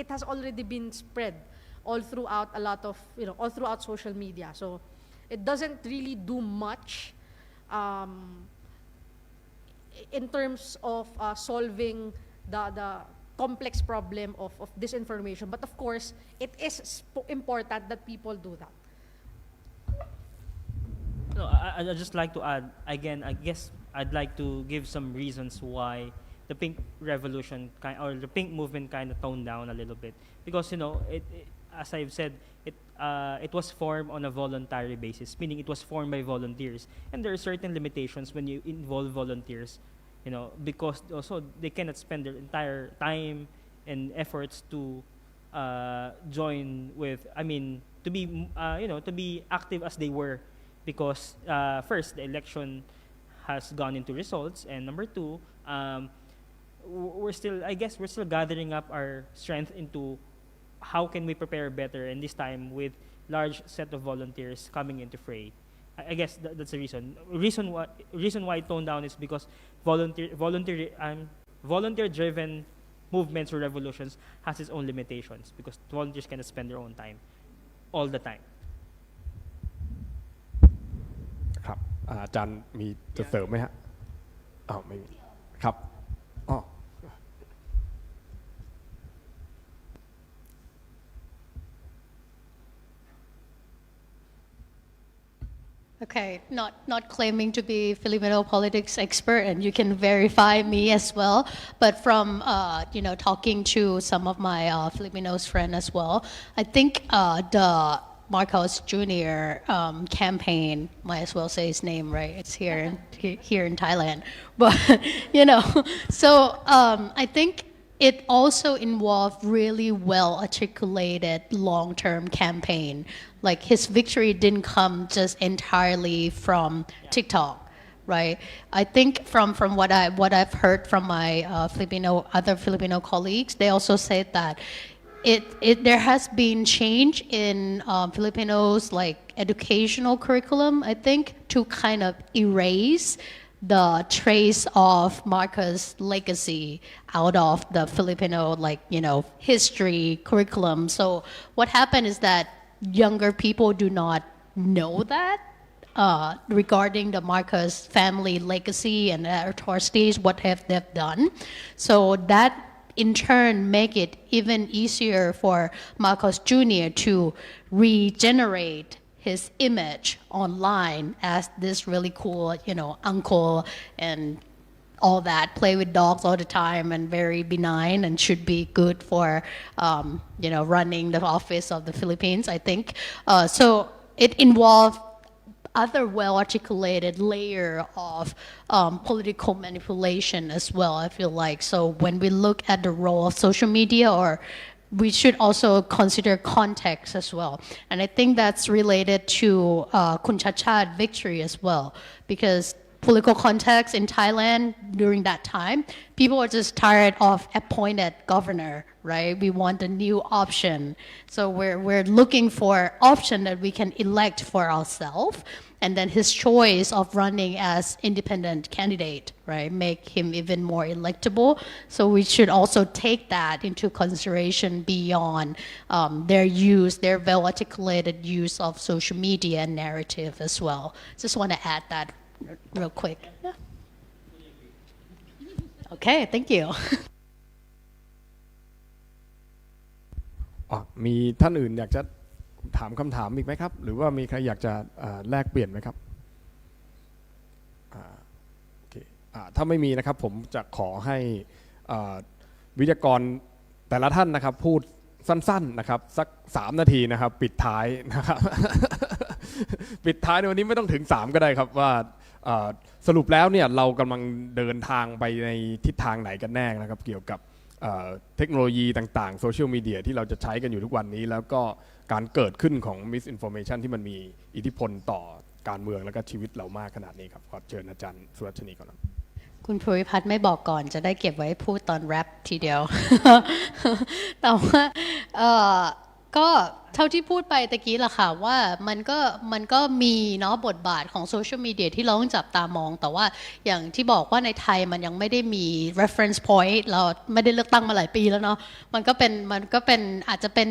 has already been spread all throughout all throughout social media. So it doesn't really do much in terms of solving the complex problem of disinformation. But of course, it is important that people do that. No, I'd just like to add, again, I guess I'd like to give some reasons why the Pink Revolution or the Pink movement kind of toned down a little bit. Because, as I've said, it was formed on a voluntary basis, meaning it was formed by volunteers. And there are certain limitations when you involve volunteers, because also they cannot spend their entire time and efforts to join with, to be active as they were, because first, the election has gone into results, and number two, we're still gathering up our strength into how can we prepare better, and this time with large set of volunteers coming into fray. I guess that's the reason. Reason why toned down is because volunteer-driven movements or revolutions has its own limitations, because volunteers cannot spend their own time all the time. ครับอาจารย์มีจะเสริมไหมฮะไม่มีครับOkay, not claiming to be Filipino politics expert, and you can verify me as well. But from talking to some of my Filipinos friends as well, I think the Marcos Jr. Campaign, might as well say his name, right? It's here in Thailand, but so I think it also involved really well articulated long-term campaign. Like his victory didn't come just entirely from TikTok, right? I think from what I've heard from my other Filipino colleagues, they also said that there has been change in Filipinos like educational curriculum, I think, to kind of erase the trace of Marcos' legacy out of the Filipino history curriculum. So what happened is that younger people do not know that regarding the Marcos family legacy and atrocities, what have they done. So that in turn make it even easier for Marcos Jr. to regenerate his image online as this really cool, uncle and all that, play with dogs all the time and very benign and should be good for, running the office of the Philippines, I think. So it involved other well-articulated layer of political manipulation as well, I feel like. So when we look at the role of social media, we should also consider context as well. And I think that's related to Kun Chachad victory as well, because political context in Thailand during that time, people were just tired of appointed governor, right? We want a new option. So we're looking for option that we can elect for ourselves. And then his choice of running as independent candidate, right, make him even more electable. So we should also take that into consideration beyond their well-articulated use of social media and narrative as well. Just want to add that real quick. Yeah. Okay, thank you. มีท่านอื่นอยากจะถามคำถามอีกไหมครับหรือว่ามีใครอยากจะแลกเปลี่ยนไหมครับโอเคถ้าไม่มีนะครับผมจะขอให้วิทยากรแต่ละท่านนะครับพูดสั้นๆนะครับสัก3 นาทีนะครับปิดท้ายนะครับ ปิดท้ายในวันนี้ไม่ต้องถึง3ก็ได้ครับว่าสรุปแล้วเนี่ยเรากำลังเดินทางไปในทิศทางไหนกันแน่นะครับเกี่ยวกับเทคโนโลยีต่างๆโซเชียลมีเดียที่เราจะใช้กันอยู่ทุกวันนี้แล้วก็การเกิดขึ้นของ MISinformation ที่มันมีอิทธิพลต่อการเมืองและก็ชีวิตเรามากขนาดนี้ครับขอเชิญอาจารย์สุรัชนีก่อนครับคุณภูริพัฒน์ไม่บอกก่อนจะได้เก็บไว้พูดตอนแรปทีเดียว แต่ว่าก็เท่าที่พูดไปตะกี้ล่ะค่ะว่ามันก็มีเนาะบทบาทของโซเชียลมีเดียที่เราต้องจับตามองแต่ว่าอย่างที่บอกว่าในไทยมันยังไม่ได้มี reference point เราไม่ได้เลือกตั้งมาหลายปีแล้วเนาะมันก็เป็นอาจจะเป็น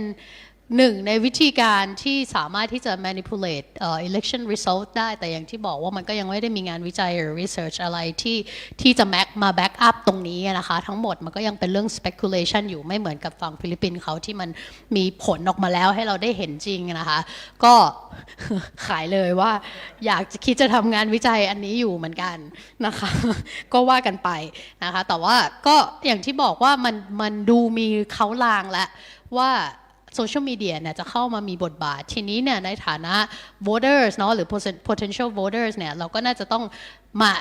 หนึ่งในวิธีการที่สามารถที่จะ manipulate election result ได้แต่อย่างที่บอกว่ามันก็ยังไม่ได้มีงานวิจัยหรือ research อะไรที่จะมา back up ตรงนี้นะคะทั้งหมดมันก็ยังเป็นเรื่อง speculation อยู่ไม่เหมือนกับฝั่งฟิลิปปินส์เขาที่มันมีผลออกมาแล้วให้เราได้เห็นจริงนะคะก็ ขายเลยว่าอยากจะคิดจะทำงานวิจัยอันนี้อยู่เหมือนกันนะคะก็ว่ากันไปนะคะแต่ว่าก็อย่างที่บอกว่ามันดูมีเขาลางแล้วว่า โซเชียลมีเดียเนี่ยจะเข้ามามีบทบาททีนี้เนี่ยในฐานะ voters เนาะหรือ potential voters เนี่ยเราก็น่าจะต้องมา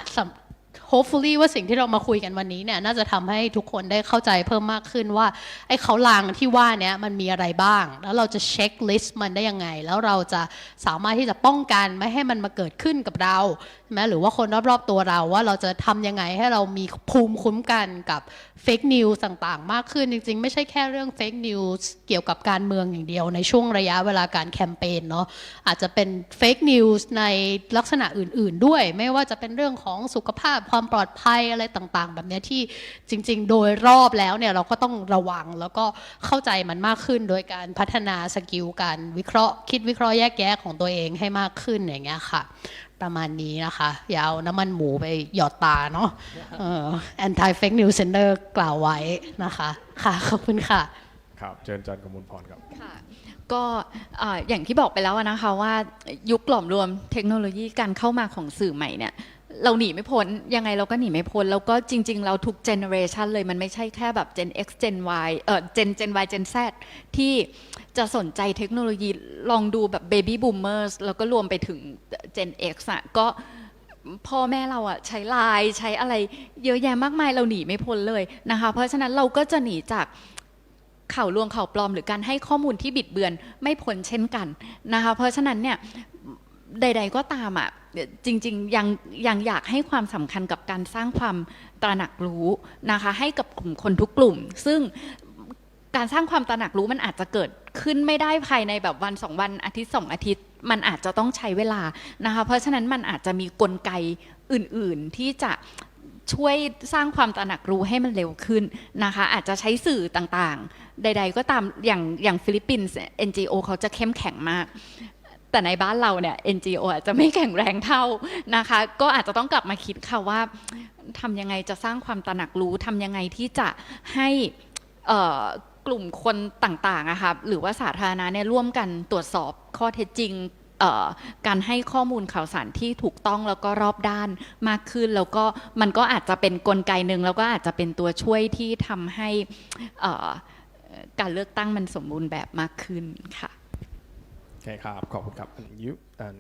hopefully ว่าสิ่งที่เรามาคุยกันวันนี้เนี่ยน่าจะทำให้ทุกคนได้เข้าใจเพิ่มมากขึ้นว่าไอ้เขาลางที่ว่านี้มันมีอะไรบ้างแล้วเราจะเช็คลิสต์มันได้ยังไงแล้วเราจะสามารถที่จะป้องกันไม่ให้มันมาเกิดขึ้นกับเราใช่ไหมหรือว่าคนรอบๆตัวเราว่าเราจะทำยังไงให้เรามีภูมิคุ้มกันกับเฟกนิวส์ต่างๆมากขึ้นจริงๆไม่ใช่แค่เรื่องเฟกนิวส์เกี่ยวกับการเมืองอย่างเดียวในช่วงระยะเวลาการแคมเปญเนาะอาจจะเป็นเฟกนิวส์ในลักษณะอื่นๆด้วยไม่ว่าจะเป็นเรื่องของสุขภาพความปลอดภัยอะไรต่างๆแบบนี้ที่จริงๆโดยรอบแล้วเนี่ยเราก็ต้องระวังแล้วก็เข้าใจมันมากขึ้นโดยการพัฒนาสกิลการวิเคราะห์คิดวิเคราะห์แยกแยะของตัวเองให้มากขึ้นอย่างเงี้ยค่ะประมาณนี้นะคะอย่าเอาน้ำมันหมูไปหยอดตาเนาะanti fake news center กล่าวไว้นะคะค่ะขอบคุณค่ะครับเชิญอาจารย์กมลพรครับค่ะก็อย่างที่บอกไปแล้วนะคะว่ายุคหลอมรวมเทคโนโลยีการเข้ามาของสื่อใหม่เนี่ยเราหนีไม่พ้นยังไงเราก็หนีไม่พ้นแล้วก็จริงๆเราทุกเจเนอเรชันเลยมันไม่ใช่แค่แบบ Gen X Gen Y Gen Y Gen Z ที่จะสนใจเทคโนโลยีลองดูแบบ Baby Boomers แล้วก็รวมไปถึง Gen X อ่ะก็พ่อแม่เราอ่ะใช้ไลน์ใช้อะไรเยอะแยะมากมายเราหนีไม่พ้นเลยนะคะเพราะฉะนั้นเราก็จะหนีจากข่าวลวงข่าวปลอมหรือการให้ข้อมูลที่บิดเบือนไม่พ้นเช่นกันนะคะเพราะฉะนั้นเนี่ยใดๆก็ตามอ่ะจริงๆยังอยากให้ความสำคัญกับการสร้างความตระหนักรู้นะคะให้กับกลุ่มคนทุกกลุ่มซึ่งการสร้างความตระหนักรู้มันอาจจะเกิดขึ้นไม่ได้ภายในแบบวัน2วันอาทิตย์2อาทิตย์มันอาจจะต้องใช้เวลานะคะเพราะฉะนั้นมันอาจจะมีกลไกอื่นๆที่จะช่วยสร้างความตระหนักรู้ให้มันเร็วขึ้นนะคะอาจจะใช้สื่อต่างๆใดๆก็ตามอย่างฟิลิปปินส์ NGO เขาจะเข้มแข็งมากแต่ในบ้านเราเนี่ย NGO อาจจะไม่แข็งแรงเท่านะคะก็อาจจะต้องกลับมาคิดค่ะว่าทำยังไงจะสร้างความตระหนักรู้ทำยังไงที่จะให้กลุ่มคนต่างๆอะค่ะหรือว่าสาธารณะเนี่ยร่วมกันตรวจสอบข้อเท็จจริงการให้ข้อมูลข่าวสารที่ถูกต้องแล้วก็รอบด้านมากขึ้นแล้วก็มันก็อาจจะเป็นกลไกหนึ่งแล้วก็อาจจะเป็นตัวช่วยที่ทำให้การเลือกตั้งมันสมบูรณ์แบบมากขึ้นค่ะโอเคครับขอบคุณครับ you and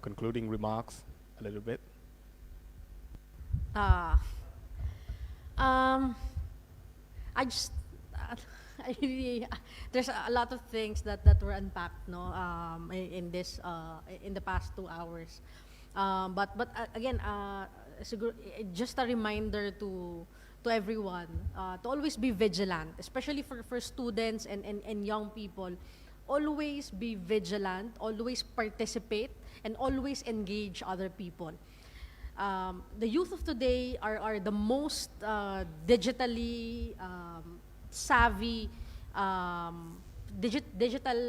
concluding remarks a little bit I just I really there's a lot of things that were unpacked in this in the past 2 hours but again just a reminder to everyone to always be vigilant, especially for students and young people. Always be vigilant, always participate, and always engage other people. The youth of today are the most digitally savvy, digital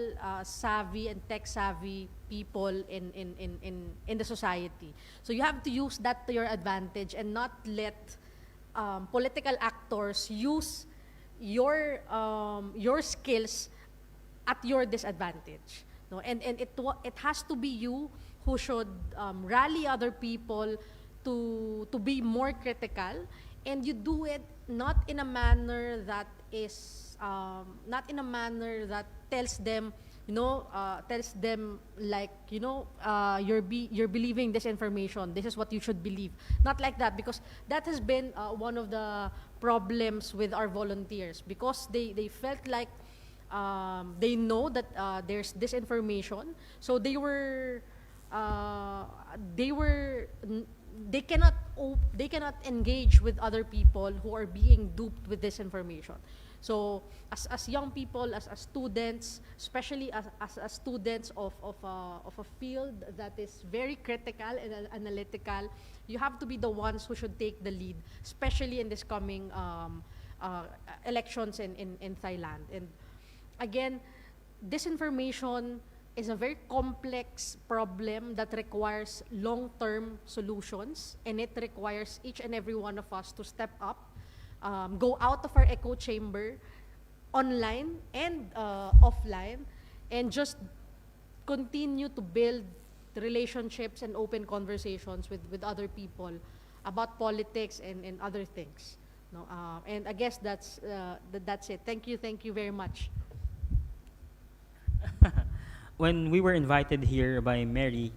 savvy and tech savvy people in the society. So you have to use that to your advantage and not let political actors use your skills at your disadvantage. No? And it has to be you who should rally other people to be more critical, and you do it not in a manner that is not in a manner that tells them like you're believing this information, this is what you should believe. Not like that, because that has been one of the problems with our volunteers, because they felt like they know that there's this information, so they cannot engage with other people who are being duped with this information. So as young people, as students, especially as students of a field that is very critical and analytical, you have to be the ones who should take the lead, especially in this coming elections in Thailand. And again, disinformation is a very complex problem that requires long-term solutions, and it requires each and every one of us to step up, go out of our echo chamber, online and offline, and just continue to build relationships and open conversations with other people about politics and other things. No, and I guess that's it. Thank you very much. When we were invited here by Mary,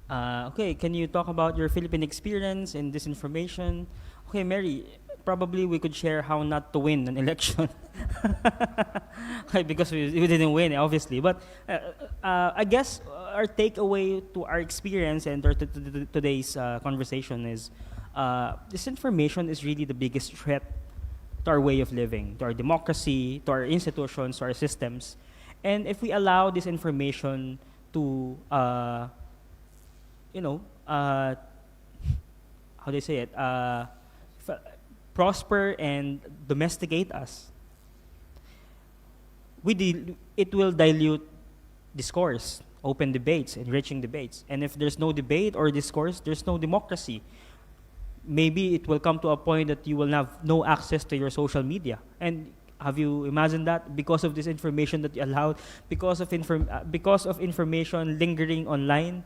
okay, can you talk about your Philippine experience in disinformation? Okay, Mary, probably we could share how not to win an election. Okay, because we didn't win, obviously. But I guess our takeaway to our experience and to today's conversation is disinformation is really the biggest threat to our way of living, to our democracy, to our institutions, to our systems. And if we allow this information to, how do you say it, prosper and domesticate us, it will dilute discourse, open debates, enriching debates. And if there's no debate or discourse, there's no democracy. Maybe it will come to a point that you will have no access to your social media. And have you imagined that? Because of this information that you allowed, because of information lingering online,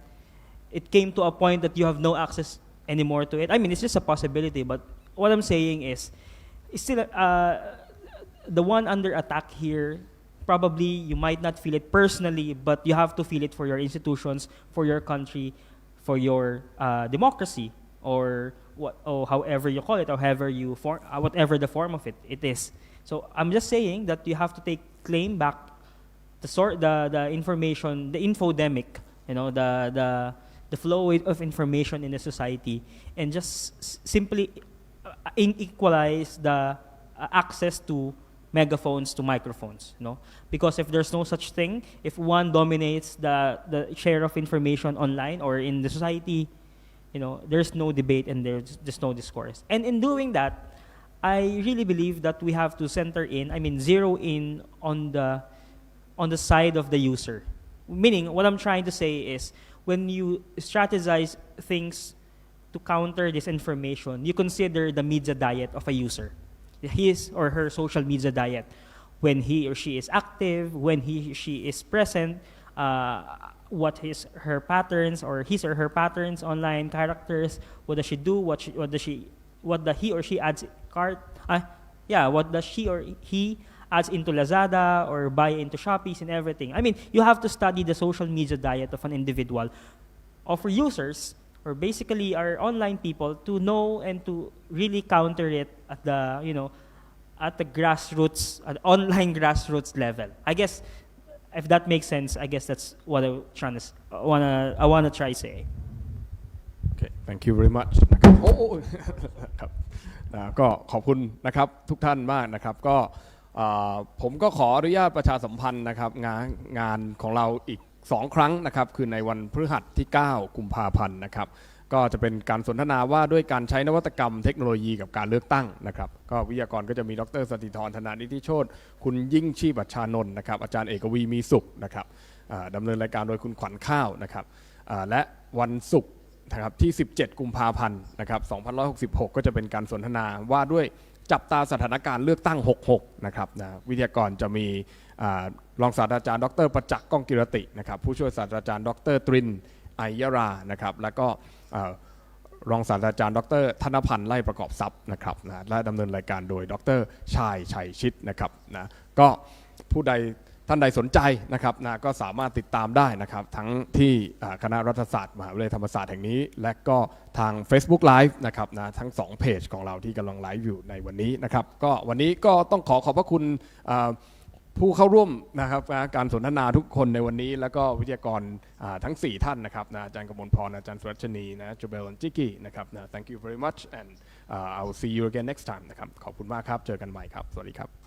it came to a point that you have no access anymore to it. I mean, it's just a possibility, but what I'm saying is, it's still the one under attack here. Probably you might not feel it personally, but you have to feel it for your institutions, for your country, for your democracy, or however you call it, or whatever the form of it is. So I'm just saying that you have to claim back the information, the infodemic, the flow of information in the society, and just simply equalize the access to megaphones to microphones, because if there's no such thing, if one dominates the share of information online or in the society, there's no debate and there's no discourse. And in doing that, I really believe that we have to zero in on the side of the user. Meaning, what I'm trying to say is, when you strategize things to counter this information, you consider the media diet of a user, his or her social media diet, when he or she is active, when he or she is present, what his or her patterns online, characters, what does she do, what does he or she adds what does she or he adds into Lazada or buy into Shopee and everything. I mean, you have to study the social media diet of an individual, of users, or basically our online people, to know and to really counter it at the grassroots, at online grassroots level. I guess if that makes sense, I guess that's what I wanna try say. Okay, thank you very much นะครับครับก็ขอบคุณนะครับทุกท่านมากนะครับก็ผมก็ขออนุญาตประชาสัมพันธ์นะครับงานของเราอีก2ครั้งนะครับคือในวันพฤหัสที่9กุมภาพันธ์นะครับก็จะเป็นการสนทนาว่าด้วยการใช้นวัตกรรมเทคโนโลยีกับการเลือกตั้งนะครับก็วิทยากรก็จะมีดร.สถิธร ธนานิธิโชติคุณยิ่งชีพอัชชานนท์นะครับอาจารย์เอกวีมีสุขนะครับดำเนินรายการโดยคุณขวัญข้าวนะครับและวันศุกร์นะครับที่17กุมภาพันธ์นะครับ2566ก็จะเป็นการสนทนาว่าด้วยจับตาสถานการณ์เลือกตั้ง66นะครับวิทยากรจะมีรองศาสตราจารย์ดร.ประจักษ์ก้องกิรตินะครับผู้ช่วยศาสตราจารย์ดร.ตรินไอยรานะครับแล้วก็รองศาสตราจารย์ดร.ธนพันธ์ไล่ประกอบทรัพย์นะครับและดำเนินรายการโดยดร.ชายชัยชิดนะครับก็ท่านใดสนใจนะครับก็สามารถติดตามได้นะครับทั้งที่คณะรัฐศาสตร์มหาวิทยาลัยธรรมศาสตร์แห่งนี้และก็ทาง Facebook Live นะครับทั้ง2เพจของเราที่กำลังไลฟ์อยู่ในวันนี้นะครับก็วันนี้ก็ต้องขอบพระคุณผู้เข้าร่วมนะครับการสนทนาทุกคนในวันนี้แล้วก็วิทยากรทั้ง4ท่านนะครับอาจารย์กมลพรอาจารย์สุรัชนี Jobelle and Jiggy นะครับthank you very much and I will see you again next time นะครับขอบคุณมากครับเจอกันใหม่ครับสวัสดีครับ